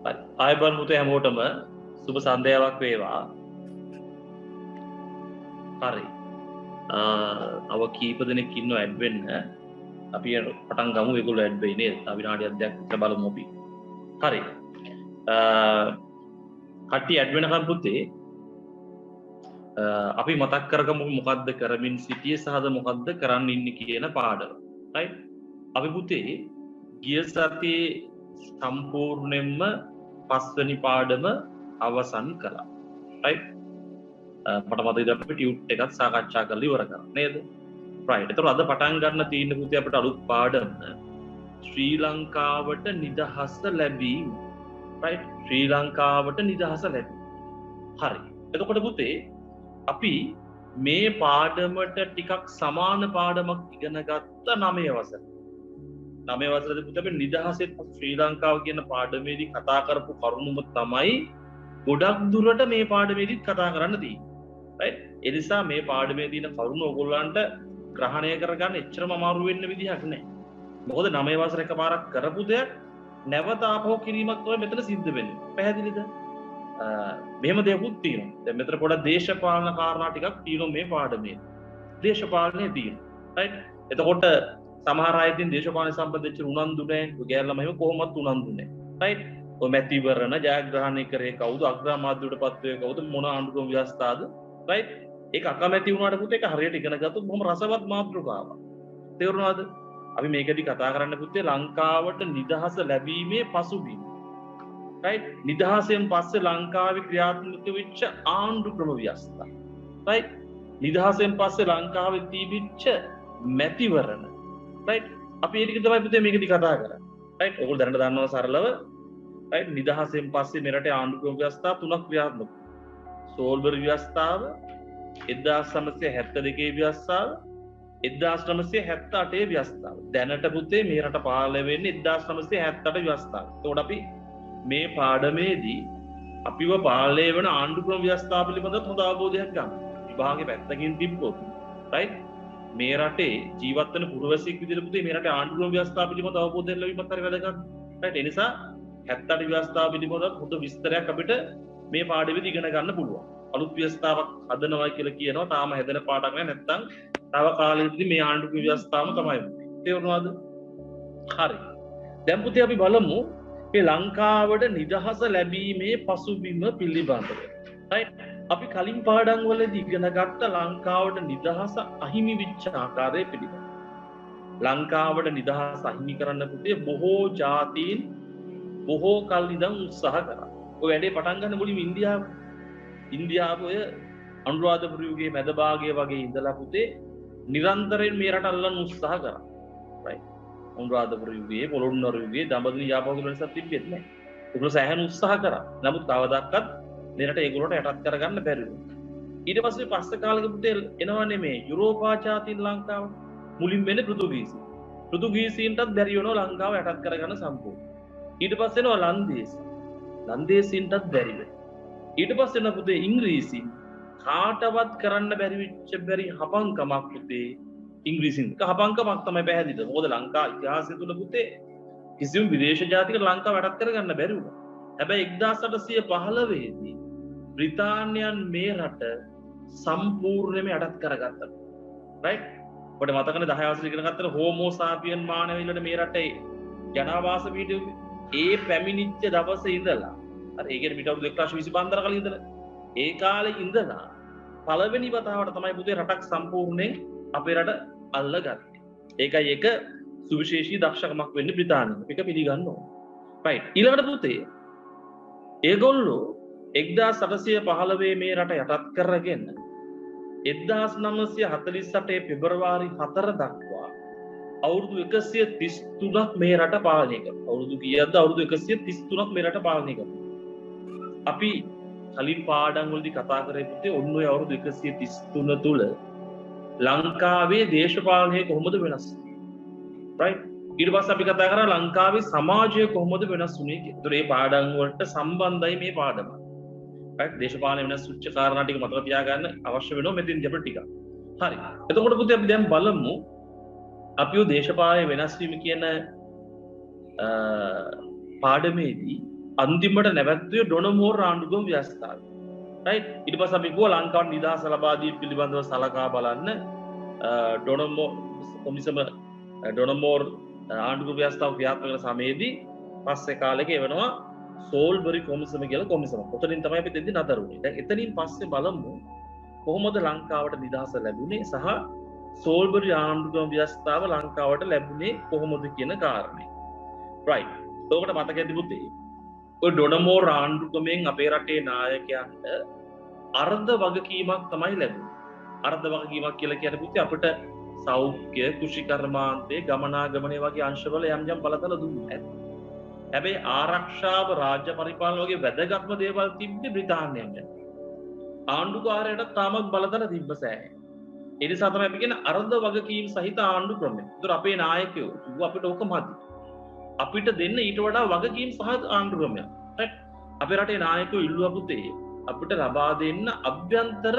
ආයුබෝවන් පුතේ හැමෝටම සුබ සන්ධ්‍යාවක් වේවා. හරි. අව කීප දෙනෙක් ඉන්නව ඇඩ් වෙන්න. අපි පටන් ගමු ඒගොල්ලෝ ඇඩ් වෙයි නේද? අපි විනාඩියක් දෙකක් විතර බලමු අපි. හරි. කට්ටිය ඇඩ් වෙනකම් පුතේ අපි මතක් කරගමු මොකද්ද කරමින් සිටියේ සහද මොකද්ද කරන්න ඉන්නේ කියන පාඩම. right? අපි පුතේ ගිය සතියේ සම්පූර්ණයෙන්ම පස්වෙනි පාඩම අවසන් කළා. right? මට මතකයි අපි ටියුට් එකක් සාකච්ඡා කරලා ඉවර කරා නේද? right. ඒතර අද පටන් ගන්න තියෙන පුතේ අපිට අලුත් පාඩම ශ්‍රී ලංකාවට නිදහස ලැබීම. right? ශ්‍රී ලංකාවට නිදහස ලැබීම. හරි. එතකොට පුතේ අපි මේ පාඩමට ටිකක් සමාන පාඩමක් ඉගෙන ගත්ත 9 වසරේ. 9 වසරේදී පුතේ අපි නිදහසෙත් ශ්‍රී ලංකාව කියන පාඩමේදී කතා කරපු කරුණුම තමයි ගොඩක් දුරට මේ පාඩමේදීත් කතා කරන්න තියෙන්නේ. right? ඒ නිසා මේ පාඩමේ තියෙන කරුණු ඔයගොල්ලන්ට ග්‍රහණය කරගන්න එච්චරම අමාරු වෙන්න විදිහක් නැහැ. මොකද 9 වසර එකපාරක් කරපු දෙයක් නැවත ආපහු කිරීමක් තමයි මෙතන සිද්ධ වෙන්නේ. පැහැදිලිද? මෙහෙම දෙයක්ත් තියෙනවා. දැන් මෙතන පොඩක් දේශපාලන කාරණා ටිකක් තියෙනවා මේ පාඩමේ. දේශපාලනේ තියෙනවා. right? එතකොට සමහර අය ඉතින් දේශපාලන සම්බන්ධ උනන්දු නැහැ. ඔය ගෑල්ලම එහෙම කොහොමවත් උනන්දු නැහැ. right? ඔය මැතිවරණ ජයග්‍රහණය කරේ කවුද? අග්‍රාමාත්‍යවටපත් වේ කවුද? මොන ආණ්ඩුක්‍රම ව්‍යවස්ථාද? right? ඒක අකමැති වුණාට පුතේ ඒක හරියට ඉගෙන ගත්තොත් බොහොම රසවත් මාතෘකාවක්. තේරුණාද? අපි මේකදී කතා කරන්න පුතේ ලංකාවට නිදහස ලැබීමේ පසුබිම. right? නිදහසෙන් පස්සේ ලංකාවේ ක්‍රියාත්මක වෙච්ච ආණ්ඩුක්‍රම ව්‍යවස්ථා. right? නිදහසෙන් පස්සේ ලංකාවේ තිබිච්ච මැතිවරණ. right? අපි ඒක තමයි පුතේ මේකදී කතා කරන්නේ. right? ඔයගොල්ලෝ දැනට දන්නවා සරලව. right? නිදහසෙන් පස්සේ මෙරටේ ආණ්ඩුක්‍රම ව්‍යවස්ථා තුනක් ක්‍රියාත්මක. සෝල්බර් ව්‍යවස්ථාව, 1972 ව්‍යවස්ථාව, 1978 ව්‍යවස්ථාව. දැනට පුතේ මේ රට පාලනය වෙන්නේ 1978 ව්‍යවස්ථාව. එතකොට අපි මේ පාඩමේදී අපිව පාලනය වෙන ආණ්ඩුක්‍රම ව්‍යවස්ථාව පිළිබඳව හොඳ අවබෝධයක් ගන්න. විභාගේ පැත්තකින් තිබ්බොත් right? මේ රටේ ජීවත් වෙන පුරවැසියෙක් විදිහට පුතේ මේ රටේ ආණ්ඩුක්‍රම ව්‍යවස්ථාව පිළිබඳව අවබෝධයක් ලැබීමත් හරි වැදගත්. right? ඒ නිසා 78 ව්‍යවස්ථාව පිළිබඳව හොඳ විස්තරයක් අපිට මේ පාඩමේදී ඉගෙන ගන්න පුළුවන්. අලුත් ව්‍යවස්ථාවක් හදනවා කියලා කියනවා. තාම හැදෙන පාඩක් නෑ. නැත්තම් තව කාලෙකදී මේ ආණ්ඩුක්‍රම ව්‍යවස්ථාවම තමයි. තේරුණාද? හරි. දැන් පුතේ අපි බලමු මේ ලංකාවට නිදහස ලැබීමේ පසුබිම පිළිබඳව. right? අපි කලින් පාඩම් වලදී ඉගෙන ගත්ත ලංකාවට නිදහස අහිමි වෙච්ච ආකාරය පිළිබඳව. ලංකාවට නිදහස අහිමි කරන්න පුතේ බොහෝ ජාතීන් බොහෝ කල් ඉඳන් උත්සාහ කරා. ඔය වැඩේ පටන් ගන්න මුලින්ම ඉන්දියාව ඔය අනුරාධපුර යුගයේ මැද භාගයේ වගේ ඉඳලා පුතේ නිරන්තරයෙන් මේ රට අල්ලන්න උත්සාහ කරා. right? අනුරාධපුර යුගයේ පොළොන්නරු යුගයේ දඹදිව යාපහුව වෙනසක් තිබෙන්නේ නැහැ. ඒගොල්ලෝ සෑහෙන උත්සාහ කරා. නමුත් කවදාවත් මේ රට ඒගොල්ලෝට යටත් කරගන්න බැරි වුණා. ඊට පස්සේ කාලෙක පුතේ එනවනේ මේ යුරෝපා ජාතීන් ලංකාවට. මුලින් වෙන්නේ පෘතුගීසි. පෘතුගීසීන්ටත් බැරි වෙනවා ලංකාව යටත් කරගන්න සම්පූර්ණ. ඊට පස්සේ එනවා ලන්දේසි. ලන්දේසීන්ටත් බැරි වෙනවා. ඊට පස්සේ එනවා පුතේ ඉංග්‍රීසි. කාටවත් කරන්න බැරි හපංකමක් පුතේ ඉංග්‍රීසින්. හපංකමක් තමයි පැහැදිලිද? මොකද ලංකා ඉතිහාසය තුල පුතේ කිසිම විදේශ ජාතියකට ලංකාව යටත් කරගන්න බැරි වුණා. හැබැයි 1815 දී බ්‍රිතාන්‍යයන් මේ රට සම්පූර්ණයෙන්ම යටත් කරගත්තා. right? ඔබට මතකනේ 10 වසරේ ඉගෙන ගත්තට හෝමෝ සාපියන් මානවයිලට මේ රටේ ජනාවාස පීඨ ඒ පැමිණිච්ච දවසේ ඉඳලා අර ඒ කියන්නේ පිට අවුරුදු 125 කලින් ඉඳලා ඒ කාලේ ඉඳලා පළවෙනි වතාවට තමයි පුතේ රටක් සම්පූර්ණයෙන් අපේ රට අල්ලගත්තේ. ඒකයි එක සුවිශේෂී දක්ෂකමක් වෙන්නේ බ්‍රිතාන්‍යය. මේක පිළිගන්න ඕන. right? ඊළඟට පුතේ ඒගොල්ලෝ 1815 මේ රට යටත් කරගෙන 1948 පෙබරවාරි 4 දක්වා අවුරුදු 133ක් මේ රට පාලනය කරා. අවුරුදු කීයක්ද? අවුරුදු 133ක් මේ රට පාලනය කරා. අපි කලින් පාඩම් වලදී කතා කරේ පුතේ ඔන්න ඔය අවුරුදු 133 තුල ලංකාවේ දේශපාලනය කොහොමද වෙනස් වුනේ? right? ඊට පස්සේ අපි කතා කරා ලංකාවේ සමාජය කොහොමද වෙනස් වුනේ කියලා. ඒතර මේ පාඩම් වලට සම්බන්ධයි මේ පාඩම. right? දේශපාලන වෙනස් වෙච්ච කාරණා ටික මතක තියාගන්න අවශ්‍ය වෙනවා මෙතෙන් අපිට ටිකක්. හරි. එතකොට පුතේ අපි දැන් බලමු අපිව දේශපාලන වෙනස් වීම කියන පාඩමේදී අන්තිමට නැවැත්වුවේ ඩොනමෝර් ආණ්ඩුක්‍රම ව්‍යවස්ථාව. රයිට්? ඊට පස්සේ අපි ගිහුවා ලංකාවට නිදහස ලබා දීම පිළිබඳව සලකා බලන්න ඩොනමෝර් කොමිසම ඩොනමෝර් ආණ්ඩුක්‍රම ව්‍යවස්ථාව ක්‍රියාත්මක කරන සමයේදී පස්සේ කාලෙක එවනවා සෝල්බරි කොමිසම කියලා කොමිසම. ඔතනින් තමයි අපි දෙද්දි නතර වුණේ. දැන් එතනින් පස්සේ බලමු කොහොමද ලංකාවට නිදහස ලැබුණේ සහ සෝල්බරි ආණ්ඩුක්‍රම ව්‍යවස්ථාව ලංකාවට ලැබුණේ කොහොමද කියන කාරණේ. රයිට්. ඔකට මතක ඇති පුතේ. ඔය ඩොනමෝර් ආණ්ඩුක්‍රමෙන් අපේ රටේ නායකයන්ට අර්ධ වගකීමක් තමයි ලැබුණේ. අර්ධ වගකීමක් කියලා කියන්නේ පුතේ අපිට සෞඛ්‍ය, කෘෂිකර්මාන්තය, ගමනාගමනය වගේ අංශවල යම් යම් බලතල දුන්නා. හැබැයි ආරක්ෂාව, රාජ්‍ය පරිපාලන වගේ වැදගත්ම දේවල් තිබ්බේ බ්‍රිතාන්‍යයෙන්. ආණ්ඩුකාරයට තාමත් බලතල තිබ්බ සෑහෙන. ඒ නිසා තමයි අපි කියන්නේ අර්ධ වගකීම් සහිත ආණ්ඩු ක්‍රමය. ඒතර අපේ නායකයෝ කිව්වා අපිට ඕක මදි. අපිට දෙන්න ඊට වඩා වගකීම් සහිත ආණ්ඩු ක්‍රමයක්. රයිට්? අපේ රටේ නායකයෝ ඉල්ලුවා පුතේ අපිට ලබා දෙන්න අභ්‍යන්තර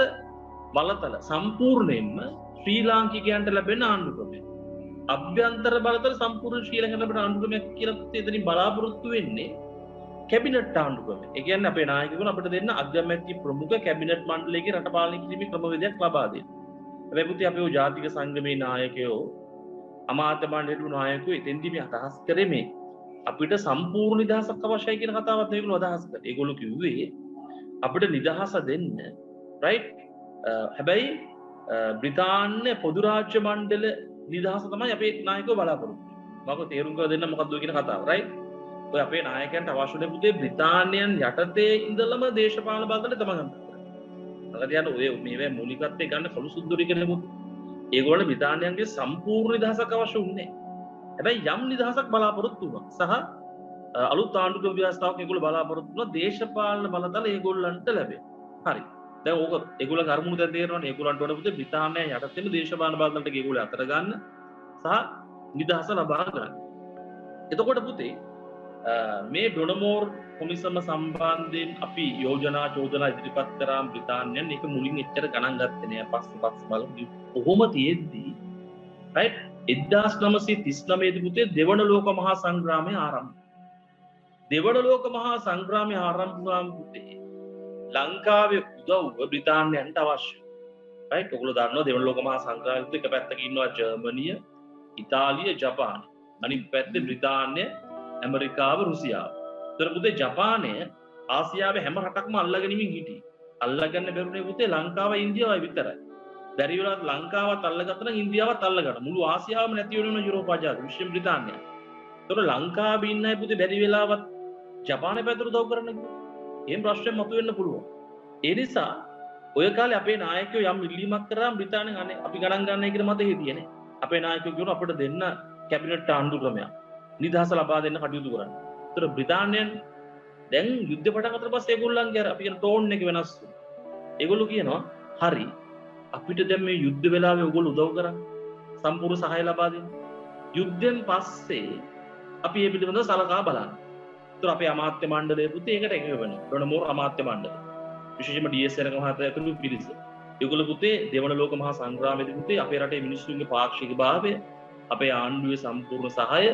බලතල සම්පූර්ණයෙන්ම ශ්‍රී ලාංකිකයන්ට ලැබෙන ආණ්ඩු ක්‍රමය. අභ්‍යන්තර බලතල සම්පූර්ණ ශ්‍රී ලංකාවට ලැබෙන ආණ්ඩු ක්‍රමයක් කියලා පුතේ එතනින් බලාපොරොත්තු වෙන්නේ කැබිනට් ආණ්ඩු ක්‍රමය. ඒ කියන්නේ අපේ නායකයෝ අපිට දෙන්න අගමැති ප්‍රමුඛ කැබිනට් මණ්ඩලයකින් රට පාලනය කිරීමේ ක්‍රමවේදයක් ලබා දෙන්න. හැබැයි පුතේ අපේ ජාතික සංගමේ නායකයෝ අමාත්‍ය මණ්ඩලයේ නායකයෝ එතෙන්දී මේ අදහස් කරේ මේ අපිට සම්පූර්ණ නිදහසක් අවශ්‍යයි කියන කතාවත් මේගොල්ලෝ අදහස් කරා. ඒගොල්ලෝ කිව්වේ අපිට නිදහස දෙන්න රයිට්. හැබැයි බ්‍රිතාන්‍ය පොදු රාජ්‍ය මණ්ඩල නිදහස තමයි අපේ නායකයෝ බලාපොරොත්තු වෙන්නේ. මම තේරුම් කරලා දෙන්න මොකක්ද කියන කතාව රයිට්. ඔය අපේ නායකයන්ට අවශ්‍ය පුතේ බ්‍රිතාන්‍යයන් යටතේ ඉඳලම දේශපාලන බාධාට තමයි ගන්න. නගදියන ඔය මේවා මූලිකත්වයේ ගන්න කළු සුදුරි කෙනෙකුත් ඒගොල්ලෝ බ්‍රිතාන්‍යයන්ගේ සම්පූර්ණ නිදහසක් අවශ්‍ය වුණේ. හැබැයි යම් නිදහසක් බලාපොරොත්තු වුණා. සහ අලුත් ආණ්ඩුක්‍රම ව්‍යවස්ථාවක් ඒගොල්ලෝ බලාපොරොත්තු වුණා දේශපාලන බලතල ඒගොල්ලන්ට ලැබෙයි. හරි. දැන් ඕක ඒගොල්ලන් අරමුණු දැන් තේරෙනවනේ ඒගොල්ලන්ට වඩා පුතේ බ්‍රිතාන්‍යයන් යටතේම දේශපාලන බලතලට ඒගොල්ලෝ අතර ගන්න සහ නිදහස ලබා ගන්න. එතකොට පුතේ මේ ඩොනමෝර් කොමිසම සම්බන්ධයෙන් අපි යෝජනා චෝදනා ඉදිරිපත් කරාම බ්‍රිතාන්‍යයන් ඒක මුලින් එච්චර ගණන් ගත්තේ නෑ. පස්සේ බලමු. කොහොම තියෙද්දි රයිට් 1939 දී පුතේ දෙවන ලෝක මහා සංග්‍රාමය ආරම්භ. දෙවන ලෝක මහා සංග්‍රාමය ආරම්භ වුණාම පුතේ ලංකාවේ උදව්ව බ්‍රිතාන්‍යයන්ට අවශ්‍යයි. රයිට්? ඔයගොල්ලෝ දන්නවා දෙවන ලෝක මහා සංග්‍රාමයේ එක පැත්තක ඉන්නවා ජර්මනිය, ඉතාලිය, ජපානය. අනිත් පැත්තේ බ්‍රිතාන්‍ය, ඇමරිකාව, රුසියාව. ඒතර පුතේ ජපානය ආසියාවේ හැම රටක්ම අල්ලගෙන හිටියේ. අල්ලගන්න බැරුනේ පුතේ ලංකාවයි ඉන්දියාවයි විතරයි. බැරි වෙලාවත් ලංකාවත් අල්ලගත්තා නම් ඉන්දියාවත් අල්ලගන්න. මුළු ආසියාවම නැති වෙනවා යුරෝපා ජාති විශ්ව බ්‍රිතාන්‍යය. ඒතර ලංකාවේ ඉන්න අය පුතේ බැරි වෙලාවත් ජපානය පැත්තට උදව් කරන්න කිව්වා. එහෙම ප්‍රශ්නයක් මතුවෙන්න පුළුවන්. ඒ නිසා ඔය කාලේ අපේ නායකයෝ යම් ඉල්ලීමක් කරාම බ්‍රිතාන්‍යයෙන් අනේ අපි ගණන් ගන්නයි කියන මතය හිටියනේ. අපේ නායකයෝ කියනවා අපිට දෙන්න කැබිනට් ආණ්ඩු ක්‍රමයක්. නිදහස ලබා දෙන්න කටයුතු කරන්න. ඒතර බ්‍රිතාන්‍යයන් දැන් යුද්ධ පටන් ගත්තට පස්සේ ඒගොල්ලන්ගේ අර අපි කියන ටෝන් එක වෙනස් වුණා. ඒගොල්ලෝ කියනවා හරි අපිට දැන් මේ යුද්ධ වෙලාවේ ඕගොල්ලෝ උදව් කරා සම්පූර්ණ සහාය ලබා දෙන්න. යුද්ධෙන් පස්සේ අපි මේ පිළිබඳව සලකා බලන්න. ඒතර අපේ අමාත්‍ය මණ්ඩලය පුතේ ඒකට එකඟ වෙනවා. ඩොනමෝර් අමාත්‍ය මණ්ඩලය. විශේෂයෙන්ම ඩී.එස්. සරක මහතා ඇතුළු පිරිස. ඒගොල්ලෝ පුතේ දෙවන ලෝක මහා සංග්‍රාමයේදී පුතේ අපේ රටේ මිනිස්සුන්ගේ පාක්ෂිකභාවය, අපේ ආණ්ඩුවේ සම්පූර්ණ සහාය,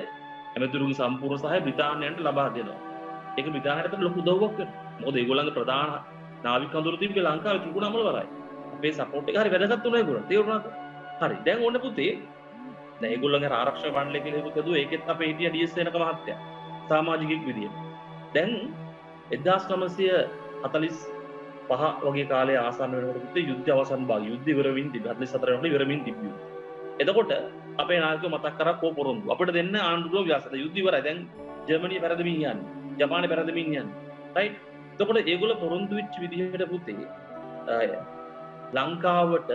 ඇමතිවරුන්ගේ සම්පූර්ණ සහාය බ්‍රිතාන්‍යයන්ට ලබා දෙනවා. ඒක බ්‍රිතාන්‍යයට ලොකු උදව්වක් වෙනවා. මොකද ඒගොල්ලන්ගේ ප්‍රධාන නාවික කඳවුර තිබ්බේ ලංකාවේ ත්‍රිකුණාමල වරයි. අපේ සපෝට් එක හරි වැදගත් වුණා ඒගොල්ලන්ට. තේරුණාද? හරි. දැන් ඕන පුතේ දැන් ඒගොල්ලන්ගේ ආරක්ෂක මණ්ඩලය කියලා එකක් හදුවා. ඒකෙත් අපේ හිටියා ඩී.එස්. සේනක මහත්තයා. සමාජිකයෙක් විදියට. දැන් 1945 වගේ කාලේ ආසන්න වෙනකොට පුතේ යුද්ධ අවසන් භාගය. යුද්ධ ඉවර වෙමින් තිබ්බා. 44 වෙනකොට ඉවර වෙමින් තිබ්බා. එතකොට අපේ නායකයෝ මතක් කරා කෝ පොරොන්දු. අපිට දෙන්න ආණ්ඩුක්‍රම ව්‍යවස්ථාව. යුද්ධ ඉවරයි. දැන් ජර්මනිය පෙරදමින් යන්නේ. ජපානය පෙරදමින් යන්නේ. රයිට්? එතකොට ඒගොල්ලෝ පොරොන්දු වෙච්ච විදිහට පුතේ ලංකාවට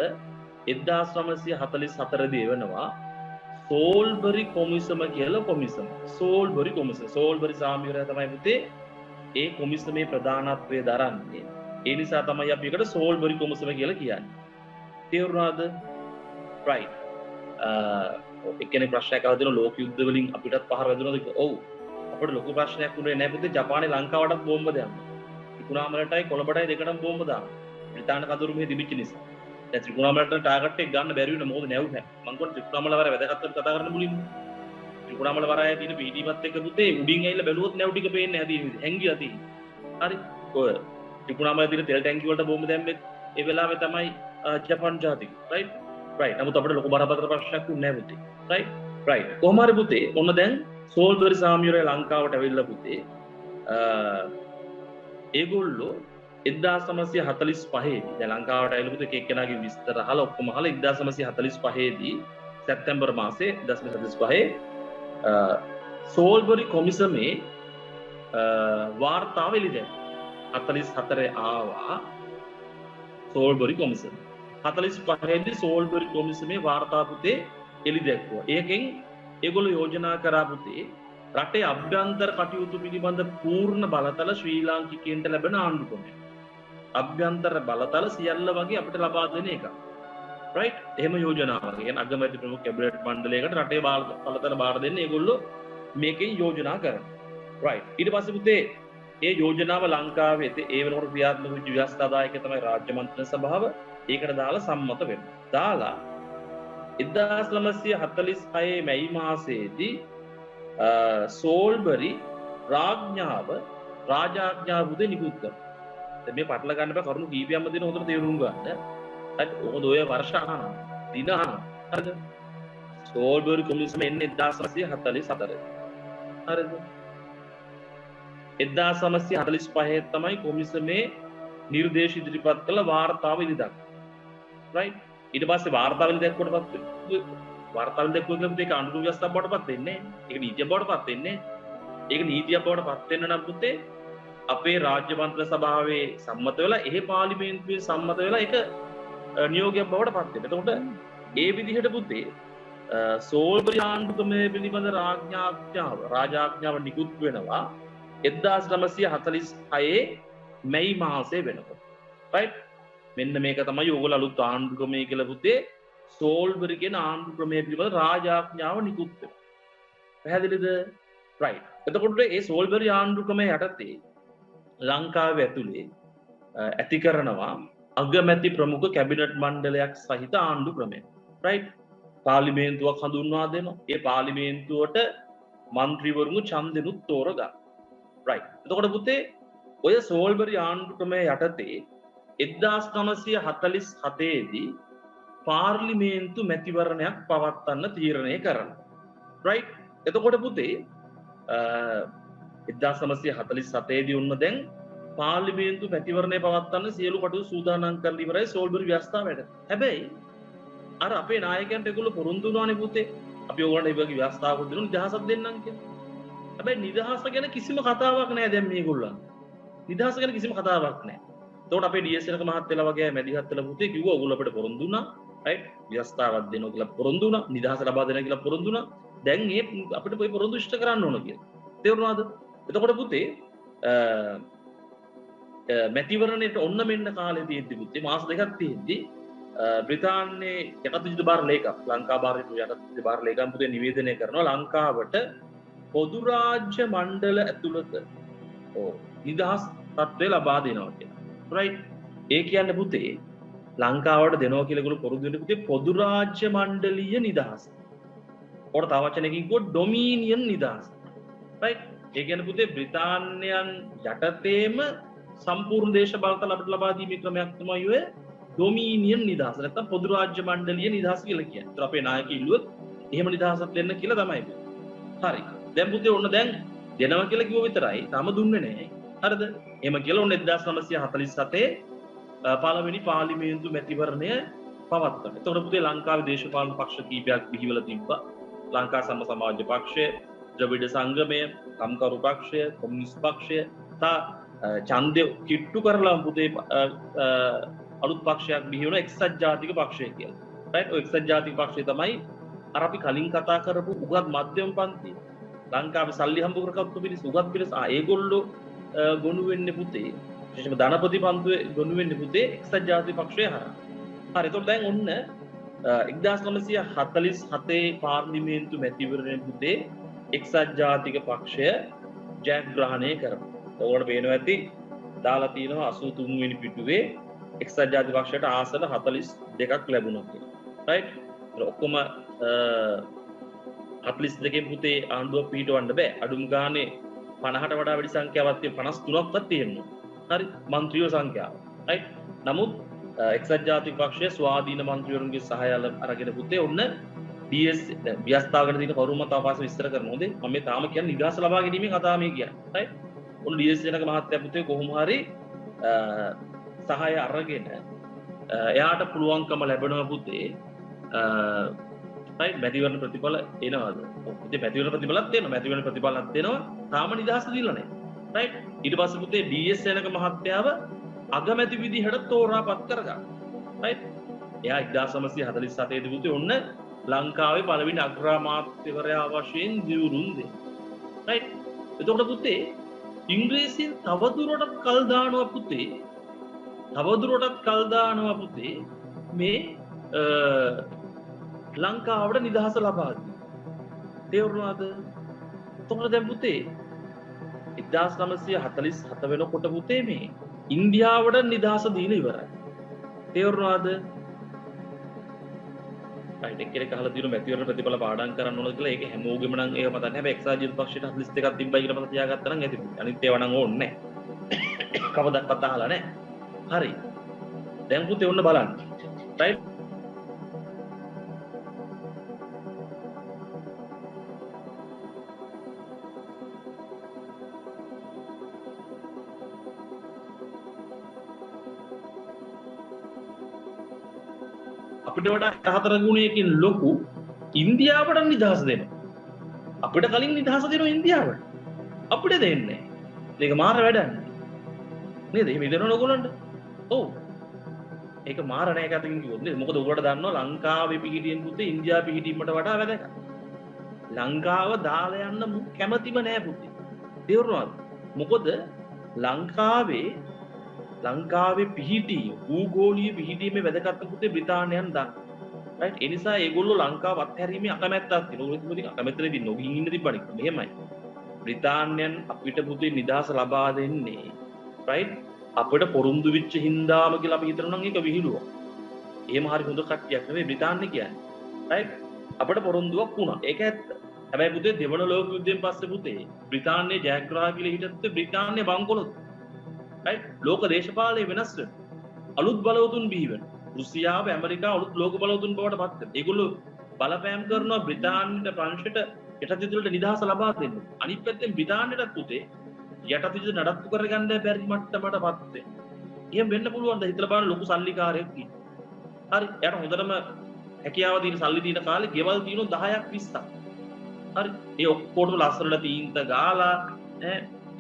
1944 දී එවනවා සෝල්බරි කොමිසම කියලා කොමිසම. සෝල්බරි කොමිසම. සෝල්බරි සාමිවරය තමයි පුතේ ඒ කොමිසමේ ප්‍රධානත්වය දරන්නේ. ඒ නිසා තමයි අපි ඒකට සෝල්බරි කොමිසම කියලා කියන්නේ. තේරුණාද? රයිට්. එක්කෙනෙක් ප්‍රශ්නයක් අහලා දෙනවා ලෝක යුද්ධ වලින් අපිටත් පහර වැදුනද කියලා. ඔව්. අපිට ලොකු ප්‍රශ්නයක් වුණේ නැහැ පුතේ ජපානයේ ලංකාවටත් බෝම්බ දැම්මා. ත්‍රිකුණාමලටයි කොළඹටයි දෙකටම බෝම්බ දානවා. බ්‍රිතාන්‍ය කඳවුරු මෙහෙ තිබිච්ච නිසා. දැන් ත්‍රිකුණාමලට ටාගට් එක ගන්න බැරි වුණා මොකද නැවුනේ. මං කොහොමද ත්‍රිකුණාමල වර වැදගත්ව කතා කරන්න මුලින්ම. ත්‍රිකුණාමල වරායේ තියෙන පීඩීපත් එක්ක පුතේ උඩින් ඇවිල්ලා බැලුවොත් නැව් ටික පේන්නේ නැති නේද? හැංගිලා තියෙන්නේ. හරි. ඔය ත්‍රිකුණාමල තියෙන තෙල් ටැංකිය වලට බෝම්බ දැම්මෙත් ඒ වෙලාවේ තමයි ජපාන් ජාතික. රයිට්. රයිට්. නමුත් අපිට ලොකු බරපතල ප්‍රශ්නයක් උන්නේ නැහැ පුතේ. රයිට්. රයිට්. කොහොම හරි පුතේ ඔන්න දැන් සෝල්බරි සාමියෝරය ලංකාවට ඇවිල්ලා පුතේ ඒගොල්ලෝ 1945 දී දැන් ලංකාවට ඇවිල්ලා පුතේ එක එක්කෙනාගේ විස්තර අහලා ඔක්කොම අහලා 1945 දී සැප්තැම්බර් මාසේ 1945 සෝල්බරි කොමිසමේ වාර්තාව එළිදැම්මා 44 ආවා සෝල්බරි කොමිසම 45 දී සෝල්බරි කොමිසමේ වාර්තා පුතේ එළිදැක්වුවා. ඒකෙන් ඒගොල්ලෝ යෝජනා කරා පුතේ රටේ අභ්‍යන්තර කටයුතු පිළිබඳ පූර්ණ බලතල ශ්‍රී ලාංකිකයන්ට ලැබෙන ආණ්ඩුක්‍රමය. අභ්‍යන්තර බලතල සියල්ල වගේ අපිට ලබා දෙන එක. රයිට්? එහෙම යෝජනාවක්. يعني අගමැති ප්‍රමුඛ කැබිනට් මණ්ඩලයකට රටේ බලතල බාර දෙන්න ඒගොල්ලෝ මේකෙන් යෝජනා කරනවා. රයිට්. ඊට පස්සේ පුතේ ඒ යෝජනාව ලංකාවේ ඒ වෙනකොට ක්‍රියාත්මක වෙච්ච ව්‍යවස්ථාදායක තමයි රාජ්‍ය මන්ත්‍රී සභාව. ඒකට දාලා සම්මත වෙනවා. දාලා 1946 මැයි මාසයේදී සෝල්බරි රාජ්ඥාව රාජාඥාව උදේ නිකුත් කරනවා. දැන් මේ පටල ගන්න බෑ කරුණු කීපයක්ම දෙන හොඳට තේරුම් ගන්න. හරි මොකද ඔය වර්ෂ අහනවා. දින අහනවා. හරිද? සෝල්බරි කොමිසම එන්නේ 1944. හරිද? 1945 තමයි කොමිසමේ නිර්දේශ ඉදිරිපත් කළ වාර්තාව ඉදිරියට. රයිට්? ඊට පස්සේ වාර්තාව ඉදිරියට දැක්වට පස්සේ වාර්තාවෙන් දැක්වෙන්නේ ඒක අනුරු ව්‍යවස්ථාවක් බවට පත් වෙන්නේ නැහැ. ඒක නීතියක් බවට පත් වෙන්නේ නැහැ. ඒක නීතියක් බවට පත් වෙන්න නම් පුතේ අපේ රාජ්‍ය මන්ත්‍රී සභාවේ සම්මත වෙලා එහි පාර්ලිමේන්තුවේ සම්මත වෙලා ඒක නියෝගයක් බවට පත් වෙනවා. එතකොට ඒ විදිහට පුතේ සෝල්බරි ආණ්ඩුක්‍රමයේ පිළිබඳ රාජාඥාව නිකුත් වෙනවා 1946 මැයි මාසයේ වෙනකොට. රයිට්? මෙන්න මේක තමයි ඕගොල්ලෝ අලුත් ආණ්ඩුක්‍රමය කියලා පුතේ සෝල්බරි කියන ආණ්ඩුක්‍රමයේ පිළිබඳ රාජාඥාව නිකුත් වෙනවා. පැහැදිලිද? රයිට්. එතකොට මේ සෝල්බරි ආණ්ඩුක්‍රමයේ යටතේ ලංකාවේ ඇතුලේ ඇති කරනවා අගමැති ප්‍රමුඛ කැබිනට් මණ්ඩලයක් සහිත ආණ්ඩුක්‍රමය. රයිට්. පාර්ලිමේන්තුවක් හඳුන්වා දෙනවා. ඒ පාර්ලිමේන්තුවට മന്ത്രിවරුන් ඡන්දෙනුත් තෝරගන්න. රයිට්. එතකොට පුතේ ඔය සෝල්බරි ආණ්ඩුක්‍රමයේ යටතේ 1947 දී පාර්ලිමේන්තු මැතිවරණයක් පවත්වන්න තීරණය කරනවා. රයිට්? එතකොට පුතේ 1947 දී උන්න දැන් පාර්ලිමේන්තු මැතිවරණය පවත්වන්න සියලු කටයුතු සූදානම් කරලා ඉවරයි සෝල්බරි ව්‍යවස්ථාවට. හැබැයි අර අපේ නායකයන්ට ඒගොල්ලෝ පොරොන්දු වුණානේ පුතේ. අපි ඕගොල්ලන්ට මේ වගේ ව්‍යවස්ථාවක් දෙනු නිදහසක් දෙන්නම් කියලා. හැබැයි නිදහස ගැන කිසිම කතාවක් නැහැ දැන් මේගොල්ලන්. නිදහස ගැන කිසිම කතාවක් නැහැ. එතකොට අපේ ඩීඑස් එක මහත්තයලා වගේ මැදිහත් වෙලා පුතේ කිව්වා ඕගොල්ලෝ අපිට පොරොන්දු වුණා. රයිට්? ව්‍යවස්ථාවක් දෙනවා කියලා පොරොන්දු වුණා. නිදහස ලබා දෙනවා කියලා පොරොන්දු වුණා. දැන් මේ අපිට මේ පොරොන්දු ඉෂ්ට කරන්න ඕන කියලා. තේරුණාද? එතකොට පුතේ මැතිවරණයට ඔන්න මෙන්න කාලේ තියෙද්දි පුතේ මාස දෙකක් තියෙද්දි බ්‍රිතාන්‍යයේ යටත් විජිත භාර ලේකම් ලංකා භාරයට යටත් විජිත භාර ලේකම් පුතේ නිවේදනය කරනවා ලංකාවට පොදු රාජ්‍ය මණ්ඩල ඇතුළත නිදහස් තත්ත්වය ලබා දෙනවා කියලා. රයිට්? ඒ කියන්නේ පුතේ ලංකාවට දෙනවා කියලා ඒගොල්ලෝ පොරොන්දු වෙන්නේ පුතේ පොදු රාජ්‍ය මණ්ඩලීය නිදහස. ඔකට තව වචනයකින් කිව්වොත් ඩොමීනියන් නිදහස. රයිට්? ඒ කියන්නේ පුතේ බ්‍රිතාන්‍යයන් යටතේම සම්පූර්ණ දේශ බලතල අපිට ලබා දීමේ ක්‍රමයක් තමයි ඔය ඩොමීනියන් නිදහස. නැත්නම් පොදු රාජ්‍ය මණ්ඩලීය නිදහස කියලා කියන්නේ. ඒතර අපේ නායකයෝ ඉල්ලුවොත් එහෙම නිදහසක් දෙන්න කියලා තමයි. හරි. දැන් පුතේ ඔන්න දැන් දෙනවා කියලා කිව්ව විතරයි. තාම දුන්නේ නැහැ. හරිද? එහෙම කියලා ඔන්න 1947 පළවෙනි පාර්ලිමේන්තු මැතිවරණය පවත්වනවා. එතකොට පුතේ ලංකාවේ දේශපාලන පක්ෂ කීපයක් බිහිවලා තිබ්බා. ලංකා සමාජ පක්ෂය, ද්‍රවිඩ සංගමය, කම්කරු පක්ෂය, කොමියුනිස්ට් පක්ෂය තා ඡන්දය කිට්ටු කරලා පුතේ අලුත් පක්ෂයක් බිහි වුණා එක්සත් ජාතික පක්ෂය කියලා. රයිට්? ඔය එක්සත් ජාතික පක්ෂය තමයි අර අපි කලින් කතා කරපු උගත් මධ්‍යම පන්ති ලංකාවේ සල්ලි හම්බ කරගත්තු පිරිස උගත් පිරිස ඒගොල්ලෝ ගොනු වෙන්නේ පුතේ විශේෂයෙන්ම ධනපති පන්තුවේ ගොනු වෙන්නේ පුතේ එක්සත් ජාතික පක්ෂය හරහා. හරි. එතකොට දැන් ඔන්න 1947 පාර්ලිමේන්තු මැතිවරණයේ පුතේ එක්සත් ජාතික පක්ෂය ජයග්‍රහණය කරනවා. ඔයාලට පේනවා ඇති දාලා තියෙනවා 83 වෙනි පිටුවේ එක්සත් ජාතික පක්ෂයට ආසන 42ක් ලැබුණා කියලා. රයිට්? ඔක්කොම 42 42 පුතේ ආණ්ඩුව පිටවන්න බෑ. අඩුම ගානේ 50ට වඩා වැඩි සංඛ්‍යාවක් තියෙන 53ක්වත් තියෙනවා. හරි മന്ത്രിයෝ සංඛ්‍යාව. රයිට්. නමුත් එක්සත් ජාතික පක්ෂයේ ස්වාධීන മന്ത്രിවරුන්ගේ සහාය අරගෙන පුතේ ඔන්න DS ව්‍යවස්ථාවකට තියෙන කවුරුම තවපාස විස්තර කරනවා. හොඳේ මම මේ තාම කියන්නේ නිදහස ලබා ගැනීමේ කතාව මේ කියන්නේ. රයිට්. ඔන්න DS ජනක මහත්තයා පුතේ කොහොම හරි සහාය අරගෙන එයාට පුළුවන්කම ලැබෙනවා පුතේ රයිට් මැතිවරණ ප්‍රතිඵල එනවාද? පුතේ මැතිවරණ ප්‍රතිඵලත් එනවා. මැතිවරණ ප්‍රතිඵලත් එනවා. තාම නිදහස දීලා නැහැ. රයිට්. ඊට පස්සේ පුතේ DS ජනක මහත්තයාව අගමැති විදිහට තෝරාපත් කරගන්න. රයිට්. එයා 1947 දී පුතේ ඔන්න ලංකාවේ පළවෙනි අග්‍රාමාත්‍යවරයා වශයෙන් දියුරුම් දෙයි. රයිට්. එතකොට පුතේ ඉංග්‍රීසියෙන් තවදුරටත් කල් දානවා පුතේ. තවදුරටත් කල් දානවා පුතේ මේ ලංකාවට නිදහස ලබා දී. තේරුණාද? එතකොට දැන් පුතේ 1947 වෙනකොට පුතේ මේ ඉන්දියාවට නිදහස දීලා ඉවරයි. තේරුණාද? රයිට් එක්කෙනෙක් අහලා තියෙනවා මැතිවරණ ප්‍රතිඵල පාඩම් කරන්න ඕනද කියලා. ඒක හැමෝගෙම නම් ඒක මතක් නැහැ. හැබැයි එක්සත් ජාතික පක්ෂයට 42ක් තිබ්බයි කියලා මතක තියාගත්තා නම් ඇති. අනිත් ඒවා නම් ඕනේ නැහැ. කවදාවත් අහලා නැහැ. හරි. දැන් පුතේ ඔන්න බලන්න. රයිට් අපිට වඩා 4 ගුණයකින් ලොකු ඉන්දියාවට නිදහස දෙනවා. අපිට කලින් නිදහස දෙනවා ඉන්දියාවට. අපිට දෙන්නේ නැහැ. මේක මාර වැඩක් නේද? එහෙම ඉදරන ඕගොල්ලන්ට. ඔව්. ඒක මාර නෑ කතින් කිව්වොත් නේද? මොකද ඔයගොල්ලන්ට දන්නවා ලංකාවේ පිහිටියෙන් පුතේ ඉන්දියාවේ පිහිටීමට වඩා වැදගත්. ලංකාව දාලා යන්න කැමැතිම නෑ පුතේ. තේරුණාද? මොකද ලංකාවේ පිහිටීම භූගෝලීය පිහිටීමේ වැදගත්කම පුතේ බ්‍රිතාන්‍යයන් දන්න. රයිට් ඒ නිසා ඒගොල්ලෝ ලංකාව අත්හැරීමේ අකමැත්තක් තියෙනවා. ඒගොල්ලෝ ඉතින් අකමැත්තෙන් නොගින් ඉන්න තිබ්බනේ. මෙහෙමයි. බ්‍රිතාන්‍යයන් අපිට පුතේ නිදහස ලබා දෙන්නේ රයිට් අපිට පොරොන්දු වෙච්ච හින්දාම කියලා අපි හිතනවා නම් ඒක විහිළුවක්. එහෙම හරි හොඳ කට්ටියක් නෙවෙයි බ්‍රිතාන්‍ය කියන්නේ. රයිට් අපිට පොරොන්දුවක් වුණා. ඒක ඇත්ත. හැබැයි පුතේ දෙවන ලෝක යුද්ධයෙන් පස්සේ පුතේ බ්‍රිතාන්‍ය ජයග්‍රාහී කියලා හිටියත් බ්‍රිතාන්‍ය බංකොලොත්. රයිට් ලෝක දේශපාලනය වෙනස් වෙනවා. අලුත් බලවතුන් බිහි වෙනවා. රුසියාව ඇමරිකාව අලුත් ලෝක බලවතුන් බවට පත් වෙනවා. ඒගොල්ලෝ බලපෑම් කරනවා බ්‍රිතාන්‍යයට ප්‍රංශයට යටතිතුලට නිදහස ලබා දෙන්න. අනිත් පැත්තෙන් බ්‍රිතාන්‍යයටත් පුතේ යටතිතු නඩත්තු කරගන්න බැරි මට්ටමට පත් වෙනවා. එහෙම වෙන්න පුළුවන් ද හිතලා බලන්න ලොකු සල්ලිකාරයෙක් ඉන්නවා. හරි එයාට හොඳටම හැකියාව තියෙන සල්ලි තියෙන කාලේ ගෙවල් තියෙනවා 10ක් 20ක්. හරි ඒ ඔක්කොටම ලස්සනට තීන්ත ගාලා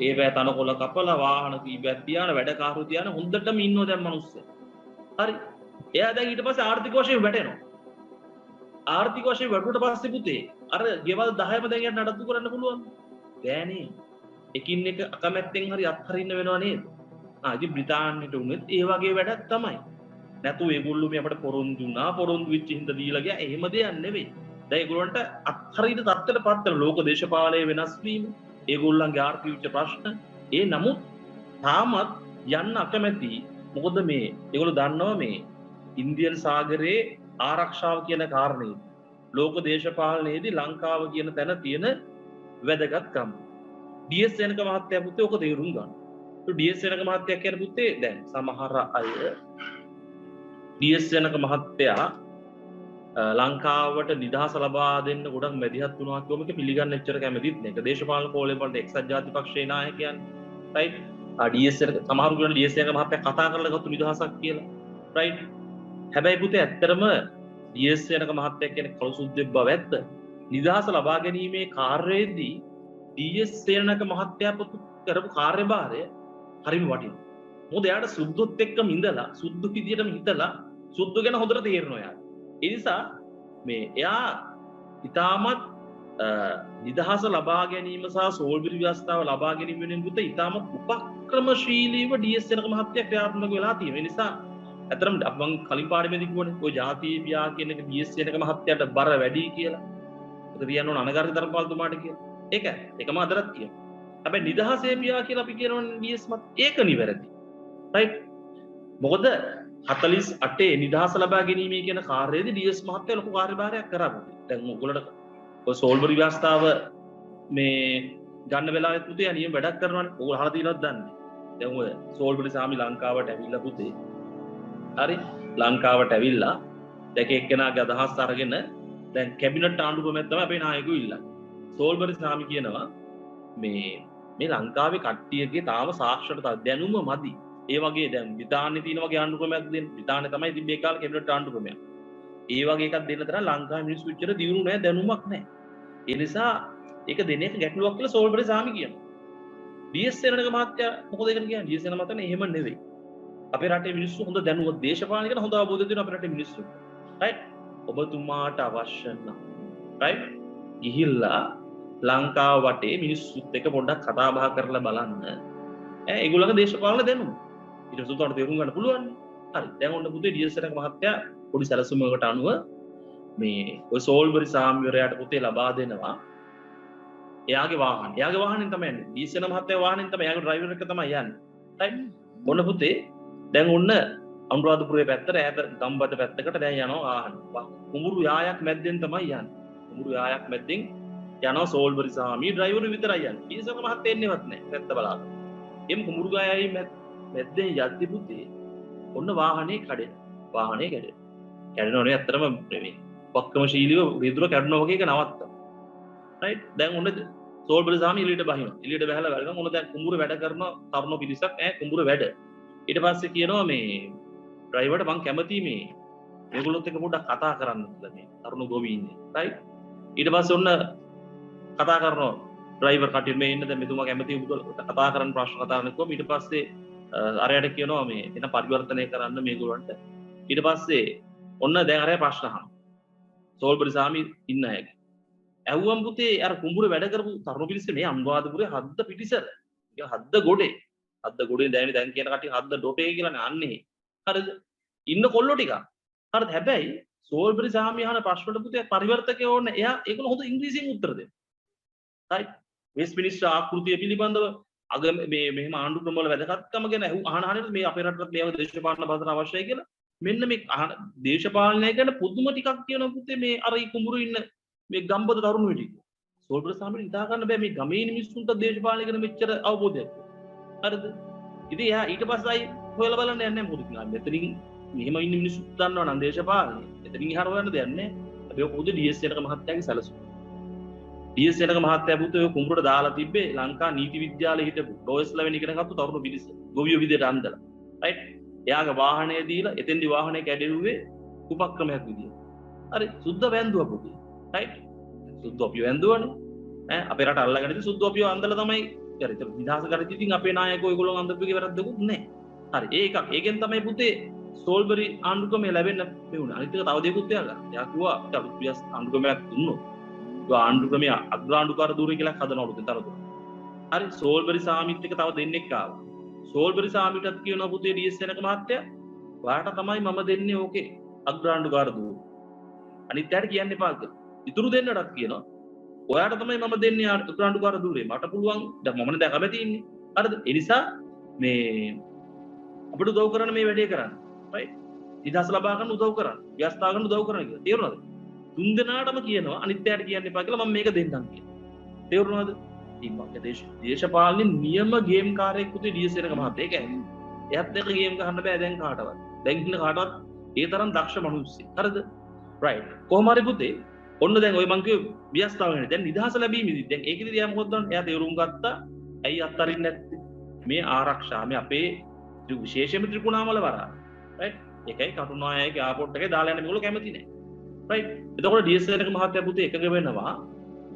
ඒවැ තනකොළ කපලා වාහන කීපයක් තියාන වැඩකාරයෝ තියාන හොඳටම ඉන්නවා දැන් මිනිස්සු. හරි. එයා දැන් ඊට පස්සේ ආර්ථික වශයෙන් වැටෙනවා. ආර්ථික වශයෙන් වැටුණට පස්සේ පුතේ අර ගෙවල් 10ම දැන් යට නඩත්තු කරන්න පුළුවන්. බෑනේ. එකින් එක අකමැත්තෙන් හරි අත්හරින්න වෙනවා නේද? ඉතින් බ්‍රිතාන්‍යයට උනේත් ඒ වගේ වැඩක් තමයි. නැතු ඒගොල්ලෝ මේ අපිට පොරොන්දු වුණා පොරොන්දු වෙච්ච හින්දා දීලා ගියා. එහෙම දෙයක් නෙවෙයි. දැන් ඒගොල්ලන්ට අත්හරින තත්ත්වයටපත් වෙන ලෝක දේශපාලනයේ වෙනස් වීම ඒගොල්ලන්ගේ ආර්ථික ප්‍රශ්න නමුත් තාමත් යන්න අකමැති. මොකද මේ ඒගොල්ලෝ දන්නවා මේ ඉන්දියන් සාගරයේ ආරක්ෂාව කියන කාරණේ ලෝක දේශපාලනයේදී ලංකාව කියන තැන තියෙන වැදගත්කම. DS ජනක මහත්තයා පුතේ ඔක තේරුම් ගන්න. DS ජනක මහත්තයා කියන පුතේ දැන් සමහර අය DS ජනක මහත්තයා ලංකාවට නිදහස ලබා දෙන්න ගොඩක් මැදිහත් වුණා කියවම එක පිළිගන්න එච්චර කැමතිත් නෑ. ඒක දේශපාලන කෝලේ වලට එක්සත් ජාතික පක්ෂයේ නායකයන් රයිට්. DS ජනක සමහරු කියන DS ජනක මහත්තයා කතා කරලා ගත්ත නිදහසක් කියලා. රයිට්. හැබැයි පුතේ ඇත්තටම DS ජනක මහත්තයා කියන කලුසුද්දෙක් බව ඇත්ත. නිදහස ලබා ගැනීමේ කාර්යයේදී DS ජනක මහත්තයා පුතු කරපු කාර්යභාරය හරිම වටිනවා. මොකද එයාට සුද්ධොත් එක්කම ඉඳලා සුද්ධ විදියටම හිතලා සුද්ධ ගැන හොඳට තේරෙනවා එයාට. ඒ නිසා මේ එයා ඉතාමත් නිදහස ලබා ගැනීම සහ සෝල්බිරි ව්‍යවස්ථාව ලබා ගැනීම වෙනුවෙන් පුතේ ඉතාමත් උපක්‍රමශීලීව DS ජනක මහත්තයා ක්‍රියාත්මක වෙලා තියෙනවා. ඒ නිසා ඇත්තටම මම කලින් පාඩමේදී කිව්වනේ ඔය ජාතිය පියා කියන එක DS ජනක මහත්තයාට බර වැඩි කියලා. ඒක කියන්න ඕන අනගාරික ධර්මපාලතුමාට කියලා. ඒකම අදටත් කියනවා. හැබැයි නිදහසේ පියා කියලා අපි කියනවනේ DS මත් ඒක නිවැරදි. රයිට්. මොකද 48 නිදහස ලබා ගැනීම කියන කාර්යයේදී DS මහත්තයා ලොකු කාර්යභාරයක් කරා පුතේ. දැන් ඔයගොල්ලන්ට ඔය සෝල්බරි ව්‍යවස්ථාව මේ ගන්න වෙලාවෙත් පුතේ අනියම වැඩක් කරනවානේ. ඕගොල්ලෝ අහලා තියෙනවද දන්නේ. දැන් ඔය සෝල්බරි සාමි ලංකාවට ඇවිල්ලා පුතේ. හරි ලංකාවට ඇවිල්ලා දැන් එක්කෙනාගේ අදහස් අරගෙන දැන් කැබිනට් ආණ්ඩුක්‍රමයක් තමයි අපේ නායකයෝ ඉල්ලන්නේ. සෝල්බරි සාමි කියනවා මේ ලංකාවේ කට්ටියගේ තාම සාක්ෂරතා දැනුම මදි. ඒ වගේ දැන් බ්‍රිතාන්‍යයේ තියෙන වගේ ආණ්ඩුක්‍රමයක් දෙන්න. බ්‍රිතාන්‍ය තමයි තිබ්බේ කාලේ කැබිනට් ආණ්ඩුක්‍රමයක්. ඒ වගේ එකක් දෙන්න තරම් ලංකාවේ මිනිස්සු විතර දියුණු නැහැ දැනුමක් නැහැ. ඒ නිසා ඒක දෙන එක ගැටලුවක් කියලා සෝල්බරි සාමි කියනවා. ඩීඑස් සේනක මහත්තයා මොකද ඒකට කියන්නේ? ඩීඑස් සේන මහත්තයා එහෙම නෙවෙයි. අපේ රටේ මිනිස්සු හොඳ දැනුවත් දේශපාලන ගැන හොඳ අවබෝධයක් තියෙන අපේ රටේ මිනිස්සු. රයිට්? ඔබතුමාට අවශ්‍ය නම් රයිට්? ගිහිල්ලා ලංකාව වටේ මිනිස්සුත් එක්ක පොඩ්ඩක් කතා බහ කරලා බලන්න. ඒගොල්ලන්ගේ දේශපාලන දැනුම. ඊට පස්සේ උන්ට තේරුම් ගන්න පුළුවන්. හරි. දැන් ඔන්න පුතේ ඩීඑස් සේනක මහත්තයා පොඩි සැලසුමකට අනුව මේ ඔය සෝල්බරි සාමිවරයාට පුතේ ලබා දෙනවා එයාගේ වාහන. එයාගේ වාහනෙන් තමයි යන්නේ. ඩීඑස් සේන මහත්තයා වාහනෙන් තමයි එයාගේ ඩ්‍රයිවර් එක තමයි යන්නේ. රයිට්? ඔන්න පුතේ දැන් ඔන්න අනුරාධපුරයේ පැත්තට ඈත ගම්බද පැත්තකට දැන් යනවා වාහන. කුඹුරු යායක් මැද්දෙන් තමයි යන්නේ. කුඹුරු යායක් මැද්දෙන් යනවා සෝල්බරි සාමි ඩ්‍රයිවර් විතරයි යන්නේ. ඩීඑස් සේන මහත්තයා එන්නේවත් නැහැ. පැත්ත බලාගෙන. එම් කුඹුරු යායයි මැද්දෙන් යද්දි පුතේ ඔන්න වාහනේ කැඩෙනවා. වාහනේ කැඩෙනවා. කැඩෙනවනේ ඇත්තටම මේ පක්කමශීලීව රිදුර කැඩනවා වගේ එක නවත්තා. රයිට්? දැන් ඔන්න සෝල්බරි සාමි එළියට බහිනවා. එළියට බහලා බලනවා ඔන්න දැන් කුඹුර වැඩ කරන තරුණ පිරිසක් කුඹුර වැඩ. ඊට පස්සේ කියනවා මේ ඩ්‍රයිවර්ට මං කැමතියි මේගොල්ලොත් එක්ක පොඩ්ඩක් කතා කරන්න කියලා මේ තරුණ ගොවීන්නේ. රයිට්? ඊට පස්සේ ඔන්න කතා කරනවා ඩ්‍රයිවර් කටින් මේ ඉන්න දැන් මෙතුමා කැමතියි කතා කරන්න ප්‍රශ්න කතා කරනකොම ඊට පස්සේ අරයට කියනවා මේ එන පරිවර්තනය කරන්න මේගොල්ලන්ට. ඊට පස්සේ ඔන්න දැන් අරය ප්‍රශ්න අහනවා. සෝල්බරි සාමි ඉන්න අයගේ. ඇහුවම් පුතේ අර කුඹුර වැඩ කරපු තරුණ පිරිස මේ අනුරාධපුරේ හද්ද පිටිසර. ඒක හද්ද ගොඩේ. හද්ද ගොඩේ දැන් කියන කට්ටිය හද්ද ඩොටේ කියලානේ අන්නේ. හරිද? ඉන්න කොල්ලෝ ටික. හරිද? හැබැයි සෝල්බරි සාමි අහන ප්‍රශ්නට පුතේ පරිවර්තකයෝ ඕනේ. එයා ඒගොල්ලෝ හොඳ ඉංග්‍රීසියෙන් උත්තර දෙනවා. right? වෙස්ට්මිනිස්ටර් ආකෘතිය පිළිබඳව අග මේ මෙහෙම ආණ්ඩුක්‍රම වල වැදගත්කම ගැන අහන මේ අපේ රටට මේ වගේ දේශපාලන බඳන අවශ්‍යයි කියලා මෙන්න මේ දේශපාලනය ගැන පුදුම ටිකක් කියනවා පුතේ මේ අර කුඹුරු ඉන්න මේ ගම්බද තරුණු ටික. සෝල්බරි සාමිට හිතා ගන්න බෑ මේ ගමේ මිනිස්සුන්ට දේශපාලනය ගැන මෙච්චර අවබෝධයක්. හරිද? ඉතින් එයා ඊට පස්සේ ආයි හොයලා බලන්න යන්නේ මොකද කියලා. මෙතනින් මෙහෙම ඉන්න මිනිස්සු දන්නවා නම් දේශපාලනය. එතනින් එහාට හොයන්න දෙයක් නැහැ. හැබැයි පොදු ඩීඑස් සේනක මහත්තයාගේ සැලසුම. ඩීඑස් සේනක මහත්තයා පුතේ ඔය කුඹුරට දාලා තිබ්බේ ලංකා නීති විද්‍යාලයේ හිටපු ඩෝස්ලවෙන් ඉගෙන ගත්තු තරුණ පිරිස. ගොවියෝ විදියට අන්දලා. රයිට්? එයාගේ වාහනය දීලා එතෙන්දි වාහනේ කැඩෙන්නේ උපක්‍රමයක් විදියට. හරි සුද්ධ වැන්දුවා පුතේ. රයිට්? සුද්ධ අපිව වැන්දුවනේ. අපේ රට අල්ලගෙන ඉතින් සුද්ධ අපිව අන්දලා තමයි හරි ඒක විනාශ කරලා ඉතින් අපේ නායකයෝ ඒගොල්ලෝ අන්දපුගේ වැරද්දකුත් නැහැ. හරි ඒකක්. ඒකෙන් තමයි පුතේ සෝල්බරි ආණ්ඩුක්‍රමය ලැබෙන්න මෙවුණා. අනිත් එක තව දෙයක්ත් එයාලා. එයා කිව්වා අපිට වියස් ආණ්ඩුක්‍රමයක් දුන්නොත්. ඒ ආණ්ඩුක්‍රමය අග්‍රාණ්ඩුකාර ධූරය කියලා හදනවලු තරතුර. හරි සෝල්බරි සාමිත් එක තව දෙන්නෙක් ආවා. සෝල්බරි සාමිටත් කියනවා පුතේ ඩීඑස් සේනක මහත්තයා ඔයාට තමයි මම දෙන්නේ ඕකේ අග්‍රාණ්ඩුකාර ධූරය. අනිත් පැයට කියන්න එපා කියලා. ඉතුරු දෙන්නටත් කියනවා ඔයාට තමයි මම දෙන්නේ අග්‍රාණ්ඩුකාර ධූරය. මට පුළුවන් දැන් මමනේ දැන් කැමති ඉන්නේ. හරිද? ඒ නිසා මේ අපිට උදව් කරන්න මේ වැඩේ කරන්න. right? නිදහස ලබා ගන්න උදව් කරන්න. ව්‍යවස්ථා ගන්න උදව් කරන්න කියලා. තේරුණාද? තුන් දෙනාටම කියනවා අනිත් පැයට කියන්න එපා කියලා මම මේක දෙන්නම් කියලා. තේරුණාද? ඉතින් මගේ දේශපාලනේ නියම ගේම් කාර්යයක් පුතේ ඩීඑස් සේනක මහත්තයා. ඒක ඇහි. එයාත් එක්ක ගේම් ගහන්න බෑ දැන් කාටවත්. දැන් ඉන්න කාටවත් ඒ තරම් දක්ෂ මිනිස්සෙක්. හරිද? right. කොහොම හරි පුතේ ඔන්න දැන් ඔය මං කිව්ව ව්‍යවස්ථාව ගැන දැන් නිදහස ලැබීමේදී දැන් ඒකෙදි එයා මොකද කරන්නේ? එයා තේරුම් ගත්තා ඇයි අත්තරින්නේ නැත්තේ? මේ ආරක්ෂා මේ අපේ විශේෂයෙන්ම ත්‍රිකුණාමල වරා. right? ඒකයි කටුනායකගේ එයාපෝට් එකේ දාලා යන්න මේගොල්ලෝ කැමති නැහැ. right? එතකොට ඩීඑස් සේනක මහත්තයා පුතේ එකඟ වෙනවා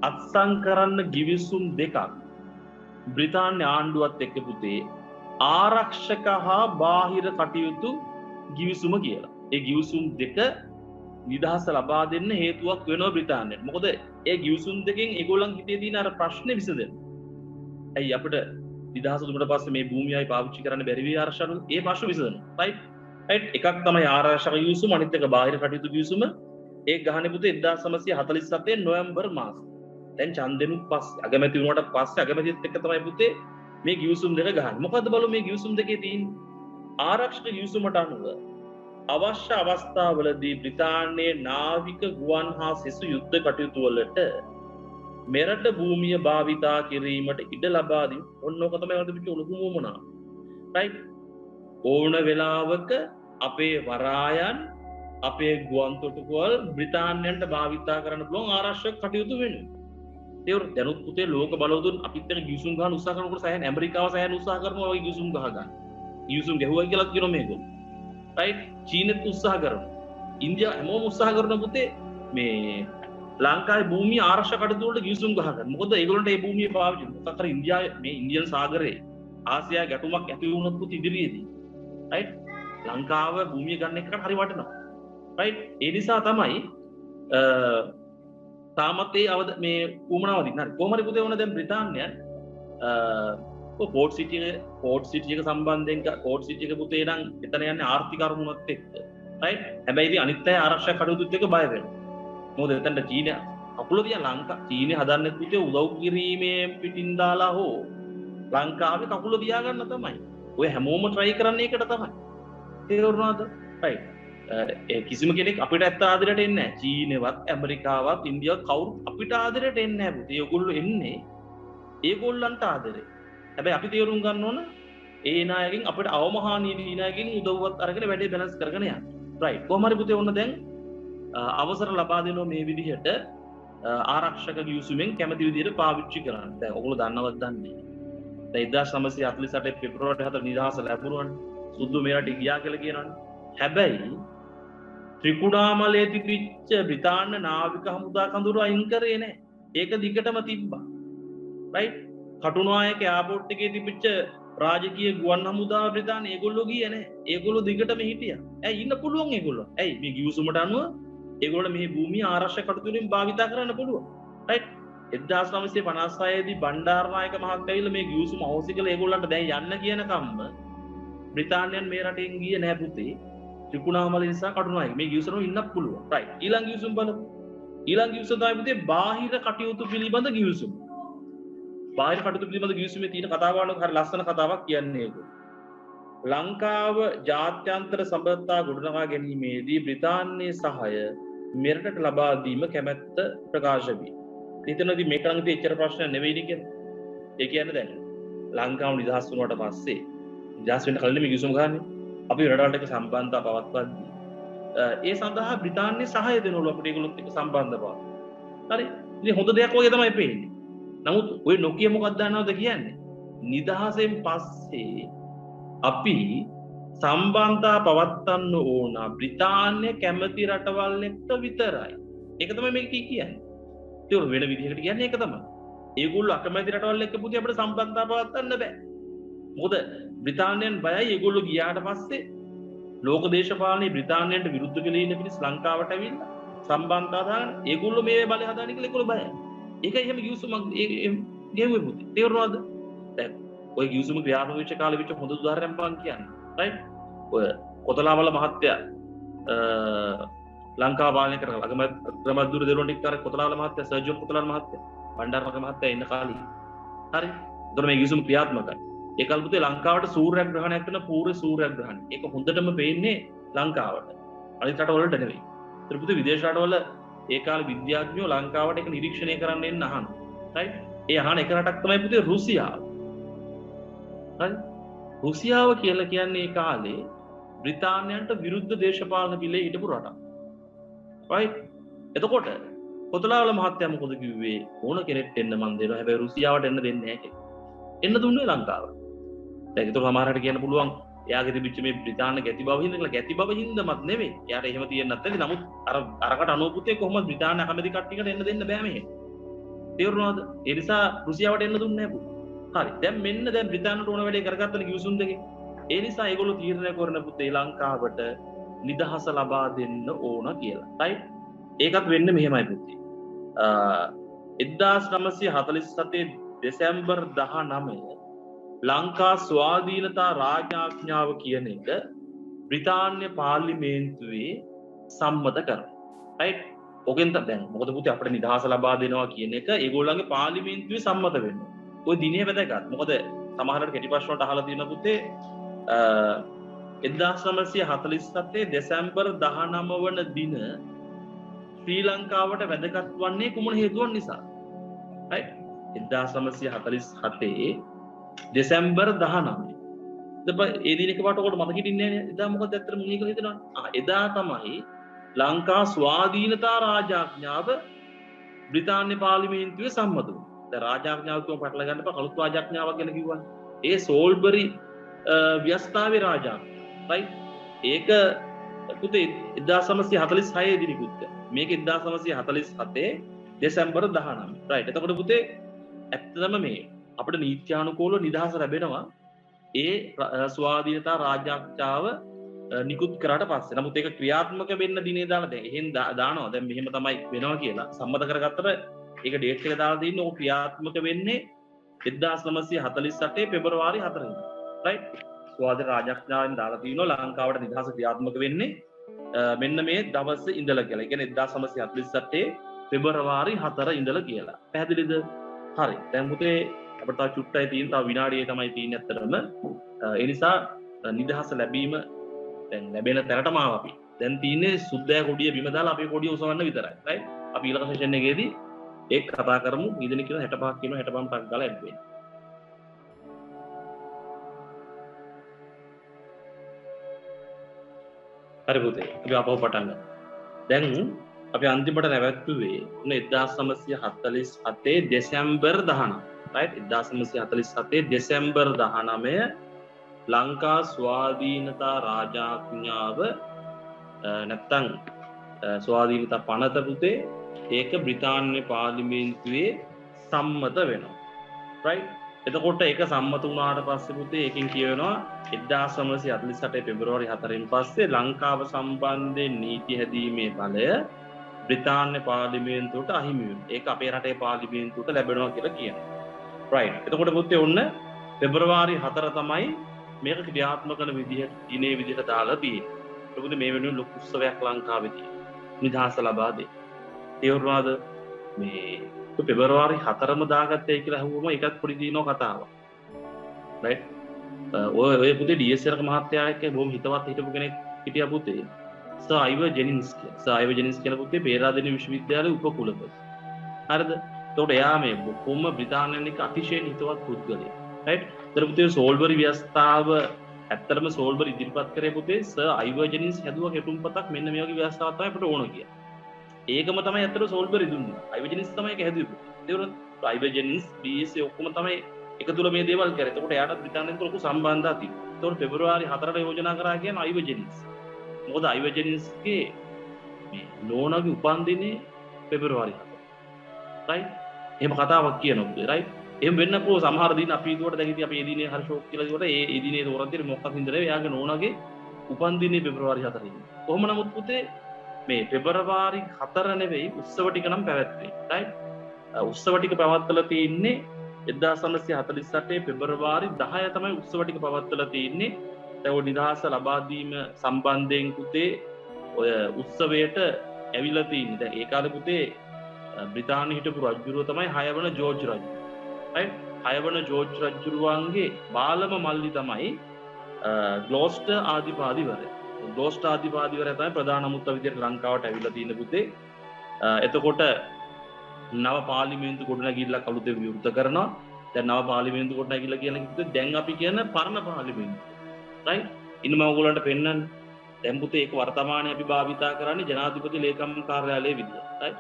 අත්සන් කරන්න ගිවිසුම් දෙකක් බ්‍රිතාන්‍ය ආණ්ඩුවත් එක්ක පුතේ ආරක්ෂක හා බාහිර කටයුතු ගිවිසුම කියලා. ඒ ගිවිසුම් දෙක නිදහස ලබා දෙන්න හේතුවක් වෙනවා බ්‍රිතාන්‍යයට. මොකද ඒ ගිවිසුම් දෙකෙන් ඒගොල්ලන් හිතේ තියෙන අර ප්‍රශ්නේ විසඳෙනවා. ඇයි අපිට නිදහස දුන්නට පස්සේ මේ භූමියයි පාවිච්චි කරන්න බැරි වී ආරක්ෂාව ඒ ප්‍රශ්න විසඳෙනවා. right? right? එකක් තමයි ආරක්ෂක ගිවිසුම අනිත් එක බාහිර කටයුතු ගිවිසුම. ඒ ගහන්නේ පුතේ 1947 නොවැම්බර් මාසෙ. දැන් ඡන්දෙනුත් පස්සේ අගමැති වුණාට පස්සේ අගමැතිත් එක්ක තමයි පුතේ මේ ගිවිසුම් දෙක ගහන්නේ. මොකද්ද බලමු මේ ගිවිසුම් දෙකේ තියෙන්නේ? ආරක්ෂක ගිවිසුමට අනුව අවශ්‍ය අවස්ථාවලදී බ්‍රිතාන්‍යයේ නාවික ගුවන් හා සෙසු යුද්ධ කටයුතු වලට මෙරට භූමිය භාවිතා කිරීමට ඉඩ ලබා දී ඔන්න ඔක තමයි වලට පිට ලොකුම වුණා. රයිට්. ඕන වෙලාවක අපේ වරායන් අපේ ගුවන් තොටුපොළ බ්‍රිතාන්‍යයන්ට භාවිතා කරන්න පුළුවන් ආරක්ෂක කටයුතු වෙනවා. ඒවර දැනුත් පුතේ ලෝක බලවතුන් අපිත් එක්ක ගිවිසුම් ගන්න උත්සාහ කරනකොට සෑහෙන ඇමරිකාව සෑහෙන උත්සාහ කරනවා වගේ ගිවිසුම් ගහ ගන්න. ගිවිසුම් ගැහුවා කියලා කියනවා මේගොල්ලෝ. රයිට්. චීනෙත් උත්සාහ කරනවා. ඉන්දියාව හැමෝම උත්සාහ කරන පුතේ මේ ලංකාවේ භූමිය ආරක්ෂක කටයුතු වලට ගිවිසුම් ගහ ගන්න. මොකද ඒගොල්ලන්ට මේ භූමිය පාවිච්චි කරනවා. මොකක්ද ඉන්දියාවේ මේ ඉන්දියන් සාගරයේ ආසියා ගැටුමක් ඇති වුණොත් පුතේ ඉදිරියේදී. රයිට්. ලංකාව භූමිය ගන්න එකට හරි වටිනවා. රයිට්. ඒ නිසා තමයි තාමත් ඒ මේ උමනාව දින්න. හරි. කොහොම හරි පුතේ වුණ දැන් බ්‍රිතාන්‍යයන් පෝට් සිටි එක සම්බන්ධයෙන් පෝට් සිටි එක පුතේ නම් එතන යන්නේ ආර්ථික අරමුණත් එක්ක. රයිට්. හැබැයි ඉතින් අනිත් අය ආරක්ෂක කටයුතුත් එක්ක බය වෙනවා. මොකද එතනට චීන කකුල තියා චීනේ හදන්නේ පුතේ උදව් කිරීමේ පිටින් දාලා හෝ ලංකාවේ කකුල තියා ගන්න තමයි. ඔය හැමෝම try කරන්නේ ඒකට තමයි. තේරුණාද? රයිට්. කිසිම කෙනෙක් අපිට ඇත්ත ආදරයට එන්නේ නැහැ. චීනෙවත් ඇමරිකාවත් ඉන්දියාවත් කවුරු අපිට ආදරයට එන්නේ නැහැ පුතේ. ඒගොල්ලෝ එන්නේ ඒගොල්ලන්ට ආදරේ. හැබැයි අපි තේරුම් ගන්න ඕන ඒ නායකෙන් අපිට අවමහානීය නායකෙන් උදව්වත් අරගෙන වැඩේ බැලන්ස් කරගෙන යන්න. රයිට්. කොහොම හරි පුතේ ඔන්න දැන් අවසර ලබා දෙනවා මේ විදිහට ආරක්ෂක ගිවිසුමෙන් කැමති විදිහට පාවිච්චි කරන්න. දැන් ඔයගොල්ලෝ දන්නවද දන්නේ නැහැ. දැන් 1948 පෙබරවාරි 4 නිදහස ලැබුණානේ. සුදු මෙරට ගියා කියලා කියනවනේ. හැබැයි ත්‍රිකුණාමලයේ තිබිච්ච බ්‍රිතාන්‍ය නාවික හමුදා කඳවුර අයින් කරේ නැහැ. ඒක දිගටම තිබ්බා. රයිට්. කටුනායක එයාපෝට් එකේ තිබිච්ච රාජකීය ගුවන් හමුදාව බ්‍රිතාන්‍ය ඒගොල්ලෝ ගියේ නැහැ. ඒගොල්ලෝ දිගටම හිටියා. ඇයි ඉන්න පුළුවන් ඒගොල්ලෝ? ඇයි මේ ගිවිසුමට අනුව ඒගොල්ලෝ මේ භූමිය ආරක්ෂක කටයුතු වලින් භාවිතා කරන්න පුළුවන්. රයිට්. 1956 දී බණ්ඩාරනායක මහත්තයා ඇවිල්ලා මේ ගිවිසුම අවශ්‍ය කළා ඒගොල්ලන්ට දැන් යන්න කියන කම්ම බ්‍රිතාන්‍යයන් මේ රටෙන් ගියේ නැහැ පුතේ. ත්‍රිකුණාමල නිසා කටුනායක මේ ගිවිසුම ඉන්නත් පුළුවන්. රයිට්. ඊළඟ ගිවිසුම බලමු. ඊළඟ ගිවිසුම තමයි පුතේ බාහිර කටයුතු පිළිබඳ ගිවිසුම. බාහිර කටයුතු පිළිබඳ ගිවිසුමේ තියෙන කතාව වලට හරි ලස්සන කතාවක් කියන්නේ ඒක. ලංකාව ජාත්‍යන්තර සම්බන්ධතා ගොඩනගා ගැනීමේදී බ්‍රිතාන්‍යයේ සහාය මෙරටට ලබා දීම කැමැත්ත ප්‍රකාශ වී. හිතනදී මේක නම් ඉතින් එච්චර ප්‍රශ්නයක් නෙවෙයිනේ කියන්නේ. ඒ කියන්නේ දැන් ලංකාව නිදහස් වුණාට පස්සේ නිදහස් වෙන්න කලින් මේ ගිවිසුම ගහන්නේ. අපි රටවල් එක්ක සම්බන්ධතා පවත්වද්දී ඒ සඳහා බ්‍රිතාන්‍ය සහාය දෙනවලු අපිට ඒගොල්ලොත් එක්ක සම්බන්ධ බව. හරි. ඉතින් හොඳ දෙයක් වගේ තමයි පේන්නේ. නමුත් ඔය නොකිය මොකක්ද දන්නවද කියන්නේ? නිදහසෙන් පස්සේ අපි සම්බන්ධතා පවත්වන්න ඕන බ්‍රිතාන්‍ය කැමති රටවල් එක්ක විතරයි. ඒක තමයි මේක කියන්නේ. ඒක වෙන විදිහකට කියන්නේ ඒක තමයි. ඒගොල්ලෝ අකමැති රටවල් එක්ක පුතේ අපිට සම්බන්ධතා පවත්වන්න බෑ. මොකද බ්‍රිතාන්‍යයන් බයයි ඒගොල්ලෝ ගියාට පස්සේ ලෝක දේශපාලනේ බ්‍රිතාන්‍යයන්ට විරුද්ධ වෙලා ඉන්න පිරිස් ලංකාවට ඇවිල්ලා සම්බන්ධතා දාන ඒගොල්ලෝ මේ බලය හදාන කියලා ඒගොල්ලෝ බයයි. ඒකයි එහෙම ගිවිසුමක් ගෙවුවේ පුතේ. තේරුණාද? දැන් ඔය ගිවිසුම ක්‍රියාත්මක වෙච්ච කාලෙ විතර හොඳ උදාහරණයක් මම කියන්නේ. රයිට්. ඔය කොතලාවල මහත්තයා ලංකාව පාලනය කරලා අගමැතිතුරු දෙරොන් ටික කර කොතලාවල මහත්තයා සර්ජන් කොතලාවල මහත්තයා බණ්ඩාරනායක මහත්තයා ඉන්න කාලේ. හරි. ඒතර මේ ගිවිසුම ක්‍රියාත්මකයි. ඒ කාලේ පුතේ ලංකාවට සූර්යග්‍රහණයක් කරන පූර්ව සූර්යග්‍රහණය. ඒක හොඳටම පේන්නේ ලංකාවට. අනිත් රටවලට නෙවෙයි. ඒතර පුතේ විදේශ රටවල ඒ කාලේ විද්‍යාඥයෝ ලංකාවට ඒක නිරීක්ෂණය කරන්න එන්න අහනවා. රයිට්. ඒ අහන එක රටක් තමයි පුතේ රුසියාව. හරි. රුසියාව කියලා කියන්නේ ඒ කාලේ බ්‍රිතාන්‍යයන්ට විරුද්ධ දේශපාලන පිළේ හිටපු රටක්. රයිට්. එතකොට කොතලාවල මහත්තයා මොකද කිව්වේ? ඕන කෙනෙක්ට එන්න මන් දෙනවා. හැබැයි රුසියාවට එන්න දෙන්නේ නැහැ කියලා. එන්න දුන්නේ ලංකාවට. දැන් ඒක සමහරකට කියන්න පුළුවන් එයාගේ තිබිච්ච මේ බ්‍රිතාන්‍ය ගැති බව හින්දා කියලා. ගැති බව හින්දාමත් නෙවෙයි. එයාට එහෙම තියෙන්නත් ඇති. නමුත් අරකට අනුව පුතේ කොහොමද බ්‍රිතාන්‍ය අකමැති කට්ටියකට එන්න දෙන්න බෑ මෙහෙ. තේරුණාද? ඒ නිසා රුසියාවට එන්න දුන්නේ නැහැ පුතේ. හරි. දැන් මෙන්න දැන් බ්‍රිතාන්‍යයට ඕන වැඩේ කරගත්තනේ ගිවිසුම් දෙකේ. ඒ නිසා ඒගොල්ලෝ තීරණය කරන පුතේ ලංකාවට නිදහස ලබා දෙන්න ඕන කියලා. රයිට්. ඒකත් වෙන්නේ මෙහෙමයි පුතේ. 1947 දෙසැම්බර් 19 ලංකා ස්වාධීනතා රාජාඥාව කියන එක බ්‍රිතාන්‍ය පාර්ලිමේන්තුවේ සම්මත කරනවා. රයිට්. ඔකෙන් දැන් මොකද පුතේ අපිට නිදහස ලබා දෙනවා කියන එක ඒගොල්ලන්ගේ පාර්ලිමේන්තුවේ සම්මත වෙනවා. ওই දිනේ වැදගත්. මොකද සමහරවිට කෙටි ප්‍රශ්න වලට අහලා තියෙන පුතේ 1947 දෙසැම්බර් 19 වන දින ශ්‍රී ලංකාවට වැදගත් වන්නේ කුමන හේතුවක් නිසා? right 1947 දෙසැම්බර් 19 ඒ දින එකපාරට ඔකට මතක හිටින්නේ නැහැ. එදා මොකද ඇත්තට මුණී කියලා හිතනවා. එදා තමයි ලංකා ස්වාධීනතා රාජාඥාව බ්‍රිතාන්‍ය පාර්ලිමේන්තුවේ සම්මත වුණා. දැන් රාජාඥාව කියව පටල ගන්න එපා කළුත් රාජාඥාවක් ගැන කිව්වා. ඒ සෝල්බරි ව්‍යවස්ථාවේ රාජාඥාව. right ඒක පුතේ 1946 දිනකුත්. මේක 1947 දෙසැම්බර් 19. right එතකොට පුතේ ඇත්තටම මේ අපිට නීත්‍යානුකූලව නිදහස ලැබෙනවා ඒ ස්වාධීනතා රාජාඥාව නිකුත් කරාට පස්සේ. නමුත් ඒක ක්‍රියාත්මක වෙන්න දිනේ දාලා දැන් එහෙන් දානවා. දැන් මෙහෙම තමයි වෙනවා කියලා සම්මත කරගත්තට ඒක ඩේට් එක දාලා තින්නේ ඕක ක්‍රියාත්මක වෙන්නේ 1948 පෙබරවාරි 4 වෙනිදා. right ස්වාධීන රාජාඥාවෙන් දාලා තිනවා ලංකාවට නිදහස ක්‍රියාත්මක වෙන්නේ මෙන්න මේ දවසේ ඉඳලා කියලා. ඒ කියන්නේ 1948 පෙබරවාරි 4 ඉඳලා කියලා. පැහැදිලිද? හරි. දැන් පුතේ අපිට තව චුට්ටයි තියෙන තව විනාඩියේ තමයි තියෙන්නේ අතරම. ඒ නිසා නිදහස ලැබීම දැන් ලැබෙන තැනටම ආවා අපි. දැන් තියෙන්නේ සුද්දෑ කොඩිය බිම දාලා අපේ කොඩිය උසවන්න විතරයි. right? අපි ඊළඟ සෙෂන් එකේදී ඒක කතා කරමු. ඊදෙන කියන 65ක් කියන 65න් ටක් ගාලා ඇඩ් වෙන්න. හරි පුතේ. අපි ආපහු පටන් ගමු. දැන් අපි අන්තිමට නැවැත්තුවේ 1947 දෙසැම්බර් 19. right 1947 දෙසැම්බර් 19 ලංකා ස්වාධීනතා රාජාඥාව නැත්තම් ස්වාධීනතා පනත පුතේ ඒක බ්‍රිතාන්‍ය පාර්ලිමේන්තුවේ සම්මත වෙනවා. right එතකොට ඒක සම්මත වුණාට පස්සේ පුතේ ඒකෙන් කියවෙනවා 1948 පෙබරවාරි 4 පස්සේ ලංකාව සම්බන්ධයෙන් නීති හැදීමේ බලය බ්‍රිතාන්‍ය පාර්ලිමේන්තුවට අහිමි වෙනවා. ඒක අපේ රටේ පාර්ලිමේන්තුවට ලැබෙනවා කියලා කියනවා. right එතකොට පුතේ ඔන්න පෙබරවාරි 4 තමයි මේක ක්‍රියාත්මක කරන විදිහට දිනේ විදිහට දාලා තියෙන්නේ. ඒකද මේ වෙනුවෙන් ලොකු උත්සවයක් ලංකාවේ තියෙනවා. නිදහස ලබා දෙන්න. තේරුණාද? මේ පෙබරවාරි 4ම දාගත්තයි කියලා අහුවම ඒකත් පොඩි දිනෝ කතාවක්. right ඔය පුතේ ඩීඑස්.එල් මහත්තයා එක්ක බොහොම හිතවත් හිටපු කෙනෙක් හිටියා පුතේ. සර් අයිවර් ජෙනින්ස් කියලා. සර් අයිවර් ජෙනින්ස් කියලා පුතේ පේරාදෙණිය විශ්වවිද්‍යාලයේ උපකුලපති. හරිද? එතකොට එයා මේ බොහොම බ්‍රිතාන්‍යයෙන් එක්ක අතිශයින් හිතවත් පුද්ගලයෙක්. right ඒතර පුතේ සෝල්බරි ව්‍යවස්ථාව ඇත්තටම සෝල්බරි ඉදිරිපත් කරේ පුතේ සර් අයිවර් ජෙනින්ස් හැදුවා කෙටුම්පතක් මෙන්න මේ වගේ ව්‍යවස්ථාවක් තමයි අපිට ඕන කියලා. ඒකම තමයි ඇත්තට සෝල්බරි දුන්නේ. අයිවර් ජෙනින්ස් තමයි ඒක හැදුවේ. තේරුණාද? අයිවර් ජෙනින්ස් BSc ඔක්කොම තමයි එකතුල මේ දේවල් කරේ. එතකොට එයාට බ්‍රිතාන්‍යයෙන් ලොකු සම්බන්ධයක් තිබුණා. එතකොට පෙබරවාරි 4ට යෝජනා කරා කියන්නේ අයිවර් ජෙනින්ස්. මොකද අයිවර් ජෙනින්ස්ගේ මේ නෝනාගේ උපන්දිනේ පෙබරවාරි 4. right එහෙම කතාවක් කියනවා. right එහෙම වෙන්න පුළුවන් සමහර දින අපි ඒකට දැන් ඉතින් අපි ඒ දිනේ හරි ෂෝක් කියලා කිව්වට ඒ දිනේ තෝරද්දී මොකක්ද හින්දා එයාගේ නෝනාගේ උපන්දිනේ පෙබරවාරි 4 ඉන්නේ. කොහොම නමුත් පුතේ මේ පෙබරවාරි 4 නෙවෙයි උත්සව ටික නම් පැවැත්වේ. right උත්සව ටික පවත්වලා තියෙන්නේ 1948 පෙබරවාරි 10 තමයි උත්සව ටික පවත්වලා තියෙන්නේ. දැන් ඔය නිදහස ලබා දීම සම්බන්ධයෙන් පුතේ ඔය උත්සවයට ඇවිල්ලා තියෙන්නේ. දැන් ඒ කාලේ පුතේ බ්‍රිතාන්‍ය හිටපු රජුරුව තමයි 6 වන ජෝර්ජ් රජු. right 6 වන ජෝර්ජ් රජුරුවන්ගේ බාලම මල්ලි තමයි ග්ලෝස්ටර් ආධිපතිවරයා. ග්ලෝස්ටර් ආධිපතිවරයා තමයි ප්‍රධාන අමුත්ත විදියට ලංකාවට ඇවිල්ලා තියෙන පුතේ. එතකොට නව පාර්ලිමේන්තු ගොඩනැගිල්ලක් අලුතෙන් විවෘත කරනවා. දැන් නව පාර්ලිමේන්තු ගොඩනැගිල්ල කියන කිව්වොත් දැන් අපි කියන පරණ පාර්ලිමේන්තු. right ඉන්න මම ඔයගොල්ලන්ට පෙන්නන්න. දැන් පුතේ ඒක වර්තමානයේ අපි භාවිතා කරන්නේ ජනාධිපති ලේකම් කාර්යාලයේ විදියට. right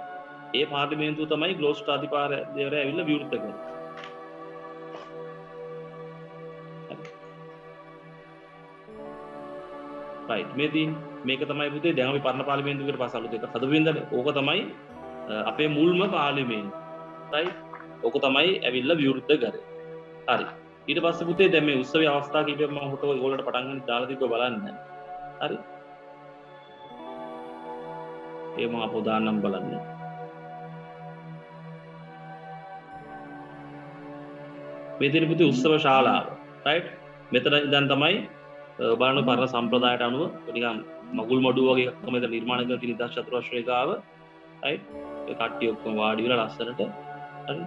ඒ පාර්ලිමේන්තුව තමයි ග්ලෝස්ටර් ආධිපතිවරයා ඇවිල්ලා විවෘත කරන්නේ. right මේක තමයි පුතේ දැන් අපි පරණ පාර්ලිමේන්තුවකට පස්ස අලුත් එකක් හදපු වෙනදනේ. ඕක තමයි අපේ මුල්ම පාර්ලිමේන්තුව. right ඕක තමයි ඇවිල්ලා විවෘත කරේ. හරි. ඊට පස්සේ පුතේ දැන් මේ උත්සවයේ අවස්ථා කීපයක් මම හොට ඔයගොල්ලන්ට පටන් ගන්න දාලා තිබ්බ බලන්න. හරි. ඒ මම අපෝ දාන්නම් බලන්න. මේ තියෙන පුතේ උත්සව ශාලාව. right මෙතන ඉඳන් තමයි බලන්න පරණ සම්ප්‍රදායට අනුව නිකන් මගුල් මඩුව වගේ එකක් තමයි මෙතන නිර්මාණය කරලා තියෙන නිදහස් චතුරස්‍රයකාව. right ඒ කට්ටිය ඔක්කොම වාඩි වෙලා ලස්සනට හරි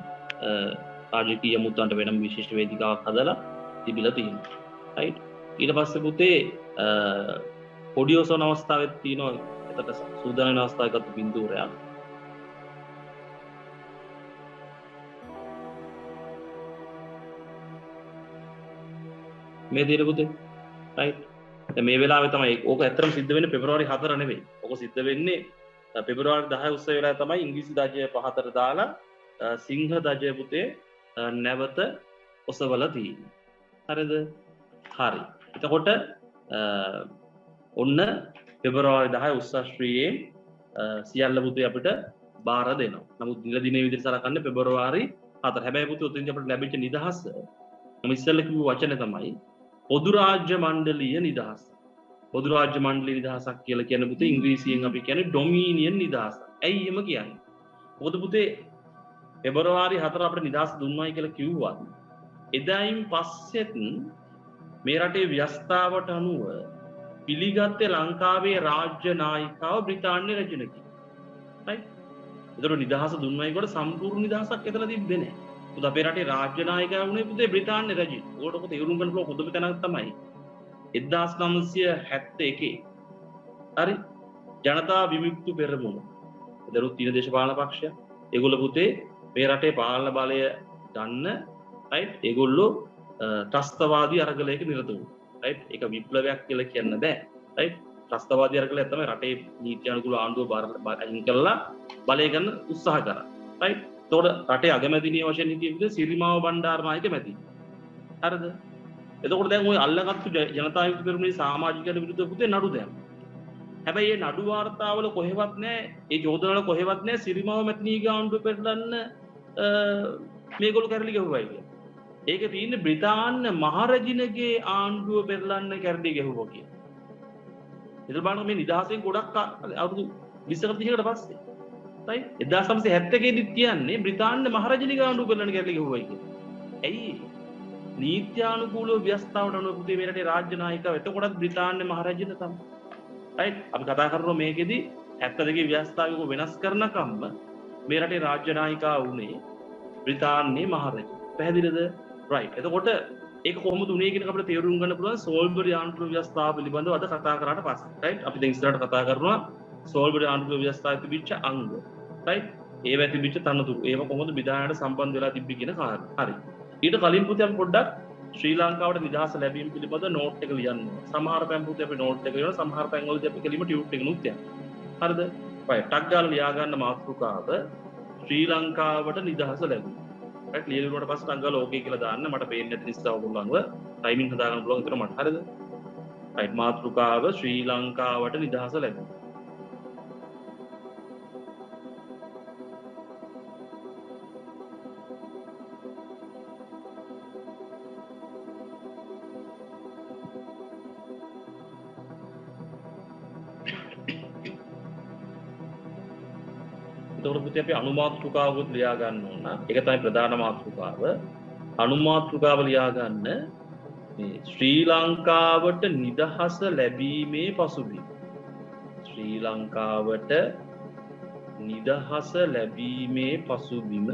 රාජකීය මුත්තන්ට වෙනම විශේෂ වේදිකාවක් හදලා තිබිලා තියෙනවා. right ඊට පස්සේ පුතේ ඔඩියෝසෝන අවස්ථාවෙත් තියෙනවා. එතකොට සූදානම් අවස්ථාවකත් බින්දුවරයක්. මේ දින පුතේ right දැන් මේ වෙලාවේ තමයි ඕක ඇත්තටම සිද්ධ වෙන්නේ පෙබරවාරි 4 නෙවෙයි. ඕක සිද්ධ වෙන්නේ පෙබරවාරි 10 උත්සව වෙලාවේ තමයි ඉංග්‍රීසි ධජය පහතට දාලා සිංහ ධජය පුතේ නැවත ඔසවලා තියෙන්නේ. හරිද? හරි. එතකොට ඔන්න පෙබරවාරි 10 උත්සවශ්‍රීයේ සියල්ල පුතේ අපිට බාර දෙනවා. නමුත් නිල දිනේ විදිහට සලකන්නේ පෙබරවාරි 4. හැබැයි පුතේ උතින් අපිට ලැබිච්ච නිදහස මම ඉස්සෙල්ලා කිව්ව වචනේ තමයි පොදු රාජ්‍ය මණ්ඩලීය නිදහස. පොදු රාජ්‍ය මණ්ඩලීය නිදහසක් කියලා කියන පුතේ ඉංග්‍රීසියෙන් අපි කියන්නේ ඩොමීනියන් නිදහස. ඇයි එහෙම කියන්නේ? මොකද පුතේ පෙබරවාරි 4 අපිට නිදහස දුන්නයි කියලා කිව්වත් එදායින් පස්සෙත් මේ රටේ ව්‍යවස්ථාවට අනුව පිළිගත්තේ ලංකාවේ රාජ්‍ය නායිකාව බ්‍රිතාන්‍ය රජුණකි. right? ඒතර නිදහස දුන්නයි කොට සම්පූර්ණ නිදහසක් එතන තිබ්බේ නැහැ. මොකද අපේ රටේ රාජ්‍ය නායකයා වුණේ පුතේ බ්‍රිතාන්‍ය රජු. ඕකට ඔක තේරුම් ගන්න පුළුවන් හොඳම තැනක් තමයි 1971 හරි ජනතා විමුක්ති පෙරමුණ. දරුත් තියෙන දේශපාලන පක්ෂයක්. ඒගොල්ලෝ පුතේ මේ රටේ පාලන බලය ගන්න right ඒගොල්ලෝ ත්‍රස්තවාදී අරගලයක නිරත වුණා. right ඒක විප්ලවයක් කියලා කියන්න බෑ. right ත්‍රස්තවාදී අරගලය තමයි රටේ නීති අනුකූල ආණ්ඩුව අයින් කරලා බලය ගන්න උත්සාහ කරා. right එතකොට රටේ අගමැතිනිය වශයෙන් හිටියේ විදිහ සිරිමාව බණ්ඩාරනායක මැති. හරිද? එතකොට දැන් ওই අල්ලගත්තු ජනතා විමුක්ති පෙරමුණේ සමාජිකයන් විරුද්ධ පුතේ නඩු දැම්මා. හැබැයි මේ නඩු වාර්තාවල කොහෙවත් නැහැ, ඒ චෝදනාවල කොහෙවත් නැහැ සිරිමාව මැතිණියගේ ආණ්ඩුව පෙරලන්න මේගොල්ලෝ කැරලි ගැහුවයි කියලා. ඒක තියෙන්නේ බ්‍රිතාන්‍ය මහරජිනගේ ආණ්ඩුව පෙරලන්න කැරලි ගැහුවා කියලා. ඉතින් බලන්න මේ නිදහසෙන් ගොඩක් අවුරුදු 20කට 30කට පස්සේ. right 1971 දී කියන්නේ බ්‍රිතාන්‍ය මහරජිනගේ ආණ්ඩුව පෙරලන්න කැරලි ගැහුවයි කියලා. ඇයි? නීත්‍යානුකූලව ව්‍යවස්ථාවට අනුව පුතේ මේ රටේ රාජ්‍ය නායකව එතකොටත් බ්‍රිතාන්‍ය මහරජින තමයි. right අපි කතා කරනවා මේකෙදි 72 ව්‍යවස්ථාවක වෙනස් කරනකම්ම මේ රටේ රාජ්‍ය නායිකා වුණේ බ්‍රිතාන්‍ය මහරජා. පැහැදිලිද? right එතකොට ඒක කොහොමද උනේ කියන එක අපිට තේරුම් ගන්න පුළුවන් සෝල්බරි ආණ්ඩුව ව්‍යවස්ථාව පිළිබඳව අද කතා කරාට පස්සේ. right අපි දැන් ඉස්සරහට කතා කරනවා සෝල්බරි ආණ්ඩුව ව්‍යවස්ථාවේ තිබිච්ච අංග. right ඒවා තිබිච්ච තනතුරු. ඒවා කොහොමද විධානයට සම්බන්ධ වෙලා තිබ්බි කියන කාරණා. හරි. ඊට කලින් පුතේ අපි පොඩ්ඩක් ශ්‍රී ලංකාවට නිදහස ලැබීම පිළිබඳ නෝට් එක ලියන්න. සමහර පැන් පුතේ අපි නෝට් එක ලියනවා, සමහර පැන් වලදී අපි කෙලිම ටියුට් එක නුත් යනවා. හරිද? right ටක් ගාලා ලියා ගන්න මාතෘකාව ශ්‍රී ලංකාවට නිදහස ලැබුණා. right ලියලුවාට පස්සේ ටක් ගාලා ඕකේ කියලා දාන්න. මට පේන්නේ නැති නිසා ඔයගොල්ලන්ව ටයිමින් හදාගන්න පුළුවන් විතර මට. හරිද? right මාතෘකාව ශ්‍රී ලංකාවට නිදහස ලැබුණා. එතකොට පුතේ අපි අනුමාතෘකාවකුත් ලියා ගන්න ඕන. ඒක තමයි ප්‍රධාන මාතෘකාව. අනුමාතෘකාව ලියා ගන්න මේ ශ්‍රී ලංකාවට නිදහස ලැබීමේ පසුබිම. ශ්‍රී ලංකාවට නිදහස ලැබීමේ පසුබිම.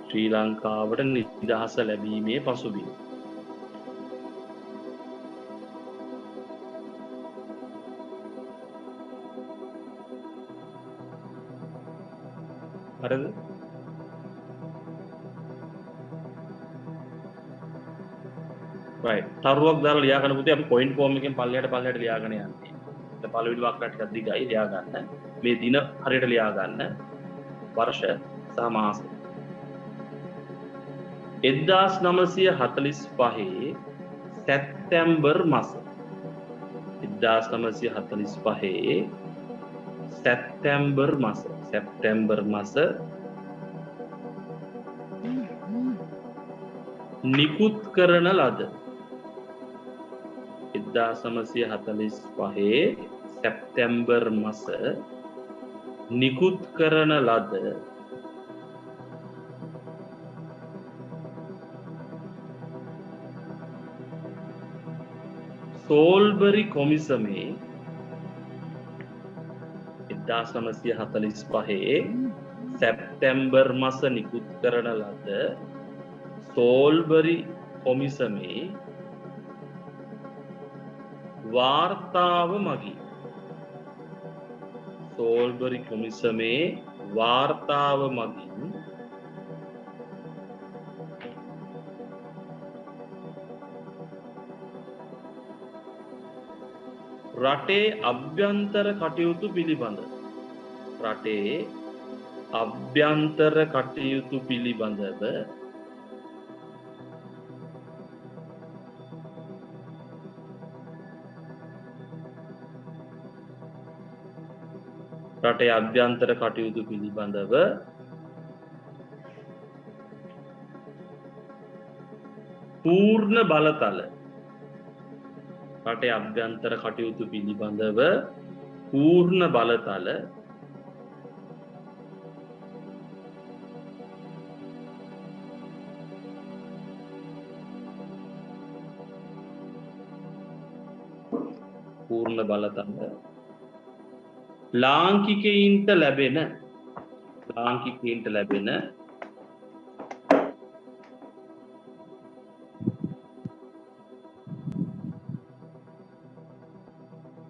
ශ්‍රී ලංකාවට නිදහස ලැබීමේ පසුබිම. හරිද? right තරුවක් දාලා ලියා ගන්න පුතේ අපි පොයින්ට් ෆෝම් එකෙන් පල්ලයට ලියාගෙන යන්නේ. දැන් පළවෙනි වක්‍රය ටිකක් දිගයි ලියා ගන්න. මේ දින හරියට ලියා ගන්න. වර්ෂ සහ මාස 1945 සැප්තැම්බර් මාස 1945 සැප්තැම්බර් මාස නිකුත් කරන ලද 1945 සැප්තැම්බර් මාස නිකුත් කරන ලද සෝල්බරි කොමිසමේ 1945 සැප්තැම්බර් මාස නිකුත් කරන ලද සෝල්බරි කොමිසමේ වාර්තාව මගින් සෝල්බරි කොමිසමේ වාර්තාව මගින් රටේ අභ්‍යන්තර කටයුතු පිළිබඳ රටේ අභ්‍යන්තර කටයුතු පිළිබඳව රටේ අභ්‍යන්තර කටයුතු පිළිබඳව පූර්ණ බලතල රටේ අභ්‍යන්තර කටයුතු පිළිබඳව පූර්ණ බලතල පූර්ණ බලතල ලාංකිකයින්ට ලැබෙන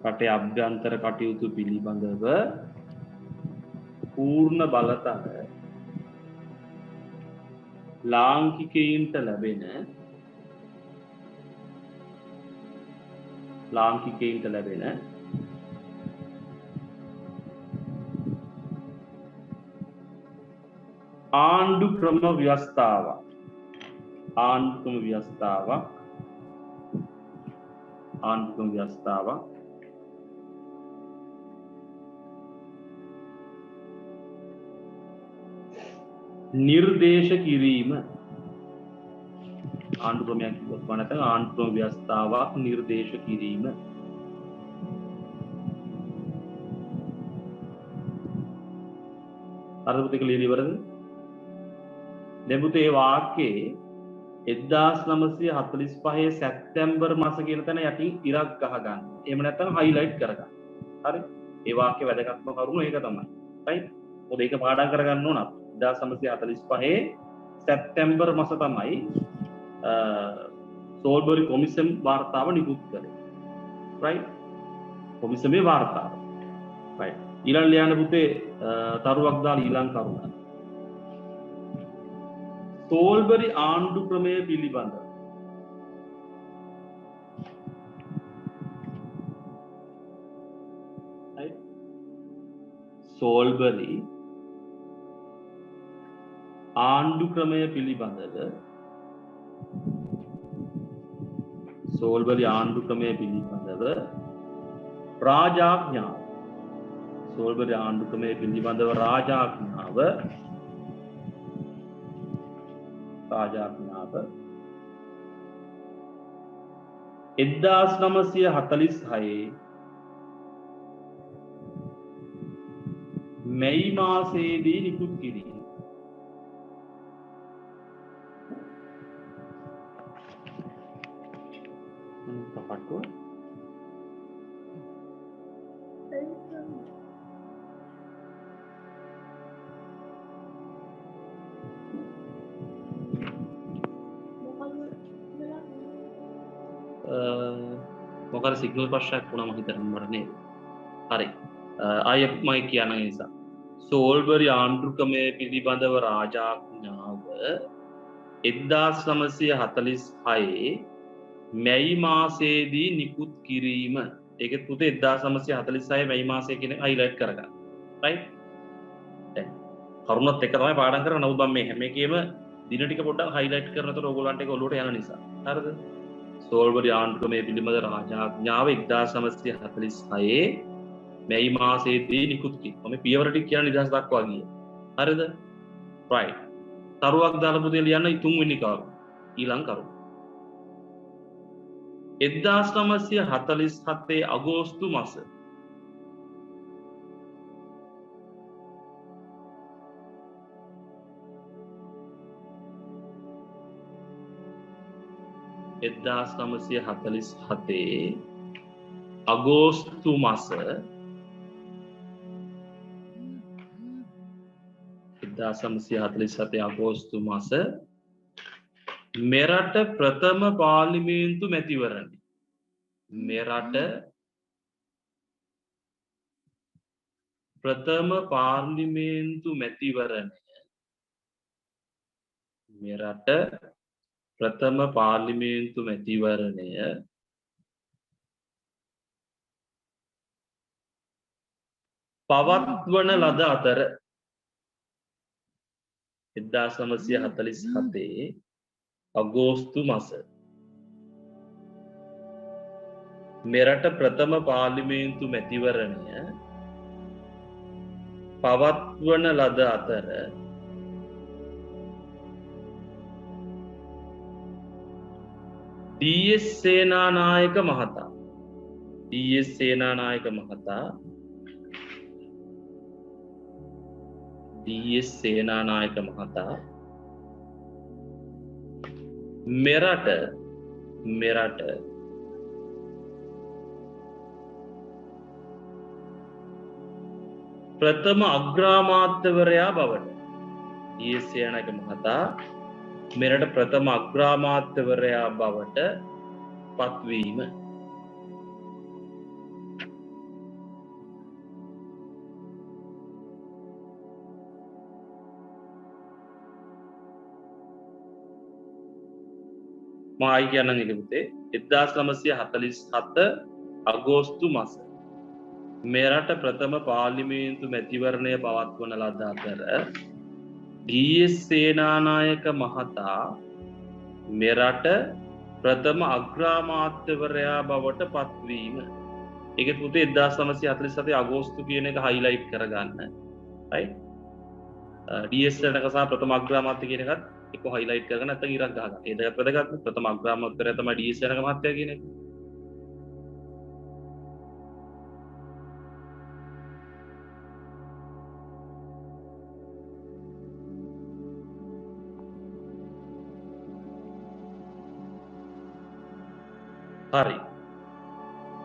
රටේ අභ්‍යන්තර කටයුතු පිළිබඳව පූර්ණ බලතල ලාංකිකයින්ට ලැබෙන ආණ්ඩු ක්‍රම ව්‍යවස්ථාවක් නිර්දේශ කිරීම ආණ්ඩු ක්‍රමයක් කිව්වොත් නැත්නම් ආණ්ඩු ක්‍රම ව්‍යවස්ථාවක් නිර්දේශ කිරීම අර පුතේ ක්ලියර් ඉවරද? දැන් පුතේ වාක්‍යයේ 1945 සැප්තැම්බර් මාස කියන තැන යටින් ඉරක් ගහගන්න. එහෙම නැත්නම් හයිලයිට් කරගන්න. හරි? ඒ වාක්‍යයේ වැදගත්ම කරුණ ඒක තමයි. right? මොකද ඒක පාඩම් කරගන්න ඕන අපි. 1945 සැප්තැම්බර් මාස තමයි සෝල්බරි කොමිසම් වාර්තාව නිකුත් කළේ. right? කොමිසමේ වාර්තාව. right. ඊළඟ ලියන්න පුතේ තරුවක් දාලා ඊළඟ කරුණ. සෝල්බරි ආණ්ඩු ක්‍රමය පිළිබඳ සෝල්බරි ආණ්ඩු ක්‍රමය පිළිබඳව රාජාඥාව සෝල්බරි ආණ්ඩු ක්‍රමය පිළිබඳව රාජාඥාව 1946 මැයි මාසයේදී නිකුත් කිරීම. මොකද සිග්නල් ප්‍රශ්නයක් වුණා මම හිතන්නේ මට නේද? හරි. ආයෙත් මම කියන නිසා සෝල්බරි ආණ්ඩු ක්‍රමය පිළිබඳව රාජාඥාව 1946 මැයි මාසයේදී නිකුත් කිරීම. ඒකෙත් පුතේ 1946 මැයි මාසය කියන හයිලයිට් කරගන්න. right? දැන් කරුණත් එක තමයි පාඩම් කරන්නේ. නමුත් මම මේ හැම එකේම දින ටික පොඩ්ඩක් හයිලයිට් කරනතර ඕගොල්ලන්ට ඒක ඔලුවට යන නිසා. හරිද? සෝල්බරි ආණ්ඩු ක්‍රමය පිළිබඳ රාජාඥාව 1946 මැයි මාසයේදී නිකුත් කිරීම. මම පියවර ටික කියන නිදහස් දක්වා ගියේ. හරිද? right. තරුවක් දාලා පුතේ ලියන්න තුන්වෙනි කරුණ. ඊළඟ කරුණ. 1947 අගෝස්තු මාස අගෝස්තු මාස 1947 අගෝස්තු මාස මෙරට ප්‍රථම පාර්ලිමේන්තු මැතිවරණය මෙරට ප්‍රථම පාර්ලිමේන්තු මැතිවරණය මෙරට ප්‍රථම පාර්ලිමේන්තු මැතිවරණය පවත්වන ලද අතර 1947 අගෝස්තු මාස මෙරට ප්‍රථම පාර්ලිමේන්තු මැතිවරණය පවත්වන ලද අතර ඩී.එස්. සේනානායක මහතා ඩී.එස්. සේනානායක මහතා ඩී.එස්. සේනානායක මහතා මෙරට ප්‍රථම අග්‍රාමාත්‍යවරයා බවට ඩී.එස්. සේනානායක මහතා මෙරට ප්‍රථම අග්‍රාමාත්‍යවරයා බවට පත්වීම මායි කියන්නම් එක පුතේ 1947 අගෝස්තු මාස මෙරට ප්‍රථම පාර්ලිමේන්තු මැතිවරණය පවත්වන ලද අතර ඩී.එස්. සේනානායක මහතා මෙරට ප්‍රථම අග්‍රාමාත්‍යවරයා බවට පත්වීම. ඒක පුතේ 1947 අගෝස්තු කියන එක හයිලයිට් කරගන්න. right? ඩී.එස්. සේනානායක සහ ප්‍රථම අග්‍රාමාත්‍ය කියන එකත් එක හයිලයිට් කරගෙන නැත්නම් ඉරක් ගහගන්න. ඒ දෙකත් වැදගත්. ප්‍රථම අග්‍රාමාත්‍යවරයා තමයි ඩී.එස්. සේනානායක මහත්තයා කියන එක. හරි.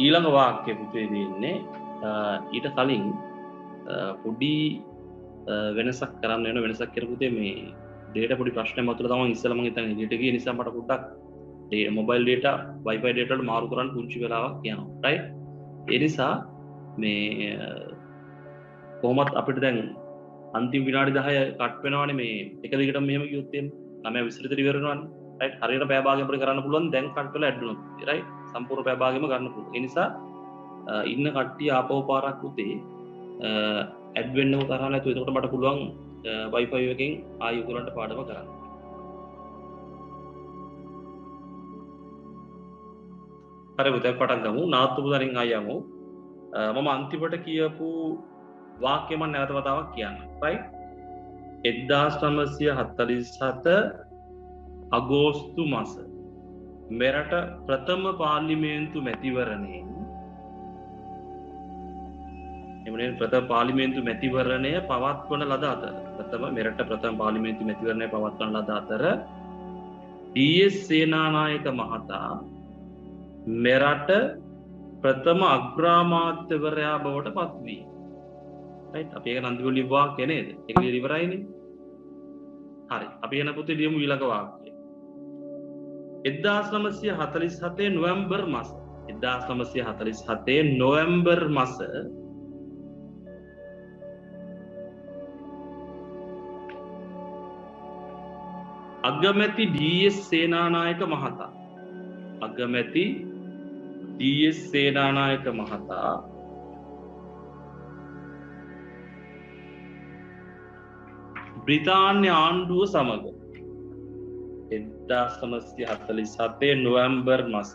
ඊළඟ වාක්‍ය පුතේ දෙන්නේ ඊට කලින් පොඩි වෙනසක් කරන්න වෙන වෙනසක් කියලා පුතේ මේ data පොඩි ප්‍රශ්නයක් මතුවලා තමයි ඉස්සෙල්ලා මම හිතන්නේ එළියට ගිය නිසා මට පොඩ්ඩක් මොබයිල් data wifi data වලට මාරු කරන්න පුංචි වෙලාවක් යනවා. right? ඒ නිසා මේ කොහොමත් අපිට දැන් අන්තිම විනාඩි 10 කට් වෙනවනේ මේ එක දිගටම මෙහෙම කිව්වොත් එහෙම 9:20 ඉවර වෙනවනේ. right? හරියට පැය භාගයක් අපිට කරන්න පුළුවන් දැන් කට් වෙලා ඇඩ් වුණොත්. right? සම්පූර්ණ පැය භාගෙම ගන්න පුළුවන්. ඒ නිසා ඉන්න කට්ටිය ආපහු පාරක් උතේ ඇඩ් වෙන්නව තරහ නැතුව එතකොට මට පුළුවන් Wi-Fi එකකින් ආයෙ උගලන්ට පාඩම කරන්න. හරි පුතේ පටන් ගමු. නාත්තු පුතරින් ආයෙ යමු. මම අන්තිමට කියපු වාක්‍ය මම නැවත වතාවක් කියන්නම්. right? 1947 අගෝස්තු මාස මෙරට ප්‍රථම පාර්ලිමේන්තු මැතිවරණයෙන් එමෙන්න ප්‍රථම පාර්ලිමේන්තු මැතිවරණය පවත්වන ලද අතර මෙරට ප්‍රථම පාර්ලිමේන්තු මැතිවරණය පවත්වන ලද අතර ඩී.එස්. සේනානායක මහතා මෙරට ප්‍රථම අග්‍රාමාත්‍යවරයා බවට පත්වී. right? අපි ඒක නන්දිවල ලිව්වා නේද? ඒක ඉවරයිනේ. හරි. අපි එන පුතේ ලියමු ඊළඟ වාක්‍යය. 1947 නොවැම්බර් මාස 1947 නොවැම්බර් මාස අගමැති ඩී.එස්. සේනානායක මහතා අගමැති ඩී.එස්. සේනානායක මහතා බ්‍රිතාන්‍ය ආණ්ඩුව සමග 1947 නොවැම්බර් මාස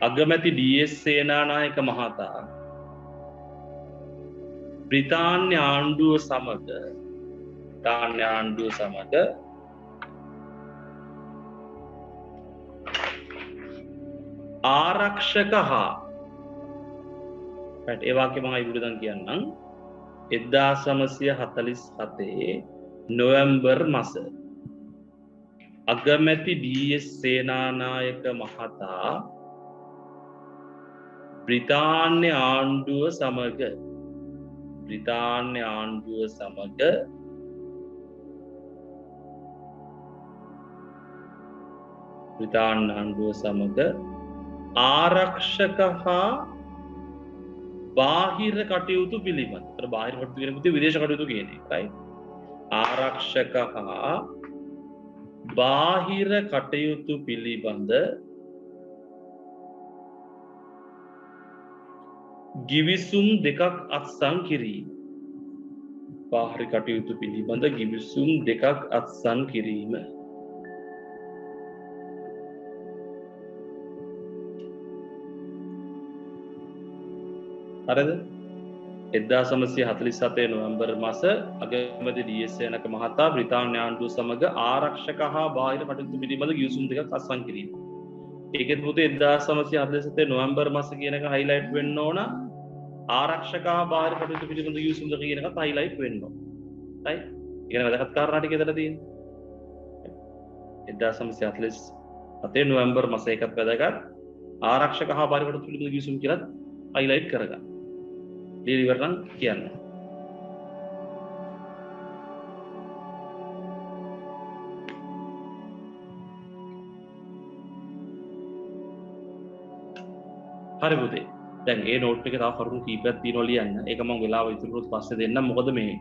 අගමැති ඩී.එස්. සේනානායක මහතා බ්‍රිතාන්‍ය ආණ්ඩුව සමග ආරක්ෂක හා ඒ වාක්‍ය මම ඉදිරියෙන් කියන්නම් 1947 නොවැම්බර් මාස අගමැති ඩී.එස්. සේනානායක මහතා බ්‍රිතාන්‍ය ආණ්ඩුව සමග ආරක්ෂක හා බාහිර කටයුතු පිළිබඳ. අර බාහිර කටයුතු කියන පුතේ විදේශ කටයුතු කියන්නේ. right? ආරක්ෂක හා බාහිර කටයුතු පිළිබඳ ගිවිසුම් දෙකක් අත්සන් කිරීම. බාහිර කටයුතු පිළිබඳ ගිවිසුම් දෙකක් අත්සන් කිරීම. හරිද? 1947 නොවැම්බර් මාස අගමැති ඩී.එස්. සේනක මහතා බ්‍රිතාන්‍ය ආණ්ඩුව සමග ආරක්ෂක හා බාහිර කටයුතු පිළිබඳ ගිවිසුම් දෙකක් අත්සන් කිරීම. ඒකෙත් පුතේ 1947 නොවැම්බර් මාස කියන එක හයිලයිට් වෙන්න ඕන. ආරක්ෂක හා බාහිර කටයුතු පිළිබඳ ගිවිසුම් දෙක කියන එකත් හයිලයිට් වෙන්න ඕන. right? ඉගෙන වැදගත් කාරණා ටික එතන තියෙනවා. 1947 නොවැම්බර් මාස එකත් වැදගත්. ආරක්ෂක හා බාහිර කටයුතු පිළිබඳ ගිවිසුම් කියලාත් හයිලයිට් කරගන්න. ලියවිවරණ කියන්නේ. හරි පුතේ. දැන් ඒ නෝට් එකේ තව කරුණු කීපයක් තියෙනවා ලියන්න. ඒක මම වෙලාව ඉතුරුනොත් පස්සේ දෙන්නම්. මොකද මේ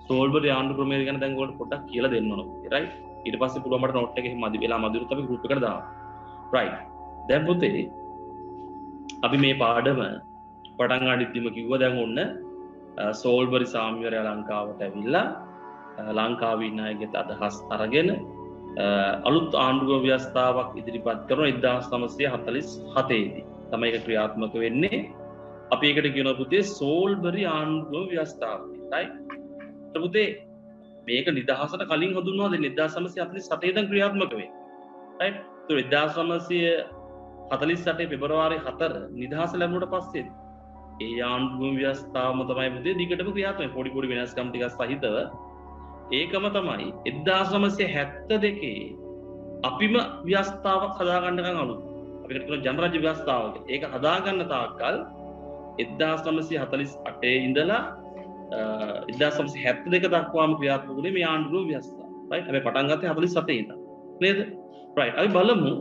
සෝල්බර් ආණ්ඩු ක්‍රමය ගැන දැන් ඔයාලට පොඩ්ඩක් කියලා දෙන්න ඕන. right? ඊට පස්සේ පුළුවන් මට නෝට් එකේ මදි වෙලා මදිරුත් අපි ගෲප් එකට දාන්න. right. දැන් පුතේ අපි මේ පාඩම පටන් ගන්නෙදිම කිව්වා දැන් ඔන්න සෝල්බරි සාමීවරයා ලංකාවට ඇවිල්ලා ලංකාවේ ඉන්න අයගේ අදහස් අරගෙන අලුත් ආණ්ඩුව ව්‍යවස්ථාවක් ඉදිරිපත් කරන 1947 දී තමයි ඒක ක්‍රියාත්මක වෙන්නේ. අපි ඒකට කියනවා පුතේ සෝල්බරි ආණ්ඩුව ව්‍යවස්ථාව. right? පුතේ මේක නිදහසට කලින් හඳුන්වා දෙන්නේ 1947 ඉඳන් ක්‍රියාත්මක වෙන්නේ. right? ඒ 1948 පෙබරවාරි 4 නිදහස ලැබුණට පස්සේ ඒ ආණ්ඩුව ව්‍යවස්ථාවම තමයි පුතේ දිගටම ක්‍රියාත්මක වෙන්නේ. පොඩි වෙනස්කම් ටිකක් සහිතව ඒකම තමයි 1972 අපිම ව්‍යවස්ථාවක් හදාගන්නකම් අලුත්. අපිට කියන ජනරාජ්‍ය ව්‍යවස්ථාවක ඒක හදාගන්න තාක්කල් 1948 ඉඳලා 1972 දක්වාම ක්‍රියාත්මක වුණේ මේ ආණ්ඩුව ව්‍යවස්ථාව. right? අපි පටන් ගත්තේ 47 ඉඳන්. නේද? right. අපි බලමු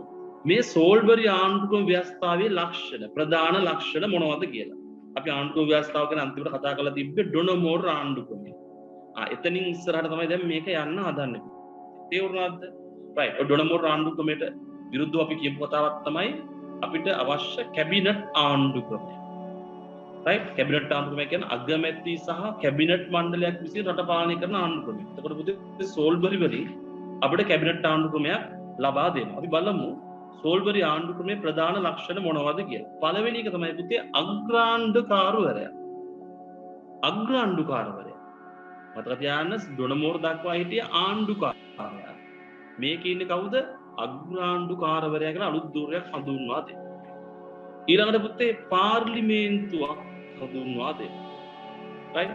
මේ සෝල්බරි ආණ්ඩුව ව්‍යවස්ථාවේ ලක්ෂණ ප්‍රධාන ලක්ෂණ මොනවද කියලා. අපි ආණ්ඩුව ව්‍යවස්ථාව ගැන අන්තිමට කතා කරලා තිබ්බේ ඩොනමෝර් ආණ්ඩුව ක්‍රමය. එතනින් ඉස්සරහට තමයි දැන් මේක යන්න හදන්නේ. තේරුණාද? right. ඩොනමෝර් ආණ්ඩුව ක්‍රමයට විරුද්ධව අපි කියපු කතාවක් තමයි අපිට අවශ්‍ය කැබිනට් ආණ්ඩුව ක්‍රමය. right? කැබිනට් ආණ්ඩුව ක්‍රමය කියන්නේ අගමැති සහ කැබිනට් මණ්ඩලයක් විසින් රට පාලනය කරන ආණ්ඩුව ක්‍රමය. එතකොට පුතේ සෝල්බරි වලින් අපිට කැබිනට් ආණ්ඩුව ක්‍රමයක් ලබා දෙනවා. අපි බලමු සෝල්බරි ආණ්ඩුව ක්‍රමයේ ප්‍රධාන ලක්ෂණ මොනවද කියලා. පළවෙනි එක තමයි පුතේ අග්‍රාණ්ඩුකාරවරයා. අග්‍රාණ්ඩුකාරවරයා. මතක තියාගන්න ඩොනමෝර් දක්වා හිටිය ආණ්ඩුකාරවරයා. මේකේ ඉන්නේ කවුද? අග්‍රාණ්ඩුකාරවරයා කියලා අලුත් ධූරයක් හඳුන්වා දෙනවා. ඊළඟට පුතේ පාර්ලිමේන්තුවක් හඳුන්වා දෙනවා. right?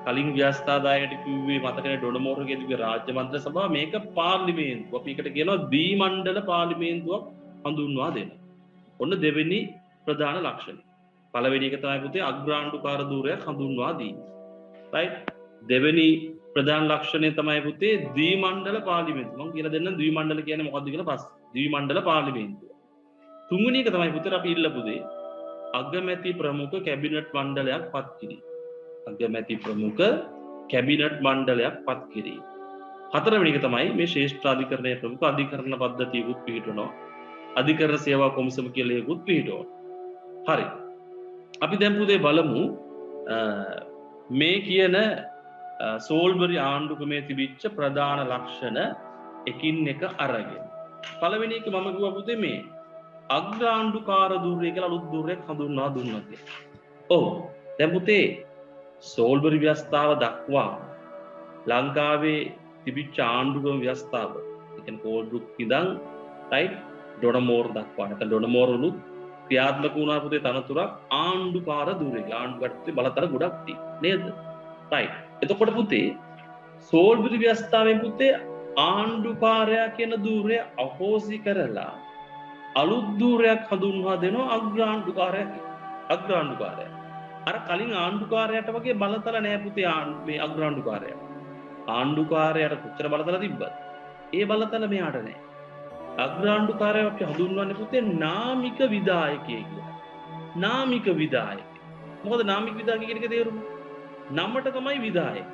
කලින් ව්‍යවස්ථාදායකට කිව්වේ මතකනේ ඩොනමෝර්ගේ තිබ්බ රාජ්‍ය මන්ත්‍රී සභාව මේක පාර්ලිමේන්තුව. අපි ඒකට කියනවා ද්විමණ්ඩල පාර්ලිමේන්තුවක් හඳුන්වා දෙනවා. ඔන්න දෙවෙනි ප්‍රධාන ලක්ෂණය. පළවෙනි එක තමයි පුතේ අග්‍රාණ්ඩුකාර ධූරයක් හඳුන්වා දීම. right? දෙවෙනි ප්‍රධාන ලක්ෂණය තමයි පුතේ ද්විමණ්ඩල පාර්ලිමේන්තුව. මම කියලා දෙන්නම් ද්විමණ්ඩල කියන්නේ මොකක්ද කියලා පස්සේ. ද්විමණ්ඩල පාර්ලිමේන්තුව. තුන්වෙනි එක තමයි පුතේ අපි ඉල්ලපු දේ අගමැති ප්‍රමුඛ කැබිනට් මණ්ඩලයක් පත් කිරීම. අගමැති ප්‍රමුඛ කැබිනට් මණ්ඩලයක් පත් කිරීම. හතරවෙනි එක තමයි මේ ශ්‍රේෂ්ඨාධිකරණයේ ප්‍රමුඛ අධිකරණ පද්ධතියකුත් පිළිටනවා. අධිකරණ සේවා කොමිසම කියලා එකකුත් පිළිටනවා. හරි. අපි දැන් පුතේ බලමු මේ කියන සෝල්බරි ආණ්ඩුව ක්‍රමයේ තිබිච්ච ප්‍රධාන ලක්ෂණ එකින් එක අරගෙන. පළවෙනි එක මම කිව්වා පුතේ මේ අග්‍රාණ්ඩුකාර ධූරය කියලා අලුත් ධූරයක් හඳුන්වා දුන්නා කියලා. ඔව්. දැන් පුතේ සෝල්බරි ව්‍යවස්ථාව දක්වා ලංකාවේ තිබිච්ච ආණ්ඩුව ව්‍යවස්ථාව. ඒ කියන්නේ කෝල්බ්‍රුක් ඉඳන් right ඩොනමෝර් දක්වා නැත්නම් ඩොනමෝර් උනුත් ක්‍රියාත්මක වුණා පුතේ තනතුරක් ආණ්ඩුකාර ධූරය. ආණ්ඩුවට බලතල ගොඩක් තියෙනවා. නේද? right. එතකොට පුතේ සෝල්බරි ව්‍යවස්ථාවෙන් පුතේ ආණ්ඩුකාරයා කියන ධූරය අහෝසි කරලා අලුත් ධූරයක් හඳුන්වා දෙනවා අග්‍රාණ්ඩුකාරයා කියලා. අග්‍රාණ්ඩුකාරයා. අර කලින් ආණ්ඩුකාරයාට වගේ බලතල නෑ පුතේ මේ අග්‍රාණ්ඩුකාරයා. ආණ්ඩුකාරයාට කොච්චර බලතල තිබ්බද? ඒ බලතල මෙයාට නෑ. අග්‍රාණ්ඩුකාරයව අපි හඳුන්වන්නේ පුතේ නාමික විධායකයෙක් කියලා. නාමික විධායක. මොකද නාමික විධායක කියන එක තේරුම? නමට තමයි විධායක.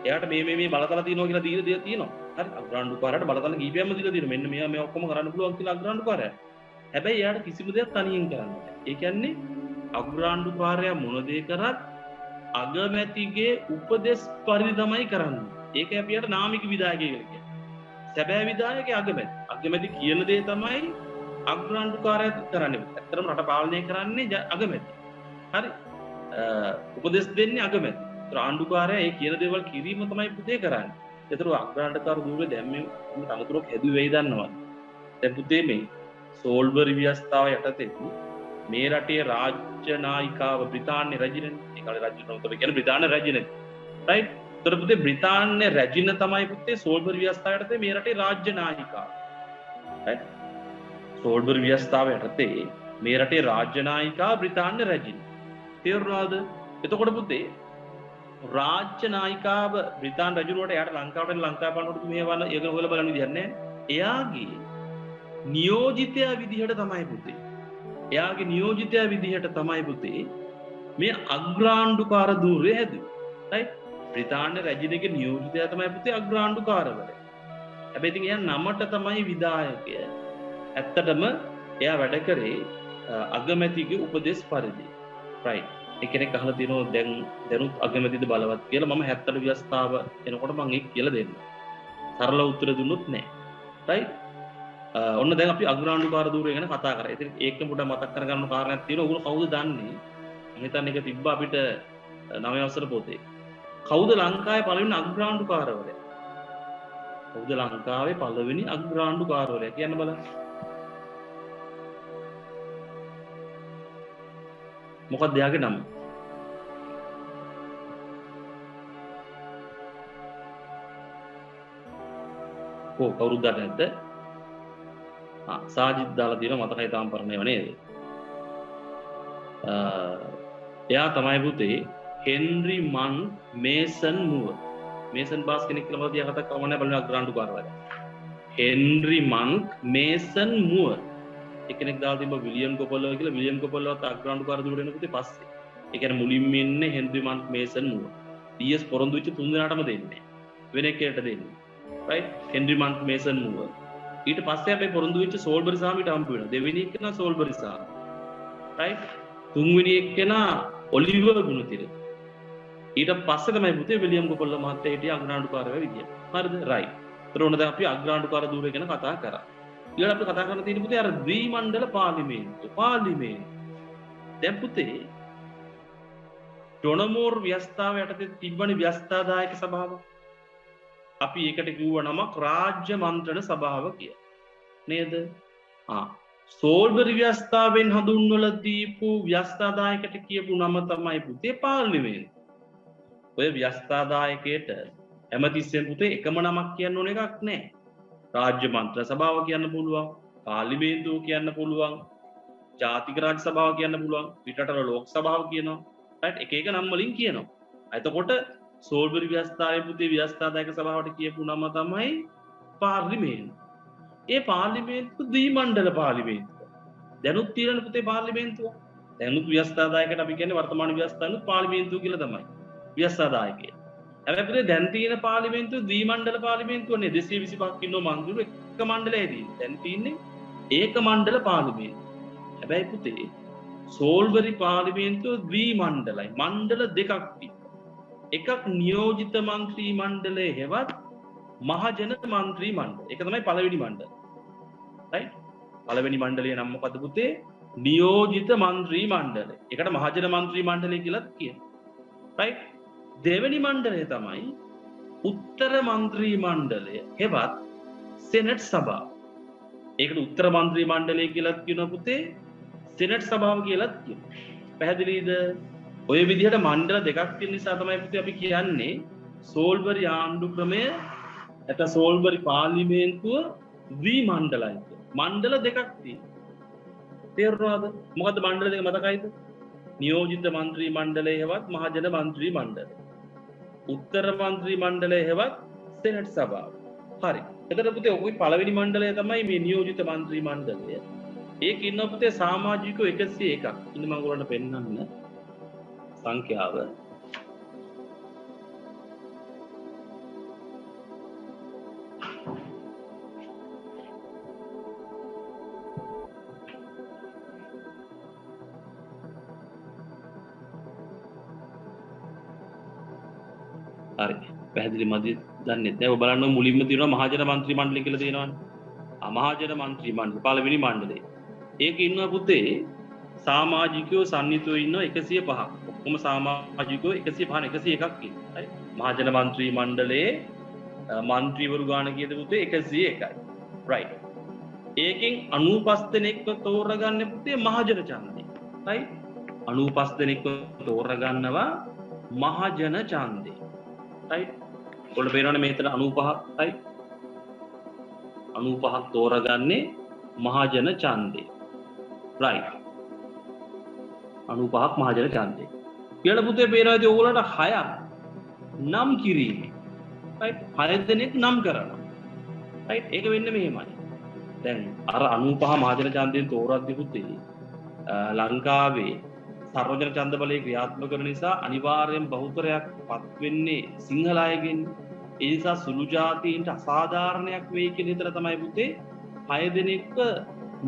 එයාට මේ බලතල තියෙනවා කියලා දීලා තියෙනවා. හරි අග්‍රාණ්ඩුකාරයට බලතල කීපයක්ම දීලා තියෙනවා. මෙන්න මෙයා මේ ඔක්කොම කරන්න පුළුවන් කියලා අග්‍රාණ්ඩුකාරයා. හැබැයි එයාට කිසිම දෙයක් තනියෙන් කරන්න බෑ. ඒ කියන්නේ අග්‍රාණ්ඩුකාරයා මොන දේ කරත් අගමැතිගේ උපදෙස් පරිදි තමයි කරන්නේ. ඒක අපි යට නාමික විධායකය කියලා කියන්නේ. සැබෑ විධායකයා අගමැති. අගමැති කියන දේ තමයි අග්‍රාණ්ඩුකාරයා කරන්නේ. ඇත්තටම රට පාලනය කරන්නේ අගමැති. හරි. උපදෙස් දෙන්නේ අගමැති. ඒතර ආණ්ඩුකාරයා ඒ කියන දේවල් කිරීම තමයි පුතේ කරන්නේ. ඒතර අග්‍රාණ්ඩුකාර දුරේ දැන් මේ තනතුරක් හැදුවේ වෙයි දන්නවද? දැන් පුතේ මේ සෝල්බරි ව්‍යවස්ථාව යටතේ මේ රටේ රාජ්‍ය නායිකාව බ්‍රිතාන්‍ය රැජිනනේ. ඒ කාලේ රැජින උතර කියන්නේ බ්‍රිතාන්‍ය රැජිනනේ. රයිට්? ඒතර පුතේ බ්‍රිතාන්‍ය රැජින තමයි පුතේ සෝල්බරි ව්‍යවස්ථාව යටතේ මේ රටේ රාජ්‍ය නායිකාව. රයිට්? සෝල්බරි ව්‍යවස්ථාව යටතේ මේ රටේ රාජ්‍ය නායිකාව බ්‍රිතාන්‍ය රැජින. තේරුණාද? එතකොට පුතේ රාජ්‍ය නායිකාව බ්‍රිතාන්‍ය රජුරුවට එයාට ලංකාවට බලනකොට මේ වල ඒක හොයලා බලන්න විදිහක් නැහැ. එයාගේ නියෝජිතයා විදිහට තමයි පුතේ. එයාගේ නියෝජිතයා විදිහට තමයි පුතේ මේ අග්‍රාණ්ඩුකාර ධූරය හැදුවේ. රයිට්? බ්‍රිතාන්‍ය රැජිනගේ නියෝජිතයා තමයි පුතේ අග්‍රාණ්ඩුකාරවරයා. හැබැයි ඉතින් එයා නමට තමයි විධායකය. ඇත්තටම එයා වැඩ කරේ අගමැතිගේ උපදෙස් පරිදි. රයිට්? එකෙනෙක් අහලා තියෙනවා දැනුත් අගමැතිද බලවත් කියලා. මම 70 ව්‍යවස්ථාව එනකොට මම ඒක කියලා දෙන්න. සරල උත්තර දුන්නොත් නෑ. රයිට්? ඔන්න දැන් අපි අග්‍රාණ්ඩුකාර ධූරය ගැන කතා කරා. ඉතින් ඒකෙන් පොඩ්ඩක් මතක් කරගන්න කාරණයක් තියෙනවා. ඔයගොල්ලෝ කවුද දන්නේ? මම හිතන්නේ ඒක තිබ්බා අපිට 9 වසර පොතේ. කවුද ලංකාවේ පළවෙනි අග්‍රාණ්ඩුකාරවරයා? කවුද ලංකාවේ පළවෙනි අග්‍රාණ්ඩුකාරවරයා කියන්න බලන්න. මොකක්ද එයාගේ නම? කවුරුද දන්නේ නැද්ද? සාජිත් දාලා තියෙනවා මතකයි තාම පරණේව නේද? එයා තමයි පුතේ හෙන්රි මන් මේසන් මුවර්. මේසන් බාස් කෙනෙක් කියලා මම තියා කතා කරන්නේ බලන්න අග්‍රාණ්ඩුකාරවරයා. හෙන්රි මන් මේසන් මුවර්. එකෙනෙක් දාලා තිබ්බ විලියම් කොපොල්ලෝ කියලා. විලියම් කොපොල්ලෝත් අග්‍රාණ්ඩුකාර දුර වෙන පුතේ පස්සේ. ඒ කියන්නේ මුලින්ම ඉන්නේ හෙන්රි මන් මේසන් මුවර්. ඩීඑස් පොරොන්දු වෙච්ච තුන් දෙනාටම දෙන්නේ. වෙන එකකට දෙන්නේ. රයිට්? හෙන්රි මන් මේසන් මුවර්. ඊට පස්සේ අපි පොරොන්දු වෙච්ච සෝල්බරි සාමිට හම්බ වෙනවා. දෙවෙනි එක නා සෝල්බරි සාම. රයිට්? තුන්වෙනි එක නා ඔලිවර් ගුණතිලක. ඊට පස්සේ තමයි පුතේ විලියම් කොපොල්ලෝ මහත්තයා හිටිය අග්‍රාණ්ඩුකාරයා විදියට. හරිද? රයිට්. ඒතර ඕන දැන් අපි අග්‍රාණ්ඩුකාර ධූරය ගැන කතා කරා. ඊළඟ අපි කතා කරන්න තියෙන පුතේ අර ද්විමණ්ඩල පාර්ලිමේන්තුව. දැන් පුතේ ඩොනමෝර් ව්‍යවස්ථාව යටතේ තිබ්බනේ ව්‍යවස්ථාදායක සභාව. අපි ඒකට කිව්ව නමක් රාජ්‍ය මන්ත්‍රණ සභාව කියලා. නේද? සෝල්බරි ව්‍යවස්ථාවෙන් හඳුන්වලා දීපු ව්‍යවස්ථාදායකට කියපු නම තමයි පුතේ පාර්ලිමේන්තුව. ඔය ව්‍යවස්ථාදායකයට හැමතිස්සෙම පුතේ එකම නමක් කියන්න ඕන එකක් නැහැ. රාජ්‍ය මන්ත්‍රණ සභාව කියන්න පුළුවන්, පාර්ලිමේන්තුව කියන්න පුළුවන්, ජාතික රාජ්‍ය සභාව කියන්න පුළුවන්, පිටරට ලෝක සභාව කියනවා. රයිට්? එක එක නම් වලින් කියනවා. එතකොට සෝල්බරි ව්‍යවස්ථාවේ පුතේ ව්‍යවස්ථාදායක සභාවට කියපු නම තමයි පාර්ලිමේන්තුව. ඒ පාර්ලිමේන්තුව ද්විමණ්ඩල පාර්ලිමේන්තුව. දැනුත් තියෙන පුතේ පාර්ලිමේන්තුව. දැනුත් ව්‍යවස්ථාදායකට අපි කියන්නේ වර්තමාන ව්‍යවස්ථානුත් පාර්ලිමේන්තුව කියලා තමයි. ව්‍යවස්ථාදායකය. හැබැයි පුතේ දැන් තියෙන පාර්ලිමේන්තුව ද්විමණ්ඩල පාර්ලිමේන්තුව නේ 225ක් ඉන්නවා මන්ත්‍රීවරු එක මණ්ඩලයේදී. දැන් තියෙන්නේ ඒක මණ්ඩල පාර්ලිමේන්තුව. හැබැයි පුතේ සෝල්බරි පාර්ලිමේන්තුව ද්විමණ්ඩලයි. මණ්ඩල දෙකක් තිබ්බා. එකක් නියෝජිත මන්ත්‍රී මණ්ඩලය හෙවත් මහජන මන්ත්‍රී මණ්ඩලය. ඒක තමයි පළවෙනි මණ්ඩලය. රයිට්? පළවෙනි මණ්ඩලය නම් මොකද පුතේ? නියෝජිත මන්ත්‍රී මණ්ඩලය. ඒකට මහජන මන්ත්‍රී මණ්ඩලය කියලාත් කියනවා. රයිට්? දෙවෙනි මණ්ඩලය තමයි උත්තර මන්ත්‍රී මණ්ඩලය හෙවත් සෙනට් සභාව. ඒකට උත්තර මන්ත්‍රී මණ්ඩලය කියලාත් කියනවා පුතේ. සෙනට් සභාව කියලාත් කියනවා. පැහැදිලිද? ඔය විදිහට මණ්ඩල දෙකක් තියෙන නිසා තමයි පුතේ අපි කියන්නේ සෝල්බරි ආණ්ඩු ක්‍රමය නැත්නම් සෝල්බරි පාර්ලිමේන්තුව ද්විමණ්ඩලයි කියලා. මණ්ඩල දෙකක් තියෙනවා. තේරුණාද? මොකද්ද මණ්ඩල දෙක මතකයිද? නියෝජිත මන්ත්‍රී මණ්ඩලය හෙවත් මහජන මන්ත්‍රී මණ්ඩලය. උත්තර මන්ත්‍රී මණ්ඩලය හෙවත් සෙනට් සභාව. හරි. එතකොට පුතේ ඔකයි පළවෙනි මණ්ඩලය තමයි මේ නියෝජිත മന്ത്രി මණ්ඩලය. ඒක ඉන්න පුතේ සමාජිකයෝ 101ක්. ඉන්න මම ඔයගොල්ලන්ට පෙන්නන්න සංඛ්‍යාව. හරි. පැහැදිලි මදි දන්නේ නැහැ. ඔය බලන්න මුලින්ම තියෙනවා මහජන മന്ത്രി මණ්ඩලය කියලා තියෙනවානේ. මහජන മന്ത്രി මණ්ඩල පළවෙනි මණ්ඩලය. ඒකේ ඉන්නවා පුතේ සමාජිකයෝ සම්නිතව ඉන්නවා 105ක්. ඔක්කොම සමාජිකයෝ 105 101ක් ඉන්නවා. හරි. මහජන മന്ത്രി මණ්ඩලයේ മന്ത്രിවරු ගාන කීයද පුතේ 101යි. right. ඒකෙන් 95 දෙනෙක්ව තෝරගන්න පුතේ මහජන ඡන්දේ. right. 95 දෙනෙක්ව තෝරගන්නවා මහජන ඡන්දේ. right. ඔයාලට පේනවනේ මෙතන 95ක් right. 95ක් තෝරගන්නේ මහජන ඡන්දේ. right. 95ක් මහජන ඡන්දේ. ඊළඟ පුතේ පේනවා ඉතින් ඕගොල්ලන්ට 6ක් නම් කිරීමේ. right. 6 දෙනෙක් නම් කරනවා. right. ඒක වෙන්නේ මෙහෙමයි. දැන් අර 95 මහජන ඡන්දයෙන් තෝරද්දී පුතේ ලංකාවේ සර්වජන ඡන්ද බලය ක්‍රියාත්මක කරන නිසා අනිවාර්යෙන් බහුතරයක් පත් වෙන්නේ සිංහල අයගෙන්. ඒ නිසා සුළු ජාතීන්ට අසාධාරණයක් වෙයි කියන විතර තමයි පුතේ 6 දෙනෙක්ව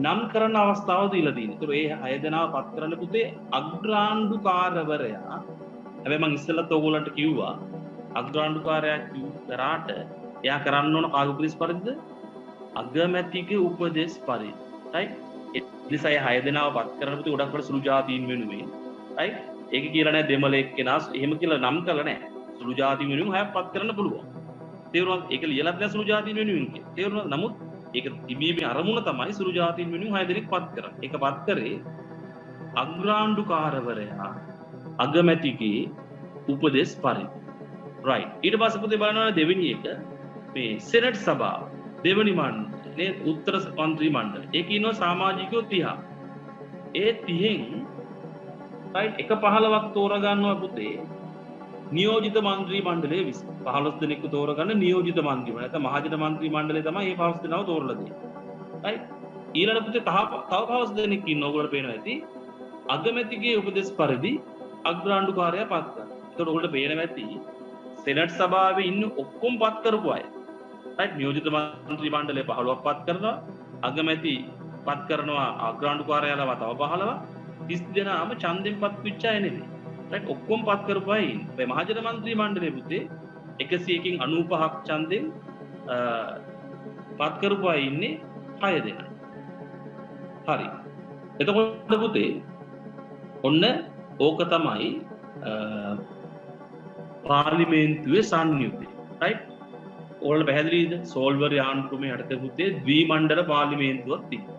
නම් කරන අවස්ථාව දීලා තියෙන්නේ. ඒතර ඒ 6 දෙනාව පත් කරන්න පුතේ අග්‍රාණ්ඩුකාරවරයා. හැබැයි මම ඉස්සෙල්ලත් ඕගොල්ලන්ට කිව්වා අග්‍රාණ්ඩුකාරයා කරාට එයා කරන්න ඕන කාගේ උපදෙස් පරිදිද? අගමැතිගේ උපදෙස් පරිදි. right? ඒ නිසා ඒ 6 දෙනාව පත් කරන්න පුතේ ගොඩක් වට සුළු ජාතීන් වෙනුවෙන්. right? ඒක කියලා නෑ දෙමළ එක්කෙනා එහෙම කියලා නම් කළා නෑ. සුළු ජාතීන් වෙනුවෙන් 6ක් පත් කරන්න පුළුවන්. තේරුණාද? ඒක ලියලත් නෑ සුළු ජාතීන් වෙනුවෙන් කියලා. තේරුණාද? නමුත් ඒක තිබීමේ අරමුණ තමයි සුළු ජාතීන් වෙනුවෙන් 6 දෙනෙක් පත් කරන්නේ. ඒක පත් කරේ අග්‍රාණ්ඩුකාරවරයා අගමැතිගේ උපදෙස් පරිදි. right. ඊට පස්සේ පුතේ බලනවා දෙවෙනි එක මේ සෙනට් සභාව. දෙවෙනි මණ්ඩලේ උත්තර മന്ത്രി මණ්ඩල. ඒකේ ඉන්නවා සමාජිකයෝ 30. ඒ 30න් right එක 15ක් තෝරගන්නවා පුතේ නියෝජිත මන්ත්‍රී මණ්ඩලයේ 15 දෙනෙක්ව තෝරගන්න නියෝජිත මන්ත්‍රී මණ්ඩලය. නැත්නම් මහජන මන්ත්‍රී මණ්ඩලය තමයි මේ 15 දෙනාව තෝරලා දෙන්නේ. right. ඊළඟ පුතේ තව 15 දෙනෙක් ඉන්න ඕගොල්ලෝ පේනවා ඇති. අගමැතිගේ උපදෙස් පරිදි අග්‍රාණ්ඩුකාරයා පත් කරනවා. ඒකට ඔයගොල්ලෝ පේනවා ඇති සෙනට් සභාවේ ඉන්න ඔක්කොම පත් කරපු අය. right. නියෝජිත මන්ත්‍රී මණ්ඩලය 15ක් පත් කරනවා. අගමැති පත් කරනවා අග්‍රාණ්ඩුකාරයාලව තව 15ක්. 30 දෙනාම ඡන්දෙන් පත් වෙච්ච අය නෙමෙයි. right. ඔක්කොම පත් කරපු අය ඉන්නේ. මේ මහජන මන්ත්‍රී මණ්ඩලයේ පුතේ 101කින් 95ක් ඡන්දෙන් පත් කරපු අය ඉන්නේ 6 දෙනා. හරි. එතකොට පුතේ ඔන්න ඕක තමයි පාර්ලිමේන්තුවේ සංයුතිය. right. ඕගොල්ලෝ පැහැදිලිද? සෝල්වර් යාන්ත්‍රමේ යටතේ පුතේ ද්විමණ්ඩල පාර්ලිමේන්තුවක් තිබ්බා.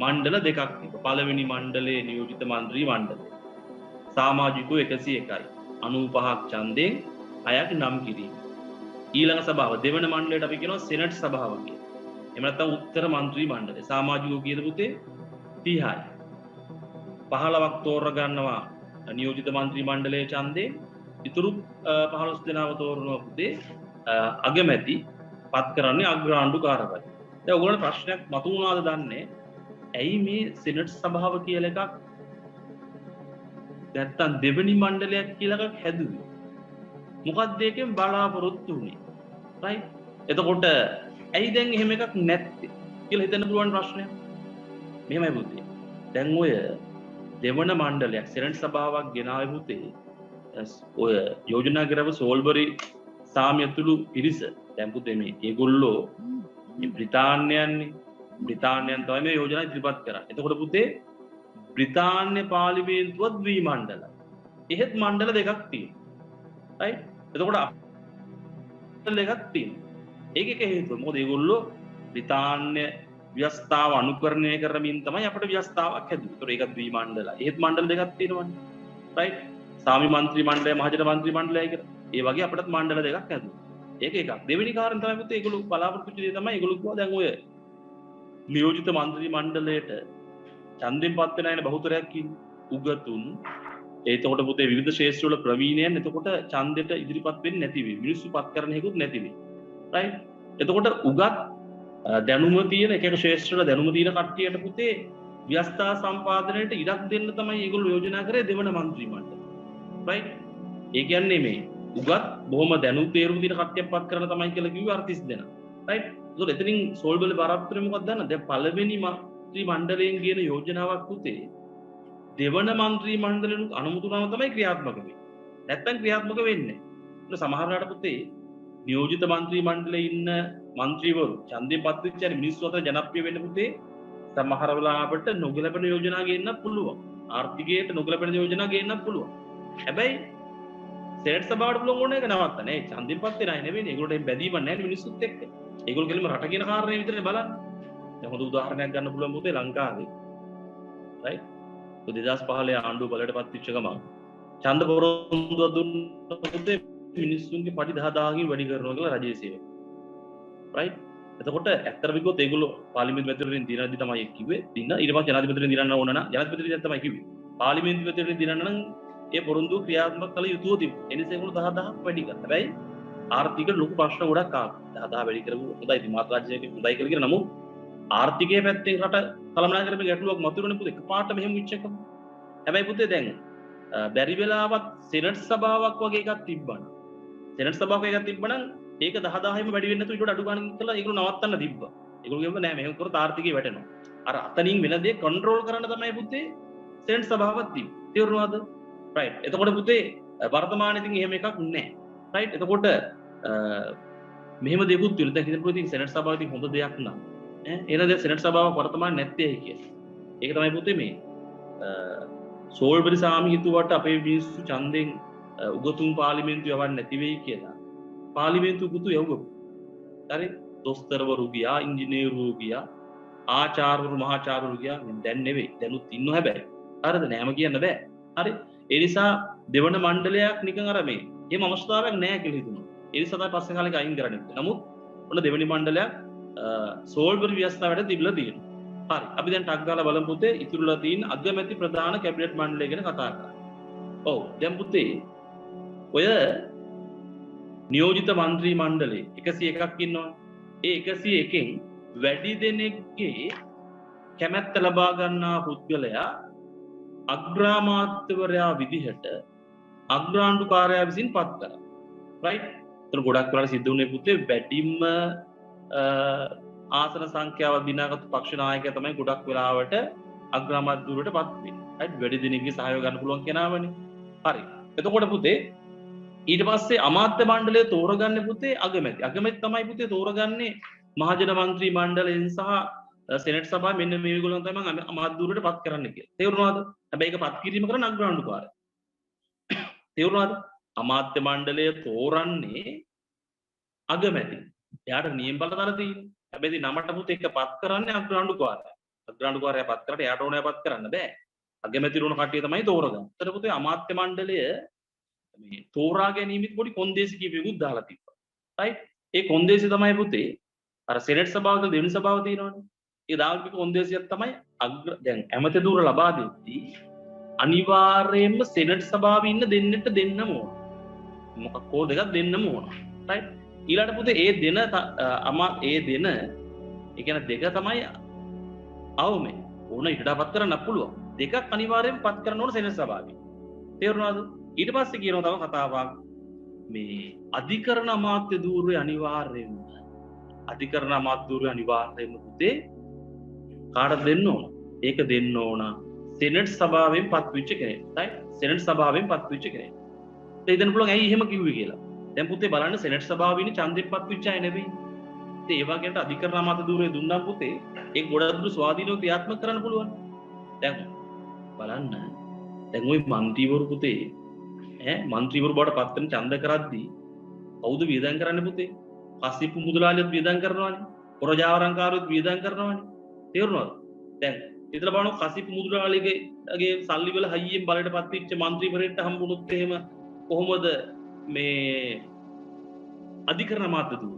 මණ්ඩල දෙකක් තිබ්බා. පළවෙනි මණ්ඩලයේ නියෝජිත මන්ත්‍රී මණ්ඩලය. සමාජිකයෝ 101යි. 95ක් ඡන්දෙන් 6ක් නම් කිරීම. ඊළඟ සභාව දෙවන මණ්ඩලයට අපි කියනවා සෙනට් සභාව කියලා. එහෙම නැත්නම් උත්තර മന്ത്രി මණ්ඩලය. සමාජිකයෝ කීයද පුතේ? 30යි. 15ක් තෝර ගන්නවා නියෝජිත മന്ത്രി මණ්ඩලයේ ඡන්දේ. ඉතුරු 15 දෙනාව තෝරනවා පුතේ අගමැති පත් කරන්නේ අග්‍රාණ්ඩුකාරවරයා. දැන් ඔයගොල්ලන්ට ප්‍රශ්නයක් මතුවුණාද දන්නේ? ඇයි මේ සෙනට් සභාව කියලා එකක් නැත්තම් දෙවෙනි මණ්ඩලයක් කියලා එකක් හැදුවේ? මොකක්ද ඒකෙන් බලාපොරොත්තු වෙන්නේ? right. එතකොට ඇයි දැන් එහෙම එකක් නැත්තේ කියලා හිතන්න පුළුවන් ප්‍රශ්නයක්. මෙහෙමයි පුතේ. දැන් ඔය දෙවන මණ්ඩලයක් සෙනට් සභාවක් ගෙනාවේ පුතේ ඔය යෝජනා කරව සෝල්බරි සාමියතුළු පිරිස. දැන් පුතේ මේ ඒගොල්ලෝ මේ බ්‍රිතාන්‍යයන් තමයි මේ යෝජනා ඉදිරිපත් කරන්නේ. එතකොට පුතේ බ්‍රිතාන්‍ය පාර්ලිමේන්තුව ද්විමණ්ඩල. එහෙත් මණ්ඩල දෙකක් තියෙනවා. right. එතකොට මණ්ඩල දෙකක් තියෙනවා. ඒකක හේතුව මොකද ඒගොල්ලෝ බ්‍රිතාන්‍ය ව්‍යවස්ථාව අනුකරණය කරමින් තමයි අපිට ව්‍යවස්ථාවක් හැදුවේ. ඒතකොට ඒක ද්විමණ්ඩල. එහෙත් මණ්ඩල දෙකක් තියෙනවනේ. right. සාමි മന്ത്രി මණ්ඩලය මහජන മന്ത്രി මණ්ඩලය කියලා. ඒ වගේ අපිටත් මණ්ඩල දෙකක් හැදුවා. ඒක එකක්. දෙවෙනි කාරණා තමයි පුතේ ඒගොල්ලෝ බලාපොරොත්තු වෙච්ච දේ තමයි ඒගොල්ලෝ කිව්වා දැන් ඔය නියෝජිත മന്ത്രി මණ්ඩලයට ඡන්දෙන් පත් වෙන අය බහුතරයක් ඉන්නේ. උගතුන් එතකොට පුතේ විවිධ ශේෂ්ත්‍ර වල ප්‍රවීණයන් එතකොට ඡන්දෙට ඉදිරිපත් වෙන්නේ නැති වෙයි. මිනිස්සු පත් කරන හේකුත් නැති වෙයි. right. එතකොට උගත් දැනුම තියෙන එක එක ශේෂ්ත්‍රවල දැනුම තියෙන කට්ටියට පුතේ ව්‍යවස්ථා සම්පාදනයට ඉඩක් දෙන්න තමයි ඒගොල්ලෝ යෝජනා කරේ දෙවන മന്ത്രി මණ්ඩලය. රයිට්? ඒ කියන්නේ මේ උගත් බොහොම දැනුම් තේරුම් තියෙන කට්ටියක් පත් කරන තමයි කියලා කිව්වේ අර 30 දෙනා. රයිට්? ඒතකොට එතනින් සෝල්බල් බරපතල මොකක්ද දන්නවද? දැන් පළවෙනි മന്ത്രി මණ්ඩලයෙන් කියන යෝජනාවක් පුතේ දෙවන മന്ത്രി මණ්ඩලෙන් අනුමත වුණාම තමයි ක්‍රියාත්මක වෙන්නේ. නැත්තම් ක්‍රියාත්මක වෙන්නේ නැහැ. ඒක සමහරවිට පුතේ නියෝජිත മന്ത്രി මණ්ඩලයේ ඉන්න മന്ത്രിවරු ඡන්දේ පත් වෙච්ච මිනිස්සු අතර ජනප්‍රිය වෙන්න පුතේ සමහර වෙලාවට නොගැලපෙන යෝජනා ගේන්නත් පුළුවන්. ආර්ථිකයට නොගැලපෙන යෝජනා ගේන්නත් පුළුවන්. හැබැයි සෙනට් සභාවට පුළුවන් ඕන එක නවත්තන්න. ඒ ඡන්දෙන් පත් වෙනයි නෙවෙයි. ඒගොල්ලෝ එහෙම බැඳීමක් නැහැ මිනිස්සුත් එක්ක. ඒගොල්ලෝ කෙලින්ම රට කියන කාරණේ විතරනේ බලන්නේ. දැන් හොඳ උදාහරණයක් ගන්න පුළුවන් පුතේ ලංකාවේ. රයිට්? 2015 ආණ්ඩුව බලයට පත් වෙච්ච ගමන් ඡන්ද පොරොන්දුවක් දුන්න පුතේ මිනිස්සුන්ගේ පඩි 10000කින් වැඩි කරනවා කියලා රජයේ සේවක. රයිට්? එතකොට ඇත්තට විගොත් ඒගොල්ලෝ පාර්ලිමේන්තු මැතිවරණයෙන් දිනද්දි තමයි කිව්වේ. දින ඊට පස්සේ ජනාධිපතිවරණයෙන් දිනන්න ඕන නම් ජනාධිපතිවරණයෙන් තමයි කිව්වේ. පාර්ලිමේන්තු මැතිවරණයෙන් දිනන්න නම් ඒ පොරොන්දුව ක්‍රියාත්මක කළ යුතුව තිබුණා. ඒ නිසා ඒගොල්ලෝ 10000ක් වැඩි කරා. හැබැයි ආර්ථික ලොකු ප්‍රශ්න ගොඩක් ආවා. 10000 වැඩි කරපු හොඳයි ඉතින් මාත් රාජ්‍යයේ හොඳයි කියලා කියන නමුත් ආර්ථිකයේ පැත්තෙන් රට කළමනා කරපු ගැටලුවක් මතුවෙන්නේ පුතේ එකපාරට මෙහෙම වෙච්ච එකම. හැබැයි පුතේ දැන් බැරි වෙලාවත් සෙනට් සභාවක් වගේ එකක් තිබ්බනම් සෙනට් සභාවක එකක් තිබ්බනම් ඒක 10000යිම වැඩි වෙන්නේ නැතුව ඊට අඩු ගන්න කියලා ඒගොල්ලෝ නවත්තන්න තිබ්බා. ඒගොල්ලෝ කියනවා නෑ මෙහෙම කරොත් ආර්ථිකය වැටෙනවා. අර අතනින් වෙන දේ කන්ට්‍රෝල් කරන්න තමයි පුතේ සෙනට් සභාවක් තිබ්බේ. තේරුණාද? රයිට්. එතකොට පුතේ වර්තමානයේ ඉතින් එහෙම එකක් නෑ. රයිට්. එතකොට මෙහෙම දෙකුත් තියෙනවා. දැන් හිතන්න පුළුවන් ඉතින් සෙනට් සභාව ඉතින් හොඳ දෙයක් නෑ. එහෙනම් දැන් සෙනට් සභාවක් වර්තමානයේ නැත්තේ ඇයි කියන්නේ. ඒක තමයි පුතේ මේ සෝල්බරි සාමි හිතුවට අපේ මිනිස්සු ඡන්දෙන් උගතුන් පාර්ලිමේන්තු යවන්න නැති වෙයි කියලා. පාර්ලිමේන්තු උගතු යවුවා. හරි? දොස්තරවරු ගියා, ඉංජිනේරුවෝ ගියා, ආචාර්යවරු මහාචාර්යවරු ගියා. දැන් නෙවෙයි. දැනුත් ඉන්නවා හැබැයි. හරිද? නෑම කියන්න බෑ. හරි? ඒ නිසා දෙවන මණ්ඩලයක් නිකන් අර මේ එහෙම අවස්ථාවක් නෑ කියලා හිතුණා. ඒ නිසා තමයි පස්සේ කාලෙක අයින් කරන්නේ. නමුත් ඔන්න දෙවෙනි මණ්ඩලයක් සෝල්බරි ව්‍යවස්ථාවට තිබිලා තියෙනවා. හරි. අපි දැන් ටක් ගාලා බලමු පුතේ ඉතුරුලා තියෙන අගමැති ප්‍රධාන කැබිනට් මණ්ඩලය ගැන කතා කරා. ඔව්. දැන් පුතේ ඔය නියෝජිත മന്ത്രി මණ්ඩලේ 101ක් ඉන්නවා. ඒ 101කින් වැඩි දෙනෙක්ගේ කැමැත්ත ලබා ගන්නා පුද්ගලයා අග්‍රාමාත්‍යවරයා විදිහට අග්‍රාණ්ඩුකාරයා විසින් පත් කරා. රයිට්? එතන ගොඩක් වෙලාවට සිද්ධ වුණේ පුතේ වැඩිම ආසන සංඛ්‍යාව දිනාගත්තු පක්ෂ නායකයා තමයි ගොඩක් වෙලාවට අග්‍රාමාත්‍යවරට පත් වෙන්නේ. රයිට්? වැඩි දෙනෙක්ගේ සහයෝගය ගන්න පුළුවන් කෙනාවනේ. හරි. එතකොට පුතේ ඊට පස්සේ අමාත්‍ය මණ්ඩලය තෝරගන්නේ පුතේ අගමැති. අගමැති තමයි පුතේ තෝරගන්නේ මහජන മന്ത്രി මණ්ඩලයෙන් සහ සෙනට් සභාව මෙන්න මේගොල්ලන් තමයි අමාත්‍යවරට පත් කරන්න කියලා. තේරුණාද? හැබැයි ඒක පත් කිරීම කරන අග්‍රාණ්ඩුකාරයා. තේරුණාද? අමාත්‍ය මණ්ඩලය තෝරන්නේ අගමැති. එයාට නියම බලතල තියෙනවා. හැබැයි නමට පුතේ එක පත් කරන්නේ අග්‍රාණ්ඩුකාරයා. අග්‍රාණ්ඩුකාරයා පත් කරාට එයාට ඕනෑ පත් කරන්න බෑ. අගමැති රුණ කට්ටිය තමයි තෝරගන්නේ. ඒතර පුතේ අමාත්‍ය මණ්ඩලය මේ තෝරා ගැනීමෙත් පොඩි කොන්දේසි කීපයකුත් දාලා තිබ්බා. රයිට්? ඒ කොන්දේසි තමයි පුතේ අර සෙනට් සභාවක දෙවෙනි සභාව තියෙනවනේ. ඒ දාලා තිබ්බ කොන්දේසියක් තමයි දැන් ඇමති ධූර ලබා දෙද්දී අනිවාර්යයෙන්ම සෙනට් සභාවේ ඉන්න දෙන්නෙට දෙන්නම ඕන. මොකක්කෝ දෙකක් දෙන්නම ඕන. රයිට්? ඊළඟට පුතේ ඒ දෙන ඒ කියන්නේ දෙක තමයි අවුමේ. ඕන ඉඩපත් කරන්න පුළුවන්. දෙකක් අනිවාර්යයෙන් පත් කරන්න ඕන සෙනට් සභාවේ. තේරුණාද? ඊට පස්සේ කියනවා තව කතාවක් මේ අධිකරණ අමාත්‍ය ධූරය අනිවාර්යයෙන්ම පුතේ කාටද දෙන්න ඕන? ඒක දෙන්න ඕන සෙනට් සභාවෙන් පත් වෙච්ච කෙනෙක්. right? සෙනට් සභාවෙන් පත් වෙච්ච කෙනෙක්. ඒ හිතන්න පුළුවන් ඇයි එහෙම කිව්වේ කියලා. දැන් පුතේ බලන්න සෙනට් සභාවේ ඉන්නේ ඡන්දෙන් පත් වෙච්ච අය නෙවෙයි. ඉතින් ඒ වගේට අධිකරණ අමාත්‍ය ධූරය දුන්නා පුතේ ඒක ගොඩක් දුර ස්වාධීනව ක්‍රියාත්මක කරන්න පුළුවන්. දැන් බලන්න දැන් ওই മന്ത്രിවරු පුතේ මන්ත්‍රීවරු බවට පත් වෙන ඡන්ද කරද්දී කවුද වියදම් කරන්නේ පුතේ? කසිප්පු මුදලාලියත් වියදම් කරනවානේ. පොරජාවරංකාරයොත් වියදම් කරනවානේ. තේරුණාද? දැන් හිතලා බලන්න කසිප්පු මුදලාලිගේ සල්ලි වල හයියෙන් බලයට පත් වෙච්ච മന്ത്രിවරයෙක්ට හම්බුනොත් එහෙම කොහොමද මේ අධිකරණ අමාත්‍ය දුර?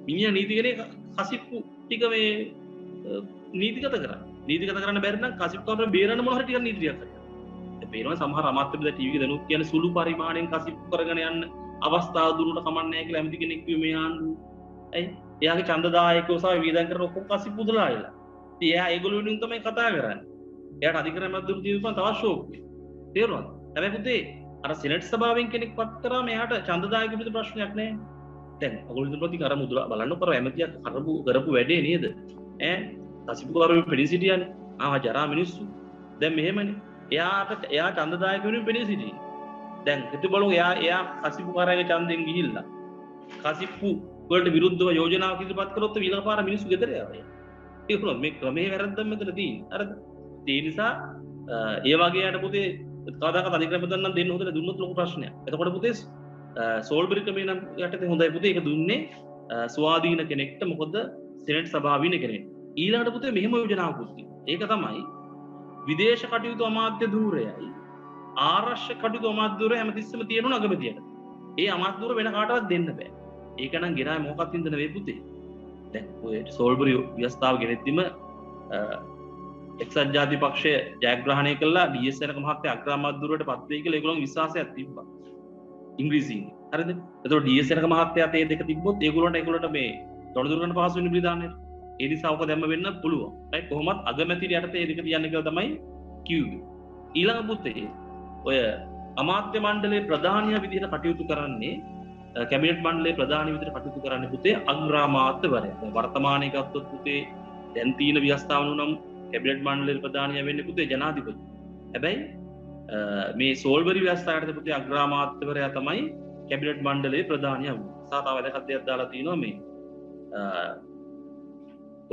මිනිහා නීතිගනේ කසිප්පු ටික මේ නීතිගත කරා. නීතිගත කරන්න බැරි නම් කසිප්පු කවුරුන් බේරන්න මොන හරි ටිකක් නීතියක් කරා. පේනවා සමහර අමාත්‍යවරු දැන් ටීවී එකේ දැනුත් කියන්නේ සුළු පරිමාණයෙන් කසිප්පු කරගෙන යන්න අවස්ථාව දුන්නට කමක් නැහැ කියලා ඇමති කෙනෙක් කිව්වේ මේ ආණ්ඩුව. ඇයි? එයාගේ ඡන්දදායකයෝ සහ වීදම් කරන ඔක්කොම කසි පුදලා ආයලා. ඉතින් එයා ඒගොල්ලෝ වෙනුවෙන් තමයි කතා කරන්නේ. එයාට අධිකරණ මැදුරු දීපන් තවත් ෂෝක් වෙයි. තේරුණාද? හැබැයි පුතේ අර සිනෙට් සභාවෙන් කෙනෙක් පත් කරාම එයාට ඡන්දදායක පිට ප්‍රශ්නයක් නැහැ. දැන් ඔයගොල්ලෝ ප්‍රති කර මුදලා බලන්න කර ඇමතියක් කරපු වැඩේ නේද? ඈ කසිපුකාරෝ පෙඩි සිටියනේ. ජරා මිනිස්සු. දැන් මෙහෙමනේ. එයා ඡන්දදායක වෙනුවෙන් පෙඩි සිටියි. දැන් හිත බලමු එයා කසිපුකාරයාගේ ඡන්දෙන් ගිහිල්ලා කසිප්පු වලට විරුද්ධව යෝජනාවක් ඉදිරිපත් කළොත් ඊළඟ මිනිස්සු ගෙදර යනවා. ඒක උනොත් මේ ක්‍රමයේ වැරද්දක් මෙතන තියෙන්නේ. හරිද? ඒ නිසා ඒ වගේ යට පුතේ කවදාකවත් අධිකරණ පදන්නම් දෙන්න හොඳ දුන්නොත් ලොකු ප්‍රශ්නයක්. එතකොට පුතේ සෝල්බරි ක්‍රමේ නම් යටතේ හොඳයි පුතේ. ඒක දුන්නේ ස්වාධීන කෙනෙක්ට. මොකද සෙනෙට් සභාවේ ඉන්න කෙනෙක්. ඊළඟට පුතේ මෙහෙම යෝජනාවක් තියෙනවා. ඒක තමයි විදේශ කටයුතු අමාත්‍ය ධූරයයි ආරක්ෂක කටයුතු අමාත්‍ය ධූරය හැමතිස්සෙම තියෙනු නගමතියට. ඒ අමාත්‍ය ධූර වෙන කාටවත් දෙන්න බෑ. ඒක නම් ගෙනාවේ මොකක්ද හින්දා නෙවෙයි පුතේ. දැන් ඔය සෝල්බරි ව්‍යවස්ථාව ගෙනෙද්දිම එක්සත් ජාතික පක්ෂය ජයග්‍රහණය කළා ඩීඑස්.එනක මහත්තයා අග්‍රාමාත්‍ය ධූරයට පත් වෙයි කියලා ඒගොල්ලන්ගේ විශ්වාසයක් තිබ්බා. ඉංග්‍රීසියෙන්. හරිද? එතකොට ඩීඑස්.එනක මහත්තයාට ඒ දෙක තිබ්බොත් ඒගොල්ලන්ට මේ තොරතුරු ගන්න පහසු වෙන බ්‍රිතාන්‍යයට. ඒ නිසා ඔක දැම්ම වෙන්න පුළුවන්. රයිට් කොහොමත් අගමැතිට යටතේ ඒ දෙක තියන්නේ කියලා තමයි කිව්වේ. ඊළඟ පුතේ ඔය අමාත්‍ය මණ්ඩලයේ ප්‍රධානියා විදිහට කටයුතු කරන්නේ කැබිනට් මණ්ඩලයේ ප්‍රධානී විදිහට කටයුතු කරන්නේ පුතේ අග්‍රාමාත්‍යවරයා. දැන් වර්තමානයේ ගත්තොත් පුතේ දැන් තියෙන ව්‍යවස්ථාවන නම් කැබිනට් මණ්ඩලයේ ප්‍රධානියා වෙන්නේ පුතේ ජනාධිපති. හැබැයි මේ සෝල්බරි ව්‍යවස්ථාවට පුතේ අග්‍රාමාත්‍යවරයා තමයි කැබිනට් මණ්ඩලයේ ප්‍රධානියා වුනේ. සාතාව වැදගත් දෙයක් දාලා තිනවා මේ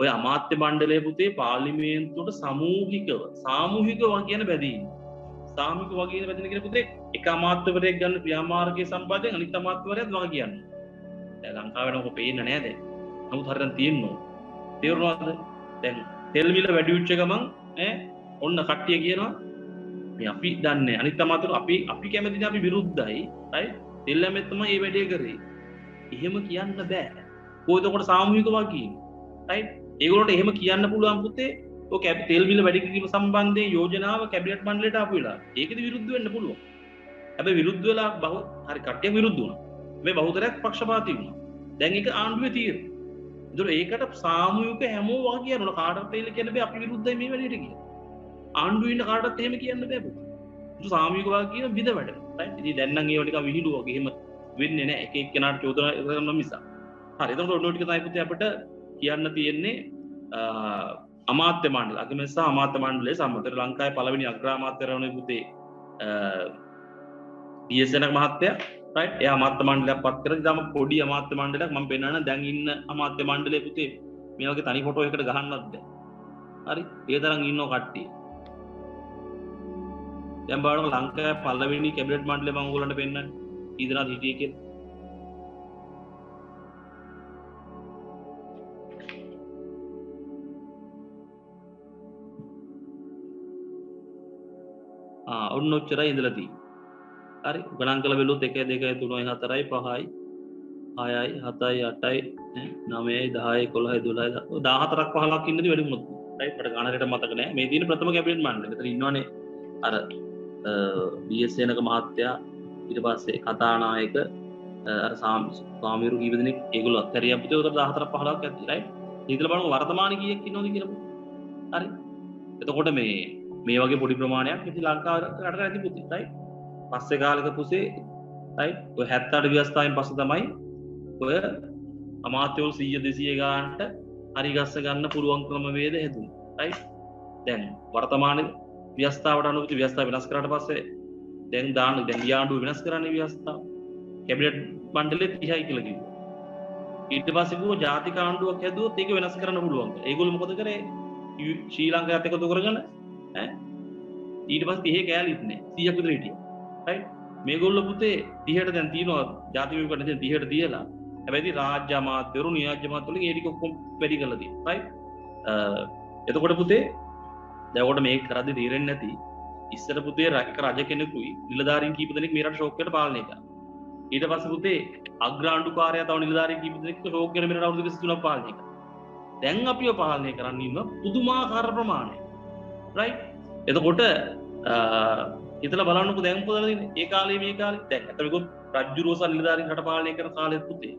ඔය අමාත්‍ය මණ්ඩලය පුතේ පාර්ලිමේන්තුවට සාමූහිකව කියන බැදීම. සාමූහික වගේ බැදින කියන පුතේ එක අමාත්‍යවරයෙක් ගන්න ක්‍රියාමාර්ගයේ සම්බන්ධයෙන් අනිත් අමාත්‍යවරයාත් වගේ කියන්නේ. දැන් ලංකාවේ නෝක පේන්නේ නැහැ දැන්. නමුත් හරියට තියෙනවා. තේරුණාද? දැන් තෙල් මිල වැඩි වෙච්ච ගමන් ඔන්න කට්ටිය කියනවා මේ අපි දන්නේ අනිත් අමාත්‍යවරු අපි කැමති නැහැ අපි විරුද්ධයි. රයිට්? තෙල් හැමෙත් තමයි මේ වැඩේ කරේ. එහෙම කියන්න බෑ. කොහොමද කොට සාමූහික වගේ? රයිට්? ඒගොල්ලන්ට එහෙම කියන්න පුළුවන් පුතේ ඔය තෙල් මිල වැඩි කිරීම සම්බන්ධයෙන් යෝජනාව කැබිනට් මණ්ඩලයට ආපු වෙලාව. ඒකෙදි විරුද්ධ වෙන්න පුළුවන්. හැබැයි විරුද්ධ වෙලා හරි කට්ටිය විරුද්ධ වුණා. මේ බහුතරයක් පක්ෂපාතී වුණා. දැන් ඒක ආණ්ඩුවේ තියෙන. ඒතර ඒකට සාමූහික හැමෝම වගේ කියනවා කාටවත් තෙල් කියන්න බෑ අපි විරුද්ධයි මේ වැඩේට කියලා. ආණ්ඩුවේ ඉන්න කාටවත් එහෙම කියන්න බෑ පුතේ. ඒක සාමූහික වගේ කියන විද වැඩ. රයිට්? ඉතින් දැන් නම් ඒව නිකන් විහිළුව වගේ එහෙම වෙන්නේ නැහැ. එක එක්කෙනාට චෝදනා කරන නිසා. හරි. එතකොට ඔන්න ටික තමයි පුතේ අපිට කියන්න තියෙන්නේ අමාත්‍ය මණ්ඩල අගමැති සහ අමාත්‍ය මණ්ඩලයේ සම්මතය. ලංකාවේ පළවෙනි අග්‍රාමාත්‍යවරයා පුතේ ඩීඑස්.එනක මහත්තයා. රයිට්? එයා අමාත්‍ය මණ්ඩලයක් පත් කරලා ඉතාලම පොඩි අමාත්‍ය මණ්ඩලයක් මම පෙන්නන දැන් ඉන්න අමාත්‍ය මණ්ඩලයේ පුතේ මේ වගේ තනි ෆොටෝ එකකට ගහන්නත් බෑ. හරි? ඒ තරම් ඉන්නව කට්ටිය. දැන් බලන්න ලංකාවේ පළවෙනි කැබිනට් මණ්ඩලය මම ඔයගොල්ලන්ට පෙන්නන්නේ. ඊදරත් හිටියේ කියලා. ඔන්න ඔච්චරයි ඉඳලා තියෙන්නේ. හරි ගණන් කළ බැලුවොත් 1 2 3 4 5යි 6යි 7යි 8යි 9යි 10යි 11යි 12යි 14ක් 15ක් ඉන්නදී වැඩි වුණොත් රයිට් මට ගණනකට මතක නැහැ. මේ තියෙන ප්‍රථම කැබිනට් මණ්ඩලය. මෙතන ඉන්නවනේ අර ඩීඑස්.එනක මහත්තයා ඊට පස්සේ කතානායක අර සාමීරු කීප දෙනෙක් ඒගොල්ලෝ අත්හැරියා පුතේ උතර 14ක් 15ක් ඇති රයිට්. ඊතල බලමු වර්තමානයේ කීයක් ඉන්නවද කියලා. හරි. එතකොට මේ වගේ පොඩි ප්‍රමාණයක් ඉතින් ලංකාවට රටට ඇති පුතේ රයිට්. පස්සේ කාලෙක පුසේ රයිට් ඔය 78 ව්‍යවස්ථාවෙන් පස්සේ තමයි ඔය අමාත්‍යවරු 100 200 ගානට හරි ගස්ස ගන්න පුළුවන් ක්‍රමවේද හැදුනේ රයිට්. දැන් වර්තමානයේ ව්‍යවස්ථාවට අනුව ව්‍යවස්ථාව වෙනස් කරාට පස්සේ දැන් යාඩුව වෙනස් කරන්නේ ව්‍යවස්ථාව. කැබිනට් මණ්ඩලෙ 30යි කියලා කිව්වා. ඊට පස්සේ කිව්වා ජාතික ආණ්ඩුවක් හැදුවොත් ඒක වෙනස් කරන්න පුළුවන්. ඒගොල්ලෝ මොකද කරේ? ශ්‍රී ලංකාවත් එකතු කරගෙන ඊට පස්සේ 30 කෑලිත් නෑ 100ක් විතර හිටියා. රයිට්? මේගොල්ලෝ පුතේ 30ට දැන් තියනවා ජාතික විකල්ප දැන් 30ට තියලා. හැබැයි රාජ්‍ය අමාත්‍යවරු නියෝජ්‍ය අමාත්‍යවරු ඒ ටික ඔක්කොම වැඩි කරලා තියෙනවා. රයිට්? එතකොට පුතේ දැන් ඔකට මේක කරද්දී තීරෙන්නේ නැති ඉස්සර පුතේ එක රජ කෙනෙකුයි නිලධාරීන් කීප දෙනෙක් මේ රට ෂෝක් එකට පාලනය කරා. ඊට පස්සේ පුතේ අග්‍රාණ්ඩුකාරයා තව නිලධාරීන් කීප දෙනෙක් ෂෝක් එකට මේ රට අවුරුදු 23ක් පාලනය කරා. දැන් අපිව පාලනය කරන්න ඉන්න පුදුමාකාර ප්‍රමාණයක්. රයිට්? එතකොට හිතලා බලන්නකො දැන් කොහොමද ඉන්නේ? ඒ කාලේ මේ කාලේ දැන් අතමිකොත් රජ්ජුරුවෝ සහ නිලධාරීන් රට පාලනය කරන කාලෙත් පුතේ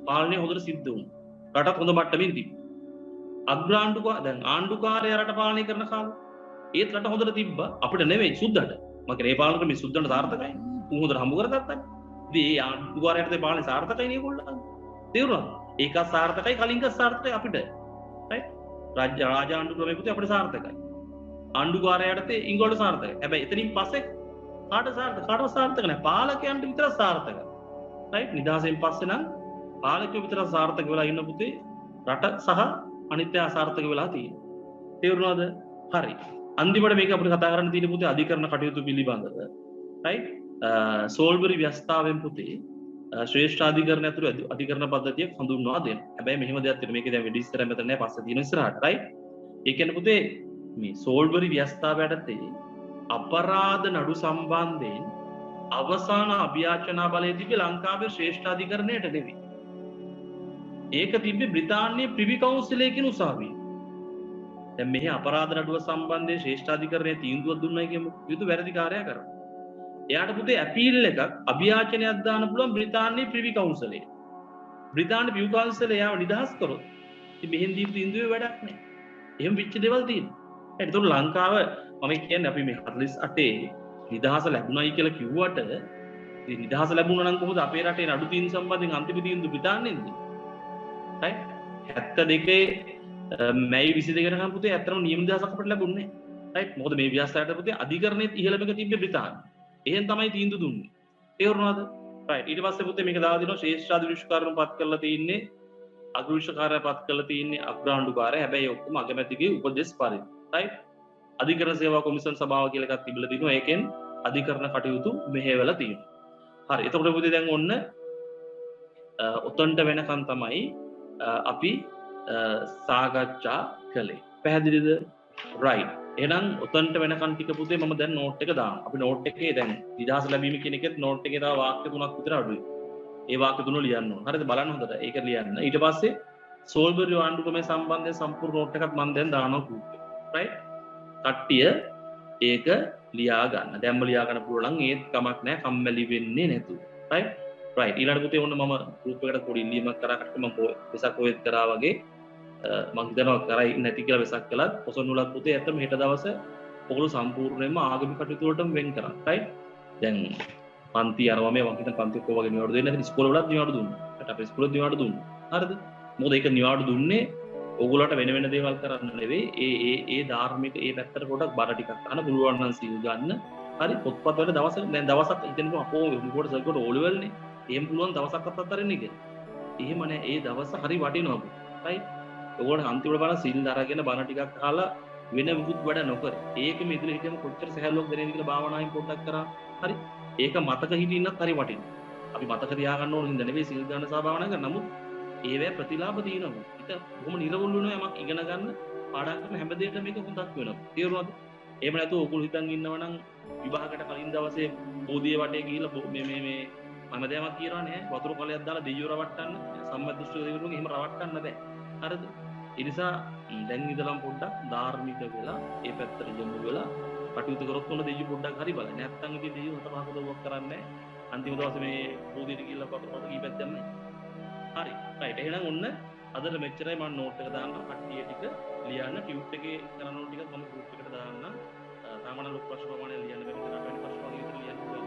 පාලනය හොඳට සිද්ධ වුණා. රටත් හොඳ මට්ටමින් තිබ්බා. දැන් ආණ්ඩුකාරයා රට පාලනය කරන කාලේ ඒත් රට හොඳට තිබ්බා. අපිට නෙවෙයි සුද්දට. මම කියන්නේ මේ පාලන ක්‍රමයේ සුද්දන්ට සාර්ථකයි. උන් හොඳට හම්බ කරගත්තා. ඉතින් ඒ ආණ්ඩුකාරයාට පාලනේ සාර්ථකයි නේ ඒගොල්ලෝ. තේරුණාද? ඒකත් සාර්ථකයි කලින්ක සාර්ථකයි අපිට. රයිට්? රාජ්‍ය ආණ්ඩු ක්‍රමයේ පුතේ අපිට සාර්ථකයි. ආණ්ඩුකාරයාට ඉංගොල්ලෝ සාර්ථකයි. හැබැයි එතනින් පස්සේ කාටවත් සාර්ථක නැහැ. පාලකයන්ට විතරක් සාර්ථකයි. රයිට්? නිදහසෙන් පස්සේ නම් පාලකයෝ විතරක් සාර්ථක වෙලා ඉන්න පුතේ රට සහ අනිත්‍ය අසාර්ථක වෙලා තියෙනවා. තේරුණාද? හරි. අන්තිමට මේක අපිට කතා කරන්න තියෙන පුතේ අධිකරණ කටයුතු පිළිබඳව. රයිට්? සෝල්බරි ව්‍යවස්ථාවෙන් පුතේ ශ්‍රේෂ්ඨ අධිකරණ ඇතුළු අධිකරණ පද්ධතිය හඳුන්වා දෙනවා. හැබැයි මෙහෙම දෙයක් තියෙනවා. මේකේ දැන් වෙඩි ඉස්සර මෙතන නෑ පස්සේ තියෙන ඉස්සරහට. රයිට්? ඒ කියන්නේ පුතේ මේ සෝල්බරි ව්‍යවස්ථාව යටතේ අපරාධ නඩු සම්බන්ධයෙන් අවසාන අභියාචනා බලය තිබ්බේ ලංකාවේ ශ්‍රේෂ්ඨ අධිකරණයට නෙවෙයි. ඒක තිබ්බේ බ්‍රිතාන්‍යයේ ප්‍රිවි කවුන්සිලයේ කියන උසාවියේ. දැන් මෙහි අපරාධ නඩුව සම්බන්ධයෙන් ශ්‍රේෂ්ඨ අධිකරණයේ තීන්දුවක් දුන්නයි කියමු. යුතු වැරදි කාර්යයක් කරනවා. එයාට පුතේ අපීල් එකක් අභියාචනයක් දාන්න පුළුවන් බ්‍රිතාන්‍යයේ ප්‍රිවි කවුන්සිලයේ. බ්‍රිතාන්‍ය ප්‍රිවි කවුන්සිලය යාව නිදහස් කරොත් ඉතින් මෙහෙන් දීපු තීන්දුවේ වැඩක් නැහැ. එහෙම පිච්ච දේවල් තියෙනවා. ඒකට ලංකාව මම කියන්නේ අපි මේ 48 නිදහස ලැබුණයි කියලා කිව්වට ඉතින් නිදහස ලැබුණා නම් කොහොමද අපේ රටේ නඩු තීන්දුව සම්බන්ධයෙන් අන්තිම තීන්දුව බ්‍රිතාන්‍යයෙන්ද? රයිට්? 72 මැයි 22 වෙනිදා පුතේ ඇත්තටම නියම නිදහසක් අපිට ලැබුණේ නැහැ. රයිට්? මොකද මේ ව්‍යවස්ථාවට පුතේ අධිකරණෙත් ඉහළම එක තිබ්බේ බ්‍රිතාන්‍ය. එහෙන් තමයි තීන්දුව දුන්නේ. තේරුණාද? රයිට්. ඊට පස්සේ පුතේ මේක දාලා දිනවා ශ්‍රේෂ්ඨ විනිශ්චයකාරයන් පත් කරලා තින්නේ අග්‍රවිනිශ්චයකාරයා පත් කරලා තින්නේ අග්‍රාණ්ඩුකාරයා. හැබැයි ඔක්කොම අගමැතිගේ උපදෙස් පරිදි. රයිට්? අධිකරණ සේවා කොමිෂන් සභාව කියලා එකක් තිබිලා තිනවා. ඒකෙන් අධිකරණ කටයුතු මෙහෙवला තියෙනවා. හරි. එතකොට පුතේ දැන් ඔන්න උතන්ට වෙනකන් තමයි අපි සාකච්ඡා කළේ. පැහැදිලිද? රයිට්. එහෙනම් උතන්ට වෙනකන් ටික පුතේ මම දැන් නෝට් එක දානවා. අපි නෝට් එකේ දැන් නිදහස ලැබීම කියන එකෙත් නෝට් එකේ තව වාක්‍ය 3ක් විතර අඩුයි. ඒ වාක්‍ය 3 ලියන්න ඕන. හරිද? බලන්න හොඳට. ඒක ලියන්න. ඊට පස්සේ සෝල්බරි ආණ්ඩු ක්‍රමයේ සම්බන්ධයෙන් සම්පූර්ණ නෝට් එකක් මම දැන් දානවා ගෲප් එකට. රයිට්? කට්ටිය ඒක ලියා ගන්න. දැන්ම ලියා ගන්න පුළුවන් නම් ඒත් කමක් නැහැ. කම්මැලි වෙන්නේ නැතුව. රයිට්? රයිට්. ඊළඟ පුතේ ඔන්න මම ගෲප් එකට පොඩි ඉල්ලීමක් කරා කට්ටිය මම වෙසක් ඔයෙත් කරා වගේ මම හිතනවා කරයි නැති කියලා වෙසක් කළත් පොසොන් වලත් පුතේ ඇත්තම හෙට දවසේ ඔගොල්ලෝ සම්පූර්ණයෙන්ම ආගමික කටයුතු වලටම වෙන් කරා. රයිට්? දැන් පන්ති අරවා මේ මම හිතන පන්ති ඔක්කොම වගේ නිවාඩු දෙන්න ඉතින් ඉස්කෝල වලත් නිවාඩු දුන්නා. ඒකට අපේ ඉස්කෝලෙත් නිවාඩු දුන්නා. හරිද? මොකද ඒක නිවාඩු දුන්නේ ඕගොල්ලන්ට වෙන වෙන දේවල් කරන්න නෙවෙයි. ඒ ධාර්මික ඒ පැත්තට පොඩක් බර ටිකක් ගන්න පුළුවන් නම් සීල් ගන්න. හරි පොත්පත් වල දවසක් හිතන්නකො අපෝ මොකටද සර්කෝට ඕලෙවල් නේ. එහෙම පුළුවන් දවසක්වත් අත්තරින්න එක. එහෙම නෑ. ඒ දවස හරි වටිනවා. රයිට්? ඕගොල්ලෝ අන්තිමට බලන සීල් දරගෙන බණ ටිකක් අහලා වෙන විකුත් වැඩ නොකර. ඒකෙම ඉදිරිය හිටියම කොච්චර සහැල්ලුවක් දැනෙන්නේ කියලා භාවනාවෙන් පොඩ්ඩක් කරා. හරි? ඒක මතක හිටින්නත් හරි වටිනවා. අපි මතක තියාගන්න ඕන හින්දා නෙවෙයි සීල් ගන්න සහ භාවනා කරන. නමුත් ඒවැ ප්‍රතිලාභ තියෙනවා. ඒක බොහොම නිර්වුල් වෙනවා යමක් ඉගෙන ගන්න පාඩම් කරන හැම දෙයකම මේක හොඳක් වෙනවා. තේරුණාද? එහෙම නැතුව ඔයගොල්ලෝ හිතන් ඉන්නවා නම් විභාගකට කලින් දවසේ බෝධිය වටේ ගිහිල්ලා මේ මමදෑමක් කියනවා නෑ. වතුර කොලයක් දාලා දෙයියෝ රවට්ටන්න. සම්මදෘෂ්ටි දෙවිවරුන් එහෙම රවට්ටන්න බෑ. හරිද? ඒ නිසා දැන් ඉඳලම පොඩ්ඩක් ධාර්මික වෙලා ඒ පැත්තට යොමු වෙලා කටයුතු කරොත් මොන දෙයියෝ පොඩ්ඩක් හරි බලන්න. නැත්තම් ඉතින් දෙයියෝ හත පහක උදව්වක් කරන්නේ නෑ. අන්තිම දවසේ මේ බෝධියට ගිහිල්ලා වතුර කීපයක් දැම්මේ. හරි. රයිට්. එහෙනම් ඔන්න අදට මෙච්චරයි මම නෝට් එක දාන්න කට්ටිය ටික ලියන්න ටියුට් එකේ කරන නෝට් ටිකත් මම ගෲප් එකට දාන්න. සාමාන්‍ය ලොකු ප්‍රශ්න ප්‍රමාණය ලියන්න බැරි කෙනාට වැඩි ප්‍රශ්න වගේ විතර ලියන්න පුළුවන්.